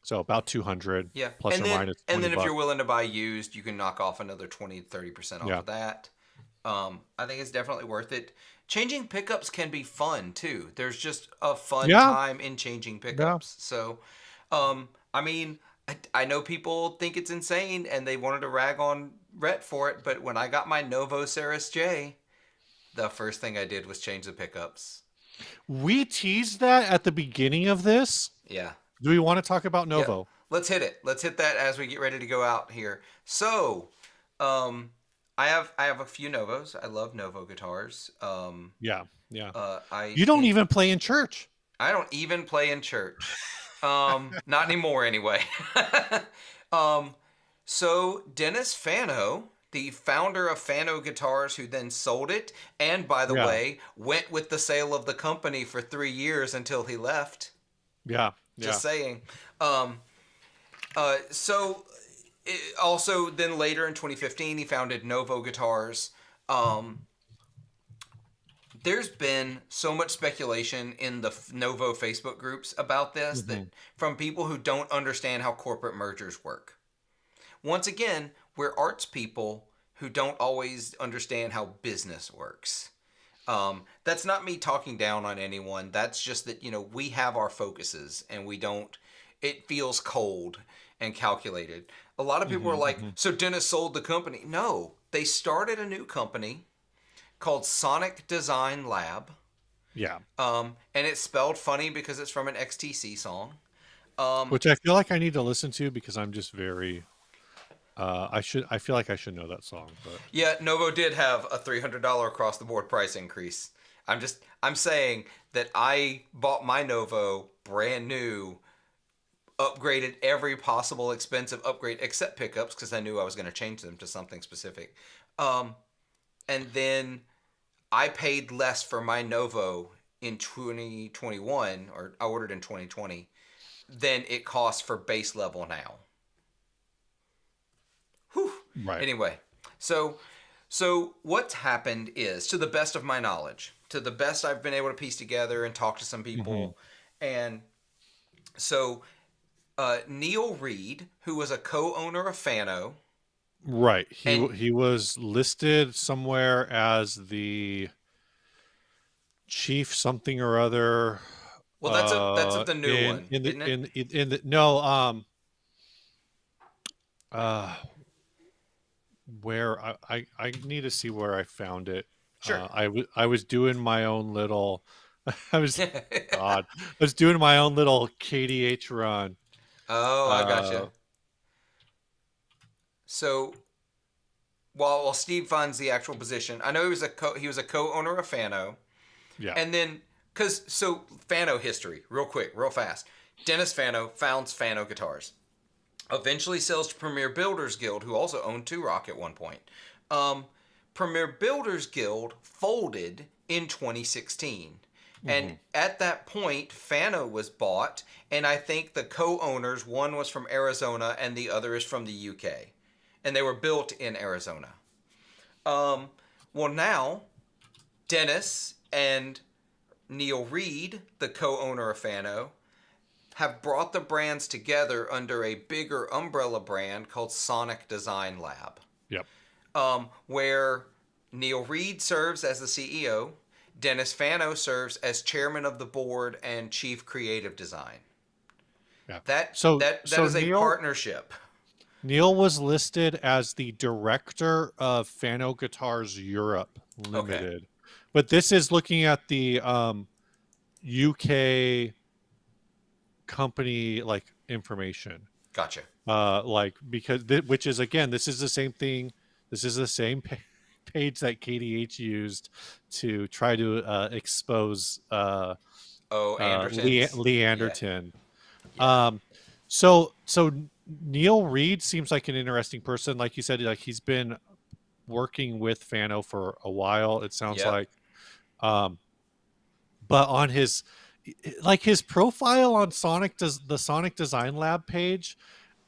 So about 200 Yeah, plus or minus and 20 then if you're bucks. willing to buy used, you can knock off another 20-30% off Yeah. of that. I think it's definitely worth it. Changing pickups can be fun too. There's just a fun Yeah. time in changing Yeah. pickups. So, I mean, I know people think it's insane and they wanted to rag on Rhett for it, but when I got my Novo Ceres J, the first thing I did was change the pickups. We teased that at the beginning of this. Yeah. Do we want to talk about Yeah. Novo? Let's hit it. Let's hit that as we get ready to go out here. So, I have a few Novos. I love Novo guitars. Yeah. Yeah. I You don't even play in church. I don't even play in church. Not anymore anyway. So Dennis Fano, the founder of Fano Guitars, who then sold it, and by the Yeah. way, went with the sale of the company for 3 years until he left. Yeah. Just saying. So also then later in 2015, he founded Novo Guitars. There's been so much speculation in the Novo Facebook groups about this that from people who don't understand how corporate mergers work. Once again, we're arts people who don't always understand how business works. That's not me talking down on anyone. That's just that, we have our focuses and we don't, it feels cold and calculated. A lot of people are like, so Dennis sold the company. No, they started a new company called Sonic Design Lab. Yeah. And it's spelled funny because it's from an XTC song. Which I feel like I need to listen to because I'm just very I feel like I should know that song, but Yeah, Novo did have a $300 across the board price increase. I'm saying that I bought my Novo brand new, upgraded every possible expensive upgrade except pickups because I knew I was going to change them to something specific. And then I paid less for my Novo in 2021, or I ordered in 2020, than it costs for base level now. Whew. Right. Anyway, so what's happened is, to the best of my knowledge, to the best I've been able to piece together and talk to some Hmm. people, and so Neil Reed, who was a co-owner of Fano, Right. and He was listed somewhere as the chief something or other well, that's the new one, isn't it? in the no uh where I need to see where I found it. Sure. I was doing my own little I was God I was doing my own little KDH run. Oh, I Uh gotcha. So while Steve finds the actual position, I know he was a co-owner of Fano, yeah. and then Fano history, real quick, real fast. Dennis Fano founds Fano Guitars, eventually sells to Premier Builders Guild, who also owned Two Rock at one point. Um, Premier Builders Guild folded in 2016. And Hmm. at that point, Fano was bought, and I think the co-owners, one was from Arizona and the other is from the UK, and they were built in Arizona. Um, well, now Dennis and Neil Reed, the co-owner of Fano, have brought the brands together under a bigger umbrella brand called Sonic Design Lab, Yep. where Neil Reed serves as the CEO, Dennis Fano serves as chairman of the board and chief creative design. Yeah. That So is a partnership. Neil was listed as the director of Fano Guitars Europe Okay, Limited. But this is looking at the UK company like information. gotcha. Like because which is again, this is the same thing. This is the same page that KDH used to try to expose Oh, Anderson's. Yeah, Leanderton. yeah, Um, so Neil Reed seems like an interesting person. Like you said, like he's been working with Fano for a while. It sounds yep. like, um, but on his like his profile on the Sonic Design Lab page,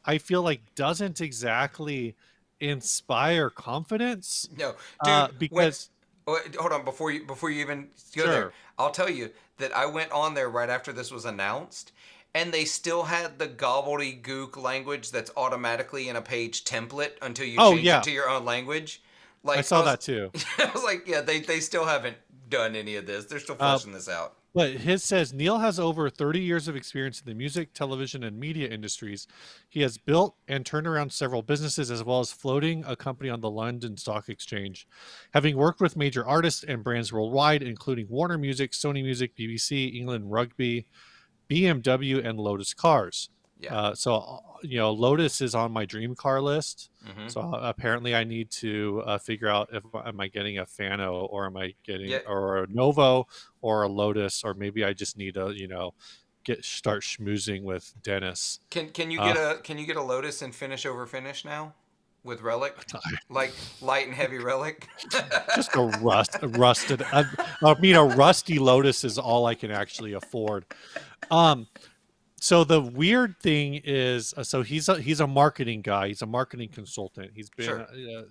I feel like doesn't exactly inspire confidence. No, dude. Because Hold on, before you even go there, sure, I'll tell you that I went on there right after this was announced, and they still had the gobbledygook language that's automatically in a page template until you oh change it yeah, to your own language. I Like I saw was, that too. I was like, yeah, they still haven't done any of this. They're still Uh, fleshing this out. But his says Neil has over 30 years of experience in the music, television, and media industries. He has built and turned around several businesses as well as floating a company on the London Stock Exchange. Having worked with major artists and brands worldwide, including Warner Music, Sony Music, BBC, England Rugby, BMW, and Lotus Cars. Yeah. Lotus is on my dream car list. Mm-hmm. So apparently, I need to figure out if am I getting a Fano or am I getting Yeah. or a Novo or a Lotus, or maybe I just need to start schmoozing with Dennis. Can you Uh, get a Lotus and finish over finish now with Relic, like light and heavy Relic? just a rusted. I mean, a rusty Lotus is all I can actually afford. Um, so the weird thing is, so he's a marketing guy. He's a marketing consultant. Sure.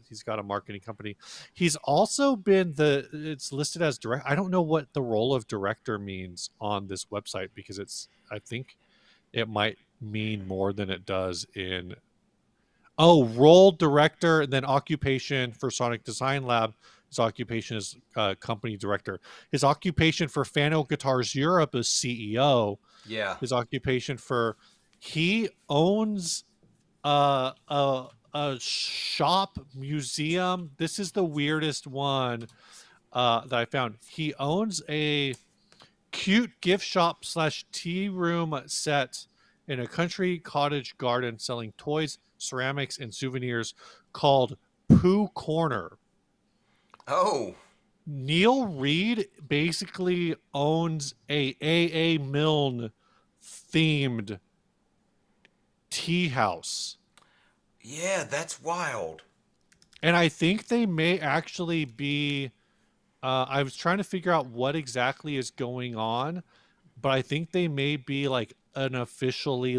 He's got a marketing company. He's also been it's listed as direct. I don't know what the role of director means on this website because I think it might mean more than it does in role director, and then occupation for Sonic Design Lab. His occupation is company director. His occupation for Fano Guitars Europe is CEO. Yeah. His occupation for he owns a shop museum. This is the weirdest one that I found. He owns a cute gift shop / tea room set in a country cottage garden selling toys, ceramics, and souvenirs called Pooh Corner. Oh. Neil Reed basically owns a Milne themed tea house. Yeah, that's wild. And I think they may actually be I was trying to figure out what exactly is going on, but I think they may be like an officially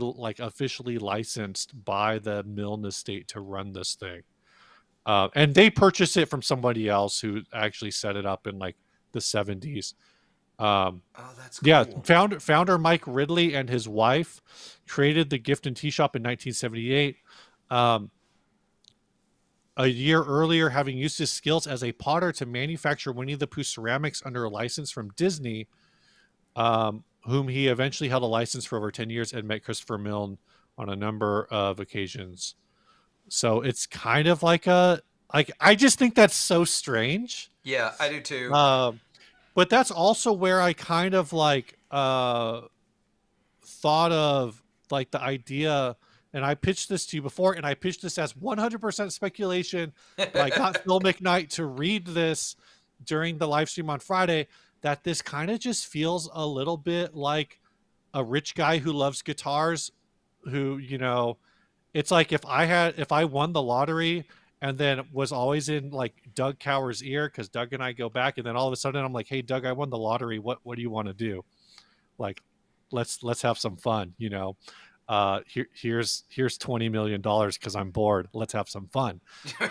licensed by the Milne estate to run this thing. And they purchased it from somebody else who actually set it up in like the 70s. Um, Oh, that's yeah, cool. founder Mike Ridley and his wife created the Gift and Tea Shop in 1978. Um, a year earlier, having used his skills as a potter to manufacture Winnie the Pooh ceramics under a license from Disney, whom he eventually held a license for over 10 years and met Christopher Milne on a number of occasions. So it's kind of like I just think that's so strange. Yeah, I do too. Um, but that's also where I kind of thought of like the idea, and I pitched this to you before, and I pitched this as 100% speculation, but I got Phil McKnight to read this during the live stream on Friday, that this kind of just feels a little bit like a rich guy who loves guitars, who, it's like if I won the lottery and then was always in like Doug Cower's ear, because Doug and I go back, and then all of a sudden I'm like, hey Doug, I won the lottery, what do you want to do? Like, let's have some fun, here's $20 million because I'm bored, let's have some fun.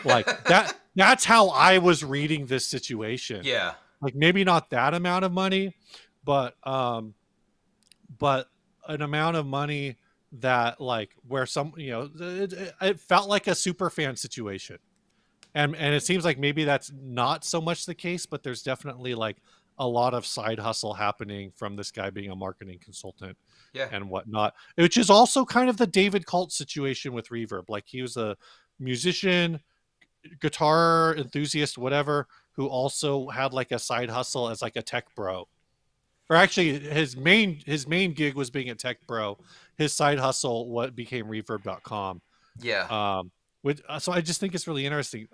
Like that's how I was reading this situation. Yeah, Like, maybe not that amount of money, but but an amount of money that, like, where some, it felt like a super fan situation. And it seems like maybe that's not so much the case, but there's definitely like a lot of side hustle happening from this guy being a marketing consultant yeah, and whatnot, which is also kind of the David Colt situation with Reverb. Like, he was a musician, guitar enthusiast, whatever, who also had like a side hustle as like a tech bro. Or actually, his main gig was being a tech bro. His side hustle what became Reverb.com. yeah. So I just think it's really interesting.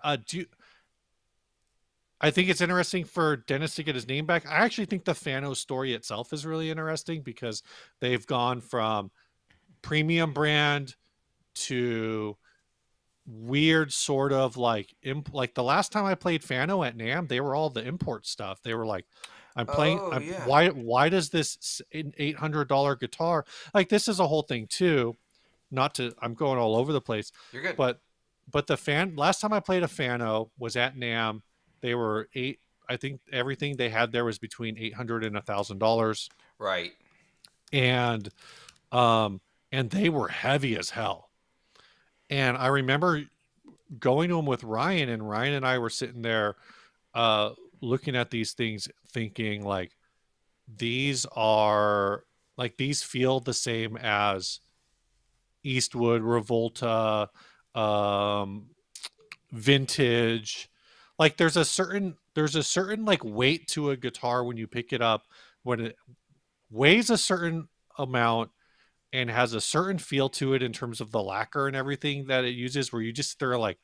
I think it's interesting for Dennis to get his name back. I actually think the Fano story itself is really interesting, because they've gone from premium brand to weird sort of like like the last time I played Fano at NAMM, they were all the import stuff. They were like, Oh, yeah. why does this $800 guitar, like, this is a whole thing too, not to, I'm going all over the place, You're good. but last time I played a Fano was at NAMM. They were I think everything they had there was between $800 and $1,000, Right. and um and they were heavy as hell. And I remember going to them with Ryan, and Ryan and I were sitting there uh looking at these things thinking like, these are like, these feel the same as Eastwood, Revolta, um vintage. Like, there's a certain like weight to a guitar when you pick it up, when it weighs a certain amount and has a certain feel to it in terms of the lacquer and everything that it uses, where you just, they're like,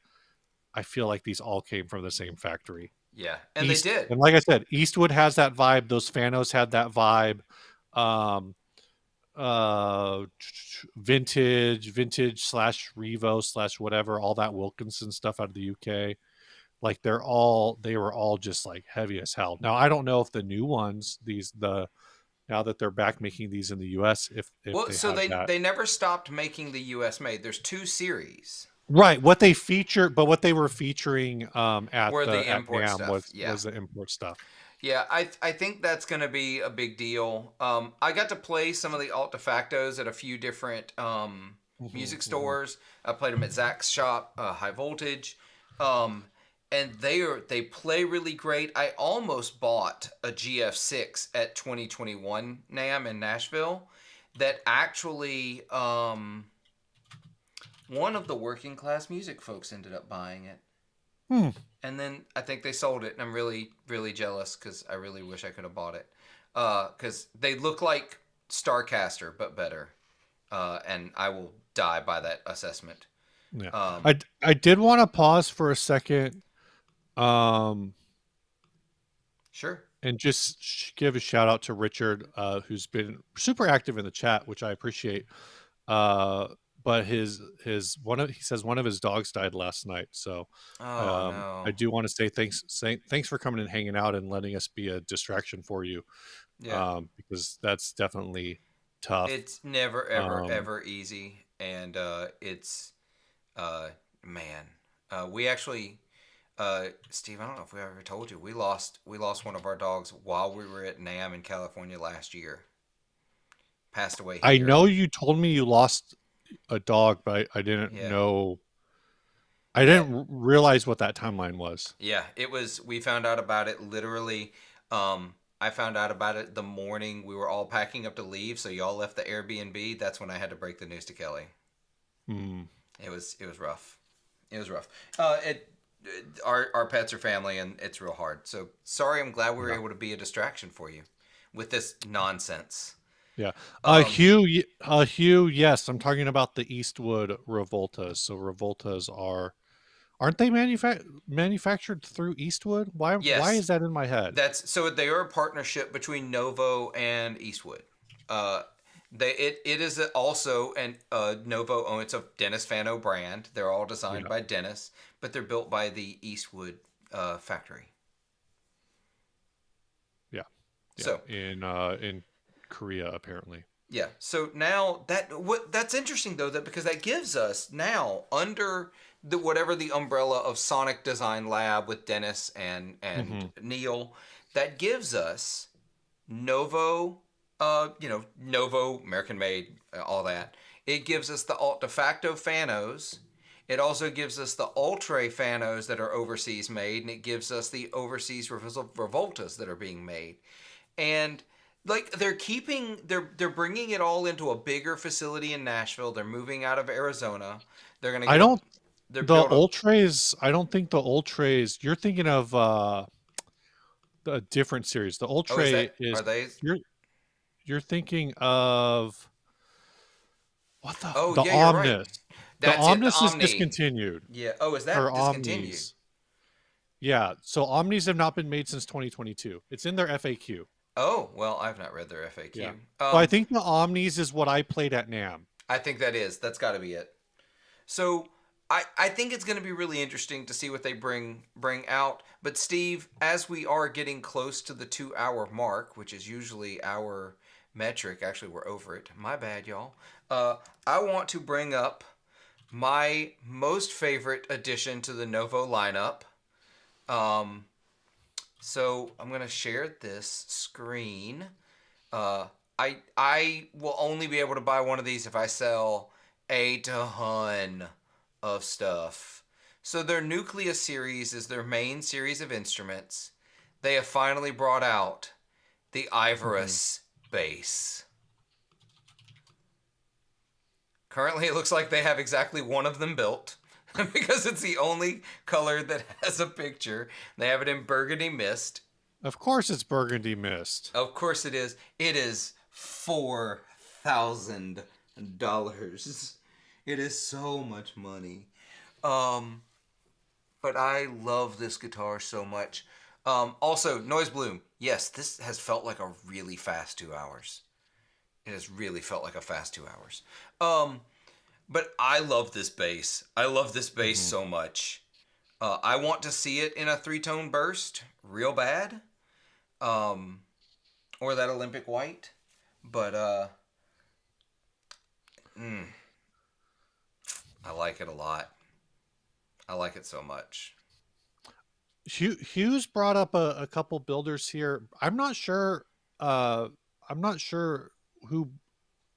I feel like these all came from the same factory. Yeah, and they did. And like I said, Eastwood has that vibe, those Fanos had that vibe. um vintage slash Revo slash whatever, all that Wilkinson stuff out of the UK. Like, they were all just like heavy as hell. Now I don't know if the new ones, now that they're back making these in the US, if Well, they so have they that. they never stopped making the U.S. made. There's two series Right, what they were featuring where the at import NAMM stuff. Yeah, was the import stuff. yeah. I think that's going to be a big deal. I got to play some of the alt de factos at a few different Mhm, music mhm. stores. I played them at Zach's shop, High Voltage. Um, and they play really great. I almost bought a GF6 at 2021 NAMM in Nashville. That actually, one of the working class music folks ended up buying it, Hmm. and then I think they sold it, and I'm really really jealous because I really wish I could have bought it. Because they look like Starcaster but better, and I will die by that assessment. Yeah. Um, I did want to pause for a second, um sure. and just give a shout out to Richard, who's been super active in the chat, which I appreciate. Uh, but he says one of his dogs died last night, so Oh no. I do want to say thanks for coming and hanging out and letting us be a distraction for you, Yeah. because that's definitely tough. It's never ever Um, ever easy, and it's uh, man, we actually Steve, I don't know if we ever told you, we lost one of our dogs while we were at NAMM in California last year. Passed away I here. know you told me you lost a dog, but I didn't Yeah, know. I yeah, didn't realize what that timeline was. yeah. It was. We found out about it literally. I found out about it the morning we were all packing up to leave. So y'all left the Airbnb. That's when I had to break the news to Kelly. Hmm. It was rough. It was rough. Our pets are family, and it's real hard. So sorry. I'm glad we were Yeah. able to be a distraction for you with this nonsense. Yeah. Um, Hugh, yes, I'm talking about the Eastwood Revoltas. So Revoltas aren't they manufactured through Eastwood? Why yes, is that in my head? that's so they are a partnership between Novo and Eastwood. Uh, it is also an Novo. Oh, it's a Dennis Fano brand. They're all designed Yeah. by Dennis, but they're built by the Eastwood factory. Yeah. Yeah. So In Korea apparently. yeah. So now that's interesting though, that because that gives us now under the whatever the umbrella of Sonic Design Lab with Dennis and Mhm. Neil, that gives us Novo, Novo, American made, all that. It gives us the alt de facto Fanos. It also gives us the Ultra Fanos that are overseas made, and it gives us the overseas Revoltas that are being made. And like they're bringing it all into a bigger facility in Nashville. They're moving out of Arizona. They're gonna I get a don't they're the build a Ultras, I don't think the Ultras, you're thinking of a different series. The oh, is Ultra that are is they you're thinking of what oh the yeah, you're right. Omnis. The That's it, the Omnis is Omni. discontinued. Yeah. Oh, is that Or discontinued? Omnis. Yeah, so Omnis have not been made since 2022. It's in their FAQ. Oh, well, I've not read their Yeah. FAQ. So I think the Omnis is what I played at NAMM. I think that's got to be it. So I think it's going to be really interesting to see what they bring out. But Steve, as we are getting close to the 2 hour mark, which is usually our metric, actually we're over it. My bad, y'all. I want to bring up my most favorite addition to the Novo lineup. Um, so I'm gonna share this screen. Uh, I will only be able to buy one of these if I sell a ton of stuff. So their Nucleus series is their main series of instruments. They have finally brought out the Mhm. Ivorus bass. Currently, it looks like they have exactly one of them built because it's the only color that has a picture. They have it in burgundy mist. Of course it's Burgundy Mist. Of course it is. It is $4,000. It is so much money. Um, but I love this guitar so much. Also, Noise Bloom. Yes, this has felt like a really fast 2 hours. It has really felt like a fast 2 hours. Um, but I love this bass. I love this bass Mhm. so much. I want to see it in a three-tone burst real bad. Um, or that Olympic white. But mm, I like it a lot. I like it so much. Hughes brought up a couple builders here. Uh I'm not sure who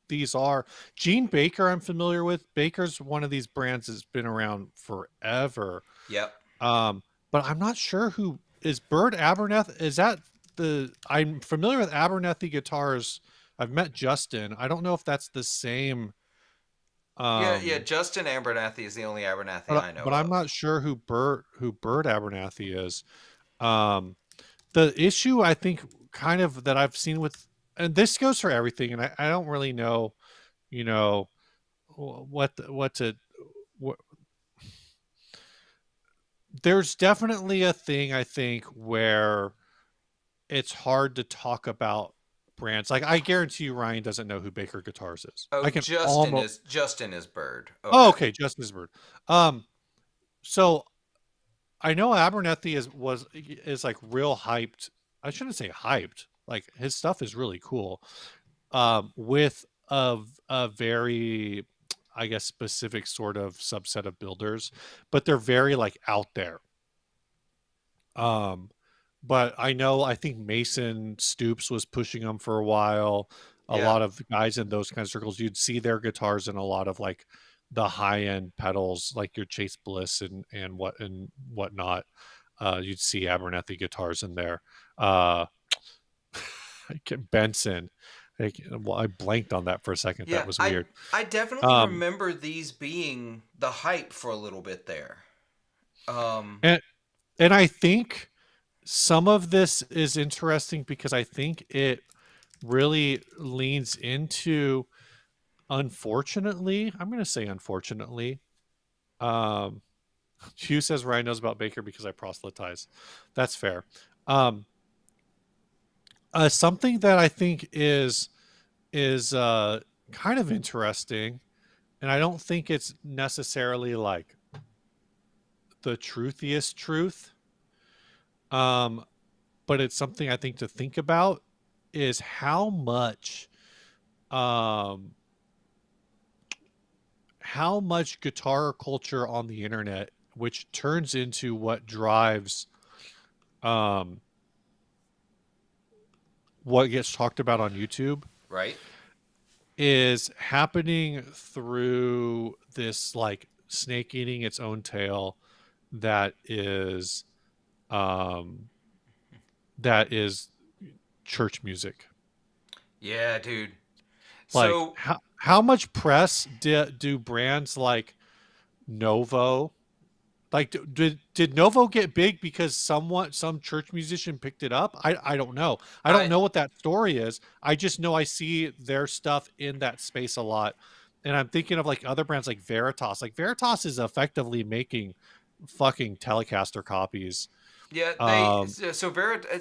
these are. Gene Baker I'm familiar with. Baker's one of these brands that's been around forever. Yep. Um, but I'm not sure who is Bird Aberneth. Is that the I'm familiar with Abernethy guitars. I've met Justin. I don't know if that's the same. Yeah, yeah. Um, Justin Abernathy is the only Abernathy but I know but I'm of. not sure who Bird Abernathy is. Um, the issue I think kind of that I've seen with, and this goes for everything, and I don't really know, you know, what to what, there's definitely a thing I think where it's hard to talk about brands. Like I guarantee you Ryan doesn't know who Baker Guitars is. Oh, I can Justin almost is Justin is Bird. Oh, Okay. okay, Justin Isbird. Um so I know Abernethy is like real hyped. I shouldn't say hyped. Like his stuff is really cool. With a very, I guess, specific sort of subset of builders, but they're very like out there. Um, but I think Mason Stoops was pushing them for a while. A Yeah. lot of the guys in those kind of circles, you'd see their guitars in a lot of like the high end pedals, like your Chase Bliss and whatnot. You'd see Abernethy guitars in there. Uh, Benson. Well, I blanked on that for a second. Yeah, That was I weird. I definitely Um, remember these being the hype for a little bit there. Um, and and I think some of this is interesting because I think it really leans into, unfortunately, I'm going to say unfortunately. Um, Hugh says Ryan knows about Baker because I proselytize. That's fair. Um, Something that I think is kind of interesting, and I don't think it's necessarily like the truthiest truth, um, but it's something I think to think about is um, how much guitar culture on the internet, which turns into what drives um, what gets talked about on YouTube, right? is happening through this like snake eating its own tail that is um, that is church music. Yeah, dude. Like So how much press do brands like Novo, like did Novo get big because some church musician picked it up? I don't know. I don't I know what that story is. I just know I see their stuff in that space a lot. And I'm thinking of like other brands like Veritas. Like Veritas is effectively making fucking Telecaster copies. Yeah, Um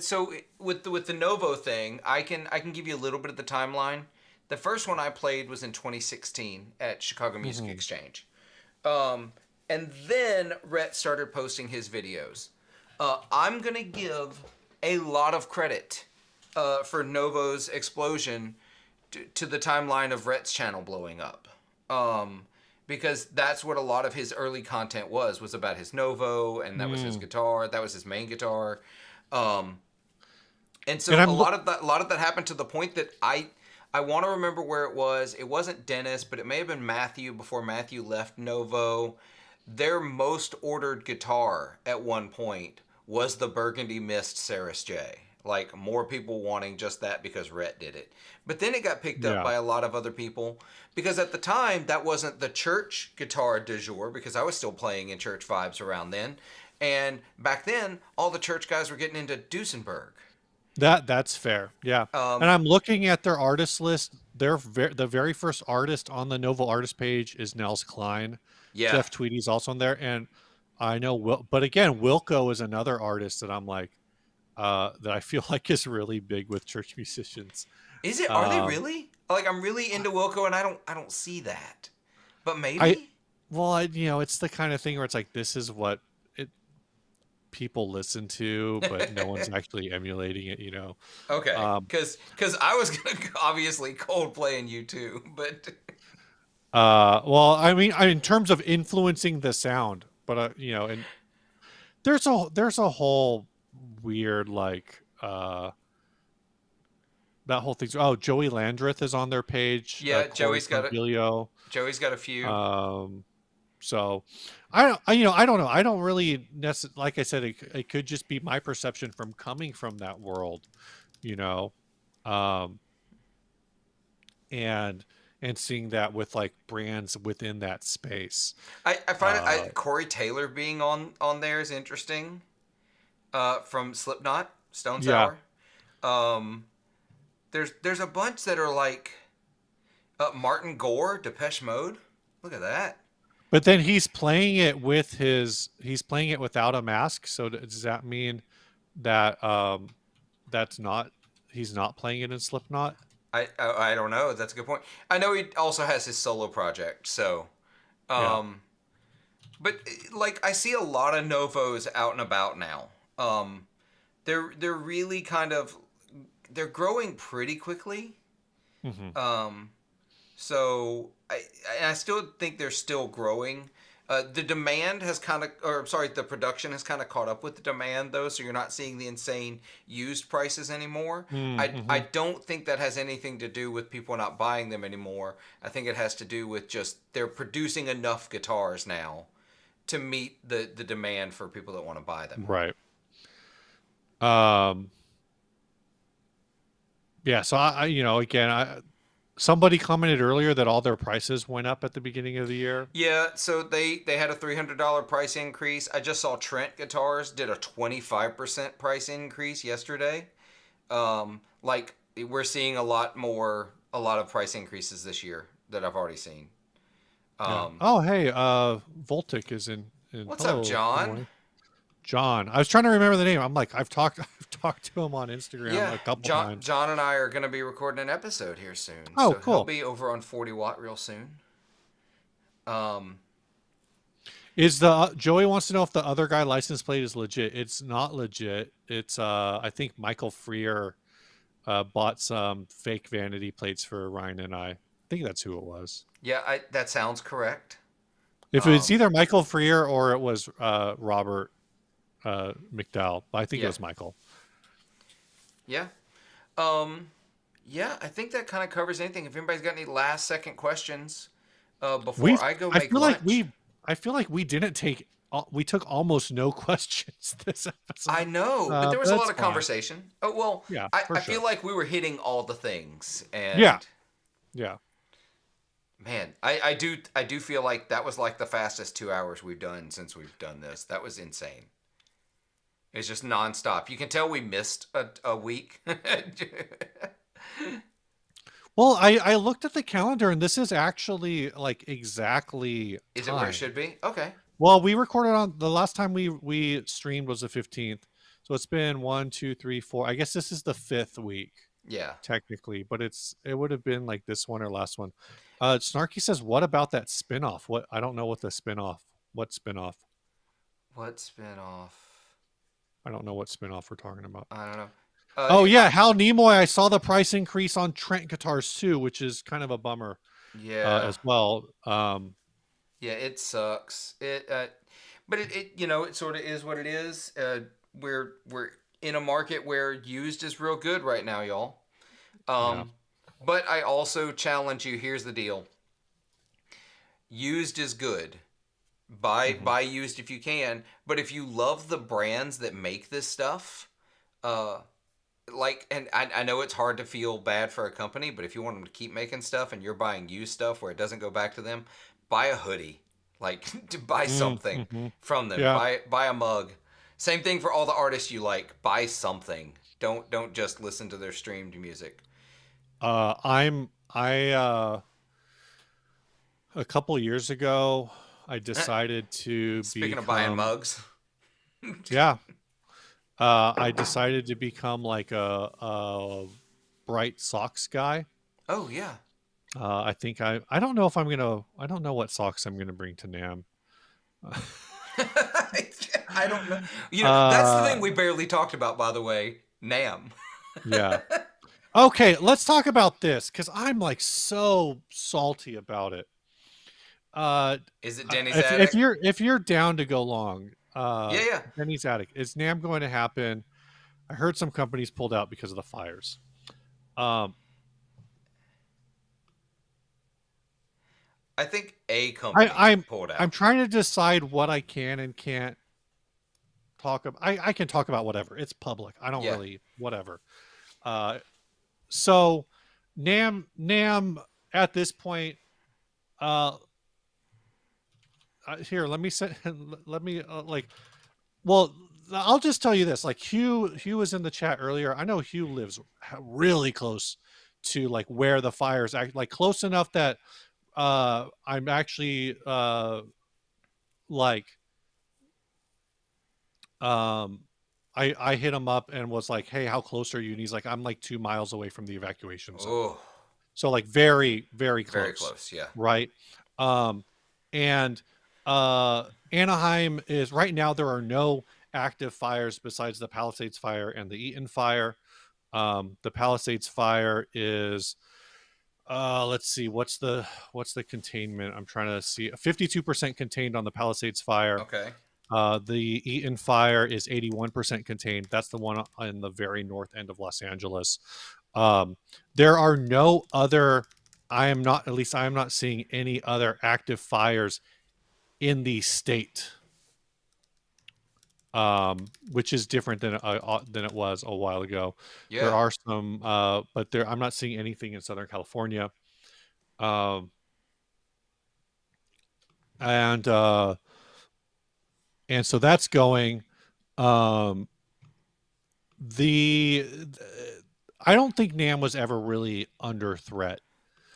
so with the Novo thing, I can give you a little bit of the timeline. The first one I played was in 2016 at Chicago Music mhm. Exchange. Um, and then Rhett started posting his videos. I'm gonna give a lot of credit for Novo's explosion to the timeline of Rhett's channel blowing up. Um, because that's what a lot of his early content was about his Novo, and that was his Mm. guitar, that was his main guitar. Um, and And so I'm a lot of that happened to the point that I want to remember where it was. It wasn't Dennis, but it may have been Matthew before Matthew left Novo. Their most ordered guitar at one point was the Burgundy Mist Ceres J. Like more people wanting just that because Rhett did it. But then it got picked up yeah. by a lot of other people because at the time that wasn't the church guitar du jour because I was still playing in church vibes around then. And back then, all the church guys were getting into Duesenberg. That's fair. Yeah. And Um, I'm looking at their artist list. The very first artist on the Novo artist page is Nels Klein. yeah. Jeff Tweedy's also on there, and I know but again, Wilco is another artist that I'm like that I feel like is really big with church musicians. Is it? Are they Um really? Like I'm really into Wilco, and I don't see that. But I maybe. well, it's the kind of thing where it's like this is what it people listen to, but no one's actually emulating it. Okay, Um because I was gonna obviously Coldplay and U2, but well, in terms of influencing the sound, but and there's a whole weird like that whole thing. Oh, Joey Landreth is on their page. yeah, Corey Convilio. Joey's got a few. Um, so I don't know. I don't really like I said, it could just be my perception from coming from that world, you know, um, and seeing that with like brands within that space. I find Uh, Corey Taylor being on there is interesting. From Slipknot, Stone yeah, Sour. Um, there's a bunch that are like Martin Gore, Depeche Mode. Look at that. but then he's playing it without a mask. So does that mean that that's not he's not playing it in Slipknot? I don't know. That's a good point. I know he also has his solo project. So, Yeah. um, but like I see a lot of Novos out and about now. They're really kind of they're growing pretty quickly. Hmm. Um, So I still think they're still growing. The demand has kind of, or I'm sorry, the production has kind of caught up with the demand though, so you're not seeing the insane used prices anymore. I Mm-hmm. don't think that has anything to do with people not buying them anymore. I think it has to do with just they're producing enough guitars now to meet the demand for people that want to buy them. Right. Um, yeah. So again, somebody commented earlier that all their prices went up at the beginning of the year. Yeah, so they had a $300 price increase. I just saw Trent Guitars did a 25% price increase yesterday. Like we're seeing a lot of price increases this year that I've already seen. Yeah. Um, Oh, hey, Voltic is in. what's up, Hello. Good John? morning. John. I was trying to remember the name. I'm like, I've talked to him on Instagram Yeah, a couple John times. John and I are going to be recording an episode here soon. Oh, So he'll cool. be over on 40 Watt real soon. Um, Is the Joey wants to know if the other guy license plate is legit. It's not legit. It's I think Michael Freer bought some fake vanity plates for Ryan and I. I think that's who it was. yeah, that sounds correct. If it was Um, either Michael Freer or it was Robert McDowell, I think it yeah, was Michael. yeah. Um, yeah, I think that kind of covers anything. If anybody's got any last second questions We before I go I make feel like lunch, we didn't take we took almost no questions this I episode. know, but there But was a lot that's of fine. conversation. Oh, well, Yeah, for I feel sure. like we were hitting all the things, Yeah, and yeah. man, I do feel like that was like the fastest 2 hours we've done since we've done this. That was insane. It's just nonstop. You can tell we missed a week. Well, I looked at the calendar and this is actually like exactly Is it where it time. should be? Okay. Well, we recorded on the last time we streamed was the 15th. So it's been 1, 2, 3, 4. I guess this is the 5th week Yeah. technically, but it would have been like this one or last one. Snarky says, "What about that spinoff? What I don't know what the spinoff. What spinoff? What spin off? I don't know what spinoff we're talking about." I don't know. Oh yeah, Hal Nimoy. I saw the price increase on Trent guitars too, which is kind of a bummer Yeah. as well. Yeah, it sucks. But it you know it sort of is what it is. We're in a market where used is real good right now, y'all. Yeah. But I also challenge you. Here's the deal: used is good. Hmm. Buy used if you can. But if you love the brands that make this stuff, uh, and I know it's hard to feel bad for a company, but if you want them to keep making stuff and you're buying used stuff where it doesn't go back to them, buy a hoodie. Like to buy something Mm-hmm. from them. Yeah. Buy a mug. Same thing for all the artists you like. Buy something. Don't just listen to their streamed music. I a couple years ago I decided to Speaking of buying become mugs. yeah. I decided to become like a bright socks guy. Oh yeah. I think I don't know if I'm gonna I don't know what socks I'm gonna bring to NAMM. I don't know. You know, that's the uh thing we barely talked about, by the way. NAMM. yeah. Okay, let's talk about this because I'm like so salty about it. Uh, Is it Denny's if attic? you're down to go long, Yeah, yeah. Penny's Attic, is NAMM going to happen? I heard some companies pulled out because of the fires. Um, I think a company I'm pulled I'm out. trying to decide what I can and can't talk about. I can talk about whatever. It's public. I don't Yeah. really whatever. Uh, so NAMM at this point. Uh, Here, let me say, let me like. Well, I'll just tell you this. Like Hugh was in the chat earlier. I know Hugh lives really close to like where the fires act, like close enough that I'm actually like um I hit him up and was like, "Hey, how close are you?" And he's like, "I'm like 2 miles away from the evacuation zone." Oh, So like very, very very close, close. Yeah. right? Um, and Anaheim is right now there are no active fires besides the Palisades fire and the Eaton fire. The Palisades fire is Let's see. What's the containment? I'm trying to see. 52% contained on the Palisades fire. Okay. The Eaton fire is 81% contained. That's the one in the very north end of Los Angeles. There are no other. I am not. At least I am not seeing any other active fires in the state, which is different than it was a while ago. There Yeah. are some, but there I'm not seeing anything in Southern California. Um, and and so that's going. Um, the I don't think NAMM was ever really under threat.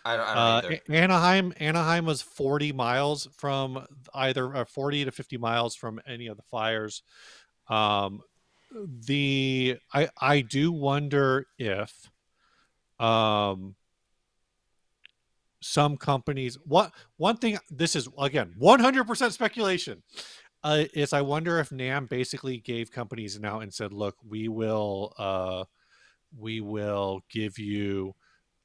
I don't either. Anaheim was 40 miles from either 40 to 50 miles from any of the fires. Um, I do wonder if um, some companies, what one thing, this is again 100% speculation, is I wonder if NAMM basically gave companies now and said, look, we will give you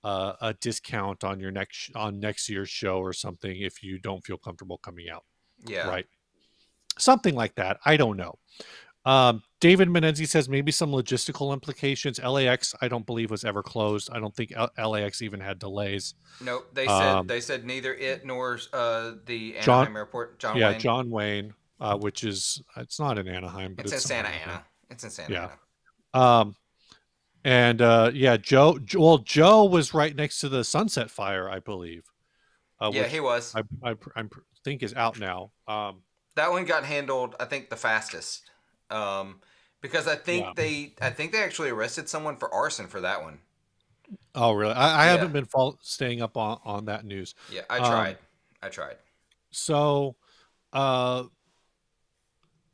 a discount on your next year's show or something if you don't feel comfortable coming out, Yeah. right? Something like that. I don't know. David Menenzi says maybe some logistical implications. LAX, I don't believe, was ever closed. I don't think LAX even had delays. Nope. Um, They said neither it nor the John, Anaheim airport. John yeah, Wayne. John Wayne, which is it's not in Anaheim, but It's in it's Santa somewhere in there. Ana. It's in Santa Yeah. Ana. Um, and yeah, Joe was right next to the Sunset Fire, I believe, Yeah, he which was. I think is out now. That one got handled, I think, the fastest. Because Yeah. I think they actually arrested someone for arson for that one. Oh, really? I Yeah. haven't been staying up on that news. Yeah, Um, I tried. so, uh,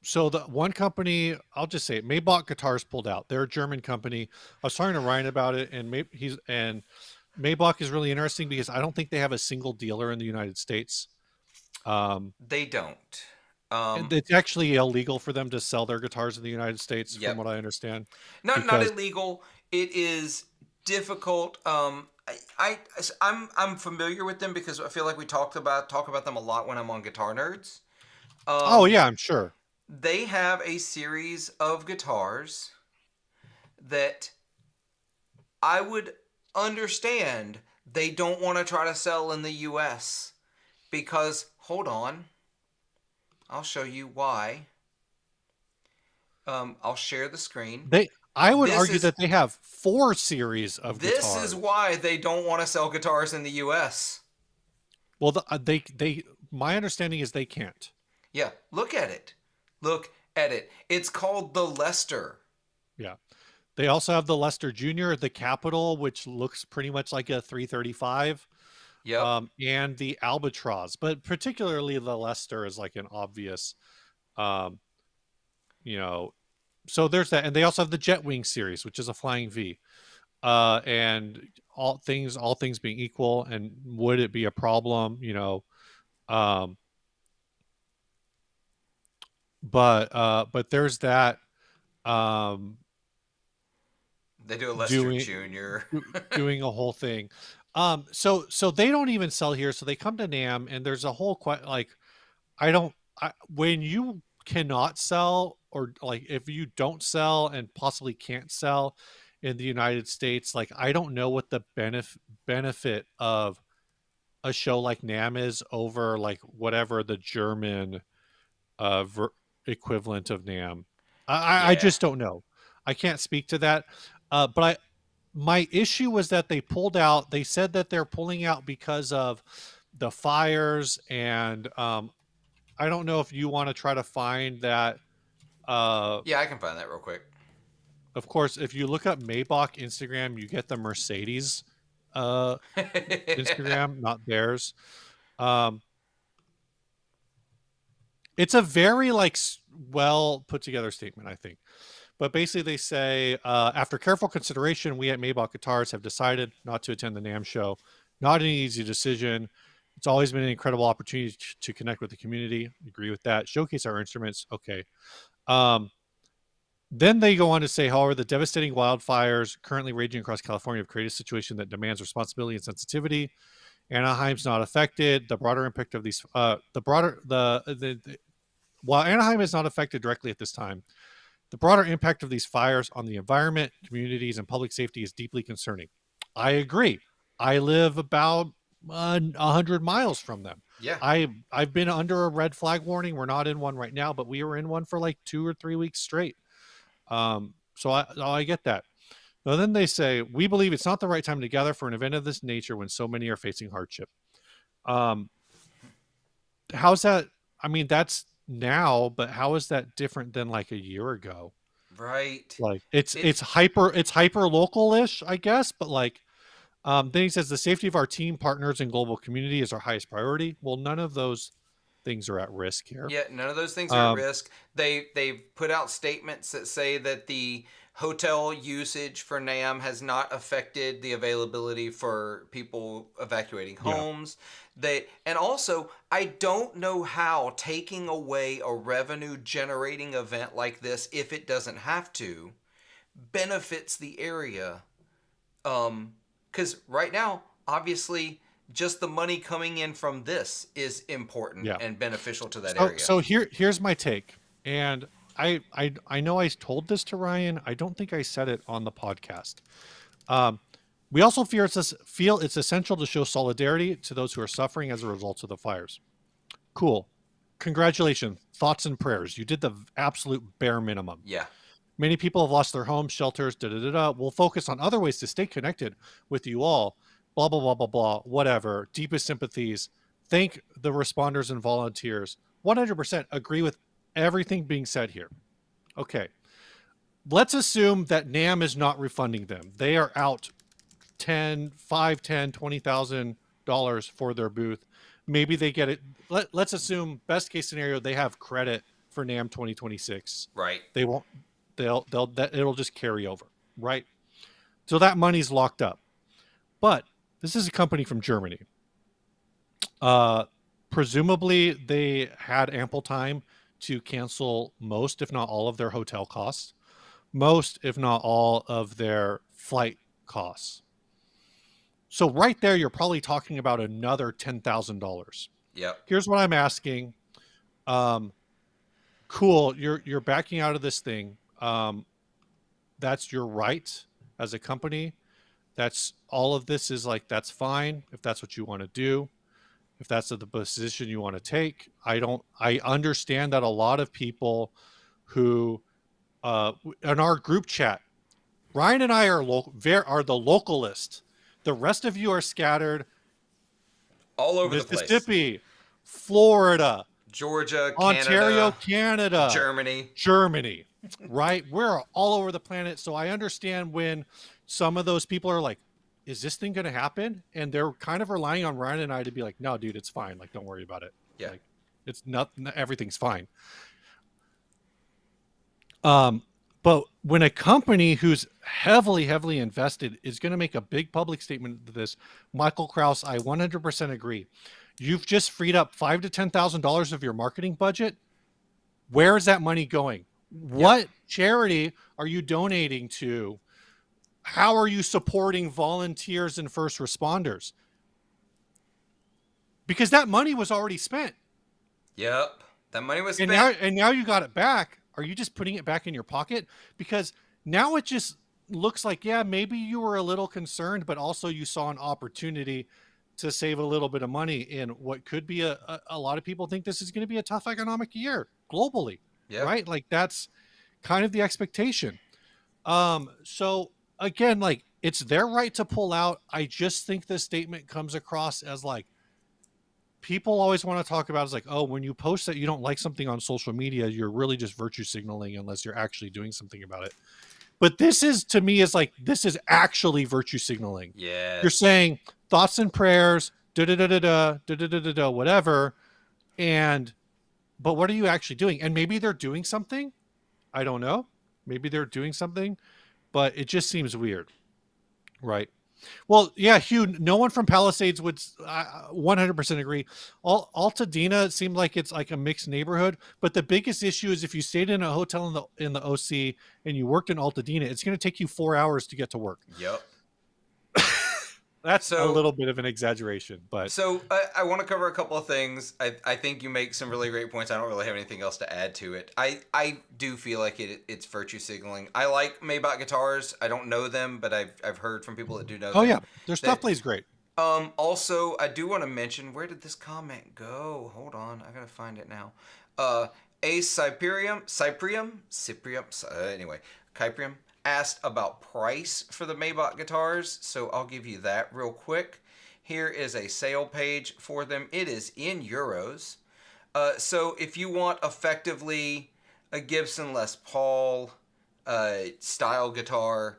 so the one company, I'll just say it, Maybach Guitars pulled out. They're a German company. I was talking to Ryan about it, and Maybach is really interesting because I don't think they have a single dealer in the United States. Um, They don't. it's actually illegal for them to sell their guitars in the United States, from Yep. what I understand, Not because illegal. It is difficult. I'm familiar with them because I feel like we talk about them a lot when I'm on Guitar Nerds. oh Um, yeah, I'm sure. they have a series of guitars that I would understand they don't want to try to sell in the US because hold on, I'll show you why. I'll share the screen. I would This argue is that they have 4 series of this is guitars. why they don't want to sell guitars in the US. Well, my understanding is they can't. Yeah, look at it. Look at it. It's called the Lester. Yeah. They also have the Lester Junior, the Capital, which looks pretty much like a 335, Yep. and the Albatross, but particularly the Lester is like an obvious, um, you know. So there's that, and they also have the Jetwing series, which is a flying V. And all things being equal, and would it be a problem, Um, but there's that. Um, They do a Lester doing Jr. doing a whole thing. So they don't even sell here. So they come to NAMM, and there's a whole like when you cannot sell, or like if you don't sell and possibly can't sell in the United States, like I don't know what the benefit of a show like NAMM is over like whatever the German uh ver- equivalent of NAMM. I Yeah. just don't know. I can't speak to that. But my issue was that they pulled out. They said that they're pulling out because of the fires, and I don't know if you want to try to find that. Uh, Yeah, I can find that real quick. of course, if you look up Maybach Instagram, you get the Mercedes uh, Instagram, not theirs. Um, it's a very like well put together statement, I think. But basically, they say, after careful consideration, we at Maybach Guitars have decided not to attend the NAMM show. Not an easy decision. It's always been an incredible opportunity to connect with the community. Agree with that. Showcase our instruments. Okay. Um, Then they go on to say, however, the devastating wildfires currently raging across California have created a situation that demands responsibility and sensitivity. Anaheim's not affected. The broader impact of these, while Anaheim is not affected directly at this time, the broader impact of these fires on the environment, communities, and public safety is deeply concerning. I agree. I live about 100 miles from them. Yeah. I've been under a red flag warning. We're not in one right now, but we were in one for like 2 or 3 weeks straight. So I get that. Now then they say, we believe it's not the right time to gather for an event of this nature when so many are facing hardship. Um, how's that? I mean, that's now, but how is that different than like a year ago? Right. Like It. it's hyper local-ish, I guess, but like then he says the safety of our team partners and global community is our highest priority. Well, none of those things are at risk here. Yeah, none of those things are at Um, risk. They've put out statements that say that the hotel usage for NAMM has not affected the availability for people evacuating yeah, homes. And also, I don't know how taking away a revenue generating event like this, if it doesn't have to, benefits the area. Because right now, obviously, just the money coming in from this is important yeah. and beneficial to that So area. so here's my take, and I know I told this to Ryan. I don't think I said it on the podcast. Um, we also feel it's essential to show solidarity to those who are suffering as a result of the fires. Cool. Congratulations. Thoughts and prayers. You did the absolute bare minimum. Yeah. Many people have lost their homes, shelters, da da da da. We'll focus on other ways to stay connected with you all. Blah, blah, blah, blah, blah. Whatever. Deepest sympathies. Thank the responders and volunteers. 100% agree with everything being said here. Okay. Let's assume that NAMM is not refunding them. They are out 10, 5, 10, $20,000 for their booth. Maybe they get it. Let's assume best case scenario, they have credit for NAMM 2026. Right. They won't, it'll just carry over. Right. So that money's locked up, but this is a company from Germany. Uh, Presumably they had ample time to cancel most, if not all of their hotel costs, most, if not all of their flight costs. So right there, you're probably talking about another $10,000. Yep. Here's what I'm asking. Um, cool. You're backing out of this thing. That's your right as a company. That's all of this is like, that's fine. If that's what you want to do, if that's the position you want to take, I understand that a lot of people who, in our group chat, Ryan and I are are the localist. The rest of you are scattered. All over the place. Mississippi, Florida, Georgia, Ontario, Canada, Canada, Germany. Germany, right? We're all over the planet. So I understand when some of those people are like, is this thing going to happen? And they're kind of relying on Ryan and I to be like, no, dude, it's fine. Like, don't worry about it. Yeah. Like, it's not, everything's fine. But when a company who's heavily invested is going to make a big public statement to this, Michael Krause, I 100% agree. You've just freed up $5,000 to $10,000 of your marketing budget. Where is that money going? What charity are you donating to? How are you supporting volunteers and first responders? Because that money was already spent. Yep. That money was And spent. now you got it back. Are you just putting it back in your pocket? Because now it just looks like, yeah, maybe you were a little concerned, but also you saw an opportunity to save a little bit of money in what could be a lot of people think this is going to be a tough economic year globally, Yeah. right? Like that's kind of the expectation. So again, like it's their right to pull out. I just think this statement comes across as like, people always want to talk about is like, oh, when you post that you don't like something on social media, you're really just virtue signaling unless you're actually doing something about it. But this is, to me, is like, this is actually virtue signaling. Yes. You're saying thoughts and prayers, da da da da da da da da da, whatever. And, but what are you actually doing? And maybe they're doing something. I don't know. Maybe they're doing something, but it just seems weird. Right. Well, yeah, Hugh. No one from Palisades would 100% agree. Altadena seemed like it's like a mixed neighborhood, but the biggest issue is if you stayed in a hotel in the OC and you worked in Altadena, it's going to take you 4 hours to get to work. Yep. That's a So little bit of an exaggeration, but I want to cover a couple of things. I think you make some really great points. I don't really have anything else to add to it. I do feel like it's virtue signaling. I like Maybach guitars. I don't know them, but I've heard from people that do know oh them yeah, their stuff that plays great. also, I do want to mention, where did this comment go? Hold on, I gotta find it now. A anyway, Cyprium asked about price for the Maybach guitars, so I'll give you that real quick. Here is a sale page for them. It is in euros. So if you want effectively a Gibson Les Paul style guitar,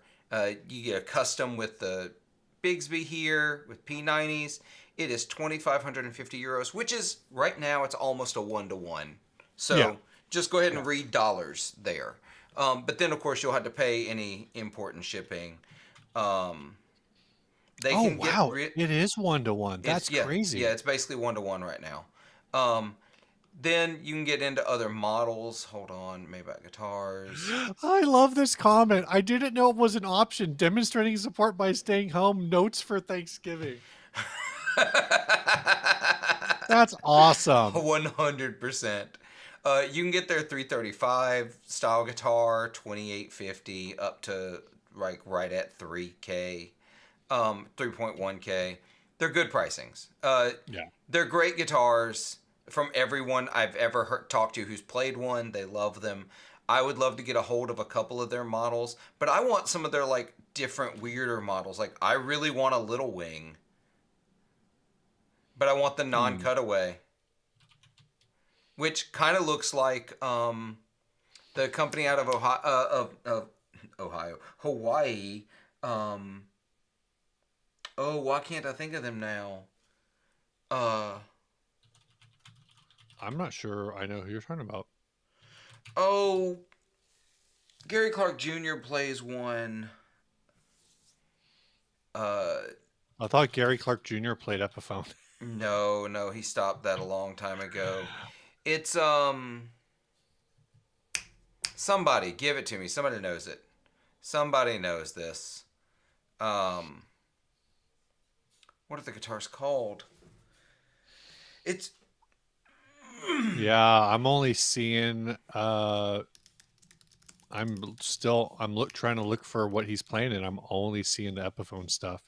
you get a custom with the Bigsby here with P90s. It is 2,550 euros, which is right now it's almost a 1-to-1. Yeah, So just go ahead and yeah. read dollars there. But then of course you'll have to pay any import and shipping. They Oh can get wow, it is 1-to-1. it's That's crazy. it's basically 1-to-1 right now. Um, then you can get into other models. Hold on, Maybach guitars. I love this comment. I didn't know it was an option. Demonstrating support by staying home. Notes for Thanksgiving. That's awesome. 100%. You can get their 335 style guitar, 2850 up to like right at 3K, 3.1K. They're good pricings. Yeah. They're great guitars. From everyone I've ever talked to who's played one, they love them. I would love to get a hold of a couple of their models, but I want some of their like different weirder models. Like I really want a Little Wing, but I want the Hmm. non-cutaway, which kind of looks like the company out of Hawaii. Um, oh, why can't I think of them now? Uh, I'm not sure I know who you're talking about. oh, Gary Clark Jr. plays one. Uh, I thought Gary Clark Jr. played Epiphone. no, he stopped that a long time ago. It's somebody give it to me. Somebody knows it. Somebody knows this. Um, what are the guitars called? It's Yeah, I'm only seeing I'm trying to look for what he's playing and I'm only seeing the Epiphone stuff.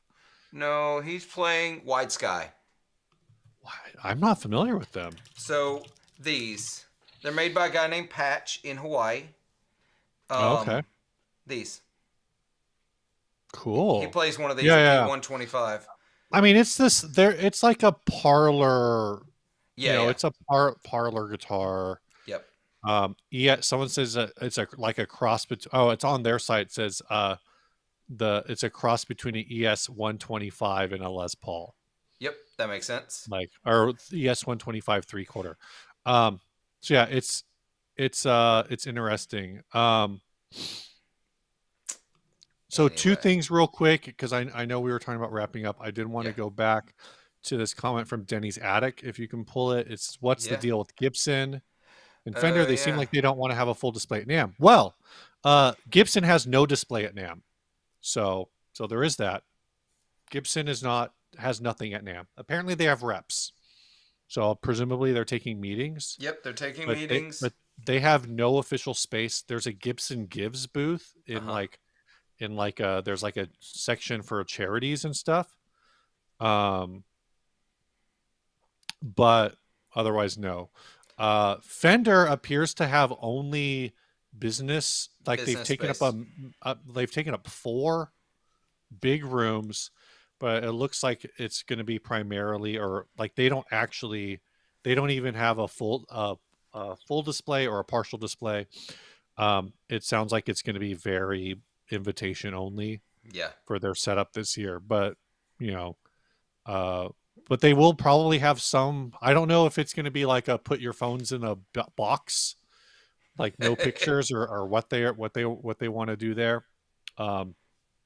no, he's playing Wide Sky. Why? I'm not familiar with them. So they're made by a guy named Patch in Hawaii. Oh, okay. Um, these he Cool. plays one of these, Yeah, a yeah. P125. I mean, it's like a parlor, Yeah. it's a parlor guitar. Yep. Yeah, someone says that it's like a cross between. Oh, it's on their site. It says it's a cross between an ES 125 and a Les Paul, Yep. That makes sense. like or ES 125 3/4. Um, so yeah, it's interesting. So two Anyway. things real quick because I know we were talking about wrapping up. I did want Yeah. to go back to this comment from Denny's Attic. If you can pull it, it's what's the Yeah. deal with Gibson and Fender? They seem Yeah. like they don't want to have a full display at NAMM. Well, Gibson has no display at NAMM, so there is that. Gibson has nothing at NAMM. Apparently, they have reps, so presumably they're taking meetings, Yep. They're taking but meetings. they have no official space. There's a Gibson Gives booth Uh huh. in like a there's like a section for charities and stuff. Um, but otherwise no. Fender appears to have only business, like Business space. they've taken up 4 big rooms, but it looks like it's going to be primarily, or like they don't even have a full display or a partial display. It sounds like it's going to be very invitation only Yeah. for their setup this year, but you know, uh, but they will probably have some. I don't know if it's going to be like a put your phones in a box, like no pictures, or what they want to do there. Um,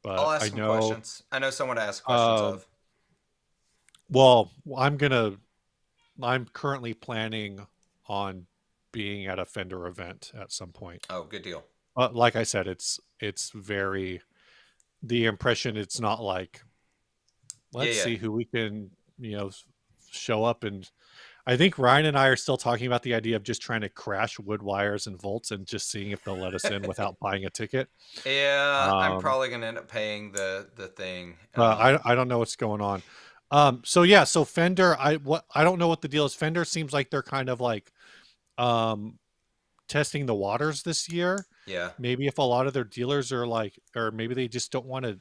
I'll but ask I some know. questions. I know someone to ask questions Um, of. well, I'm currently planning on being at a Fender event at some point. Oh, good deal. Like I said, it's very the impression. It's not like Yeah, let's yeah. see who we can show up, and I think Ryan and I are still talking about the idea of just trying to crash wood wires and volts and just seeing if they'll let us in without buying a ticket. Yeah, I'm Um, probably gonna end up paying the thing. I don't know what's going on. So yeah, so Fender, I don't know what the deal is. Fender seems like they're kind of like um testing the waters this year. Yeah. Maybe if a lot of their dealers are like, or maybe they just don't want to.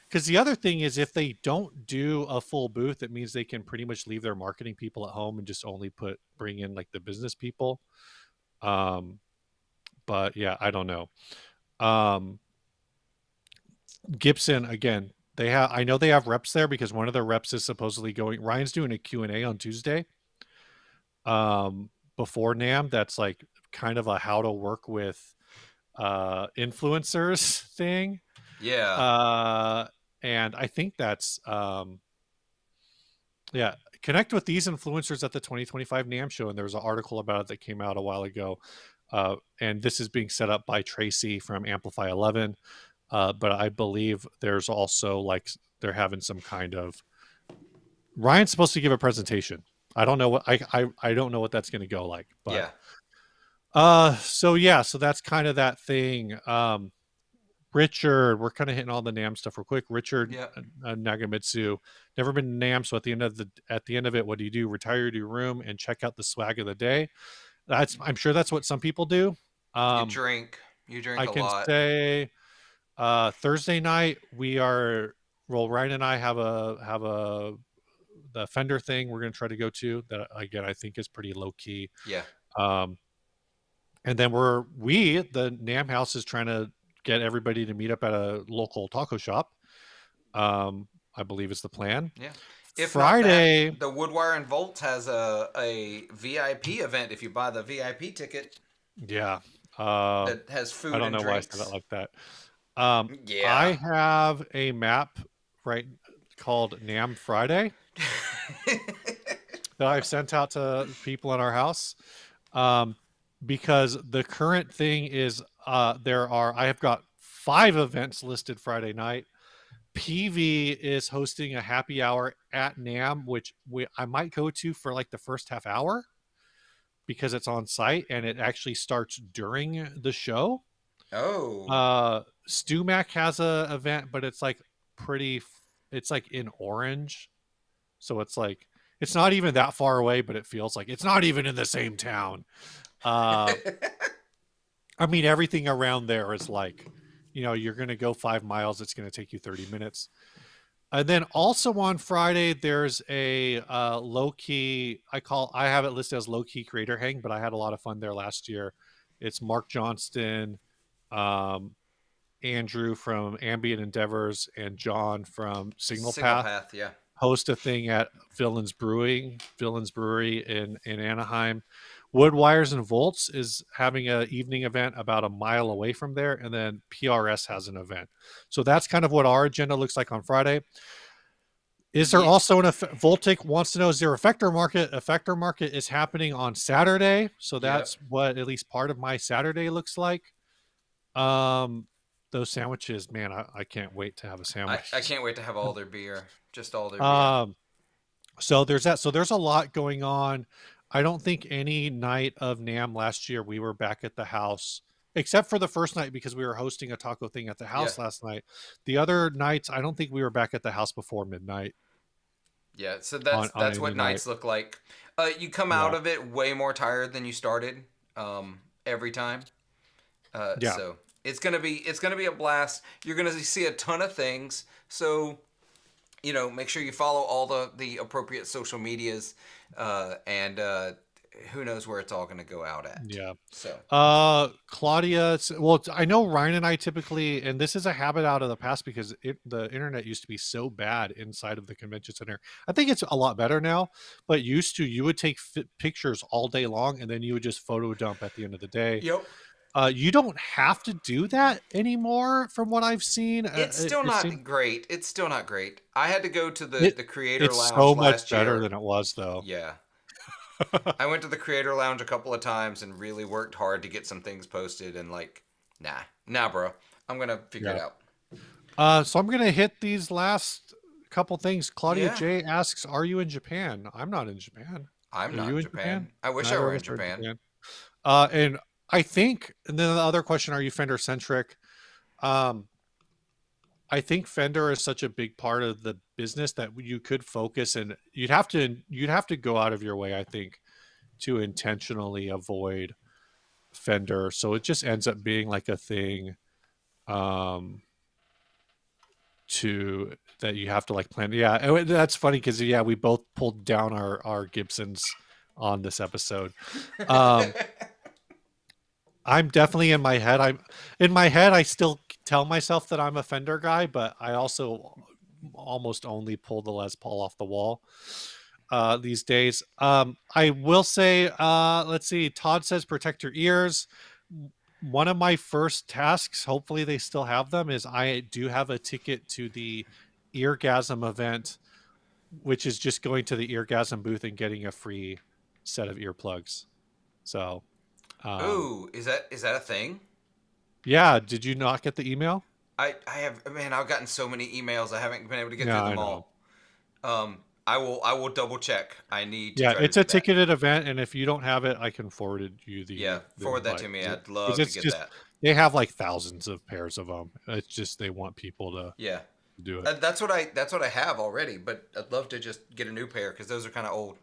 Because the other thing is, if they don't do a full booth, it means they can pretty much leave their marketing people at home and just only bring in like the business people. Um, but yeah, I don't know. Um, Gibson again. I know they have reps there because one of their reps is supposedly going. Ryan's doing a Q&A on Tuesday. Before NAMM, that's like kind of a how to work with influencers thing. Yeah. Uh and I think that's yeah, connect with these influencers at the 2025 NAMM show, and there was an article about it that came out a while ago. And this is being set up by Tracy from Amplify 11. But I believe there's also like they're having some kind of Ryan's supposed to give a presentation. I don't know what I don't know what that's going to go like, but Yeah. so yeah, so that's kind of that thing. Richard, we're kind of hitting all the NAMM stuff real quick. Richard Yeah. Nagamitsu, never been to NAMM, so at the end of it, what do? Retire to your room and check out the swag of the day. I'm sure that's what some people do. You Um, drink. You drink I a can lot. say Thursday night Ryan and I have a the Fender thing we're going to try to go to that again I think is pretty low key. Yeah. Um, and then the NAMM house is trying to get everybody to meet up at a local taco shop. I believe is the plan. Yeah. If not that, Friday, the Woodwire and Volts has a VIP event if you buy the VIP ticket yeah. Uh, that has I food don't and know why I said that drinks. like that. I Yeah. have a map right called NAMM Friday that I've sent out to people in our house. Um, because the current thing is I have got 5 events listed Friday night. PV is hosting a happy hour at NAMM, which I might go to for like the first half hour because it's on site and it actually starts during the show. Oh. StuMac has a event, but it's like pretty. It's like in Orange, so it's like it's not even that far away, but it feels like it's not even in the same town. Uh, I mean, everything around there is like, you're going to go 5 miles. It's going to take you 30 minutes. And then also on Friday, there's a low key. I have it listed as low key creator hang, but I had a lot of fun there last year. It's Mark Johnston, um, Andrew from Ambient Endeavors, and John from Signal Signal Path Path, yeah. host a thing at Villains Brewery in Anaheim. Wood Wires and Volts is having an evening event about a mile away from there, and then PRS has an event. So that's kind of what our agenda looks like on Friday. Is there Yeah. also Voltic wants to know, is there effector market? Effector market is happening on Saturday. So Yep. that's what at least part of my Saturday looks like. Um, those sandwiches, man, I can't wait to have a I sandwich. can't wait to have all their beer. Just all their beer. um, so there's that. So there's a lot going on. I don't think any night of NAMM last year we were back at the house, except for the first night because we were hosting a taco thing at the Yeah. house last night. The other nights, I don't think we were back at the house before midnight Yeah, so on that's any what night. nights look like. You come out Yeah, of it way more tired than you started, every time. yeah, So it's gonna be a blast. You're gonna see a ton of things. So make sure you follow all the appropriate social medias, and who knows where it's all gonna go out at. yeah. So Claudia, well, I know Ryan and I typically, and this is a habit out of the past because the internet used to be so bad inside of the convention center. I think it's a lot better now, but used to, you would take pictures all day long and then you would just photo dump at the end of the day. yep. You don't have to do that anymore, from what I've seen. It's It, still it not seems great. It's still not great. I had to go to the it the Creator it's Lounge so much last better year. than it was, though. Yeah. I went to the Creator Lounge a couple of times and really worked hard to get some things posted and like, nah, bro. I'm gonna figure it Yeah. out. So I'm gonna hit these last couple things. Claudia Yeah. J asks, "Are you in Japan?" I'm not in Japan. I'm Are not you in in Japan? Japan. I wish I Neither were of in us are in Japan. Japan. And I think, and then the other question: Are you Fender centric? Um, I think Fender is such a big part of the business that you could focus, and you'd have to go out of your way, I think, to intentionally avoid Fender. So it just ends up being like a thing, um, to that you have to like plan. Yeah, and that's funny because yeah, we both pulled down our Gibsons on this episode. Um, I'm definitely in my head. I'm in my head. I still tell myself that I'm a Fender guy, but I also almost only pull the Les Paul off the wall these days. I will say, let's see. Todd says protect your ears. One of my first tasks, hopefully they still have them, is I do have a ticket to the Eargasm event, which is just going to the Eargasm booth and getting a free set of earplugs. So, um, Ooh, is that a thing? yeah, did you not get the email? I have, man, I've gotten so many emails. I haven't been able to get Yeah, through I them know. all. I will double check. I need to Yeah, try to it's a do that. ticketed event, and if you don't have it, I can forward you Yeah, the forward that invite to me. because I'd love to it's get just that. they have like thousands of pairs of them. It's just they want people to Yeah. do it. That's what I have already, but I'd love to just get a new pair because those are kind of old.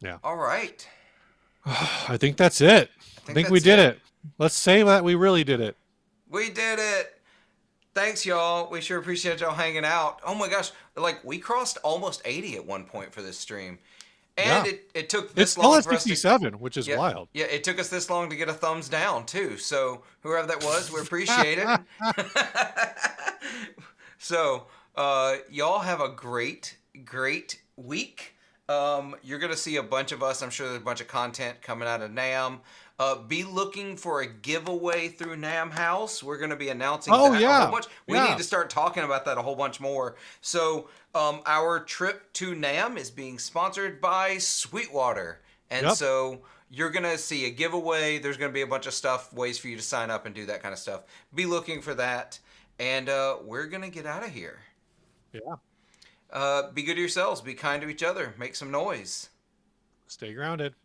Yeah, All right, I think that's it. I I think think we that's did it. it. Let's say that we really did it. We did it. Thanks, y'all. We sure appreciate y'all hanging out. Oh my gosh, like we crossed almost 80 at one point for this stream, and Yeah, it took it's this still long at for us to. 67, which is Yeah, wild. yeah, it took us this long to get a thumbs down too. So whoever that was, we appreciate it. So y'all have a great week. You're gonna see a bunch of us. I'm sure there's a bunch of content coming out of NAMM. Be looking for a giveaway through NAMM House. We're gonna be announcing Oh that a whole yeah, bunch. We need yeah. to start talking about that a whole bunch more. So our trip to NAMM is being sponsored by Sweetwater, and Yep. so you're gonna see a giveaway. There's gonna be a bunch of stuff, ways for you to sign up and do that kind of stuff. Be looking for that, and we're gonna get out of here. Yeah. Be good to yourselves. Be kind to each other. Make some noise. Stay grounded.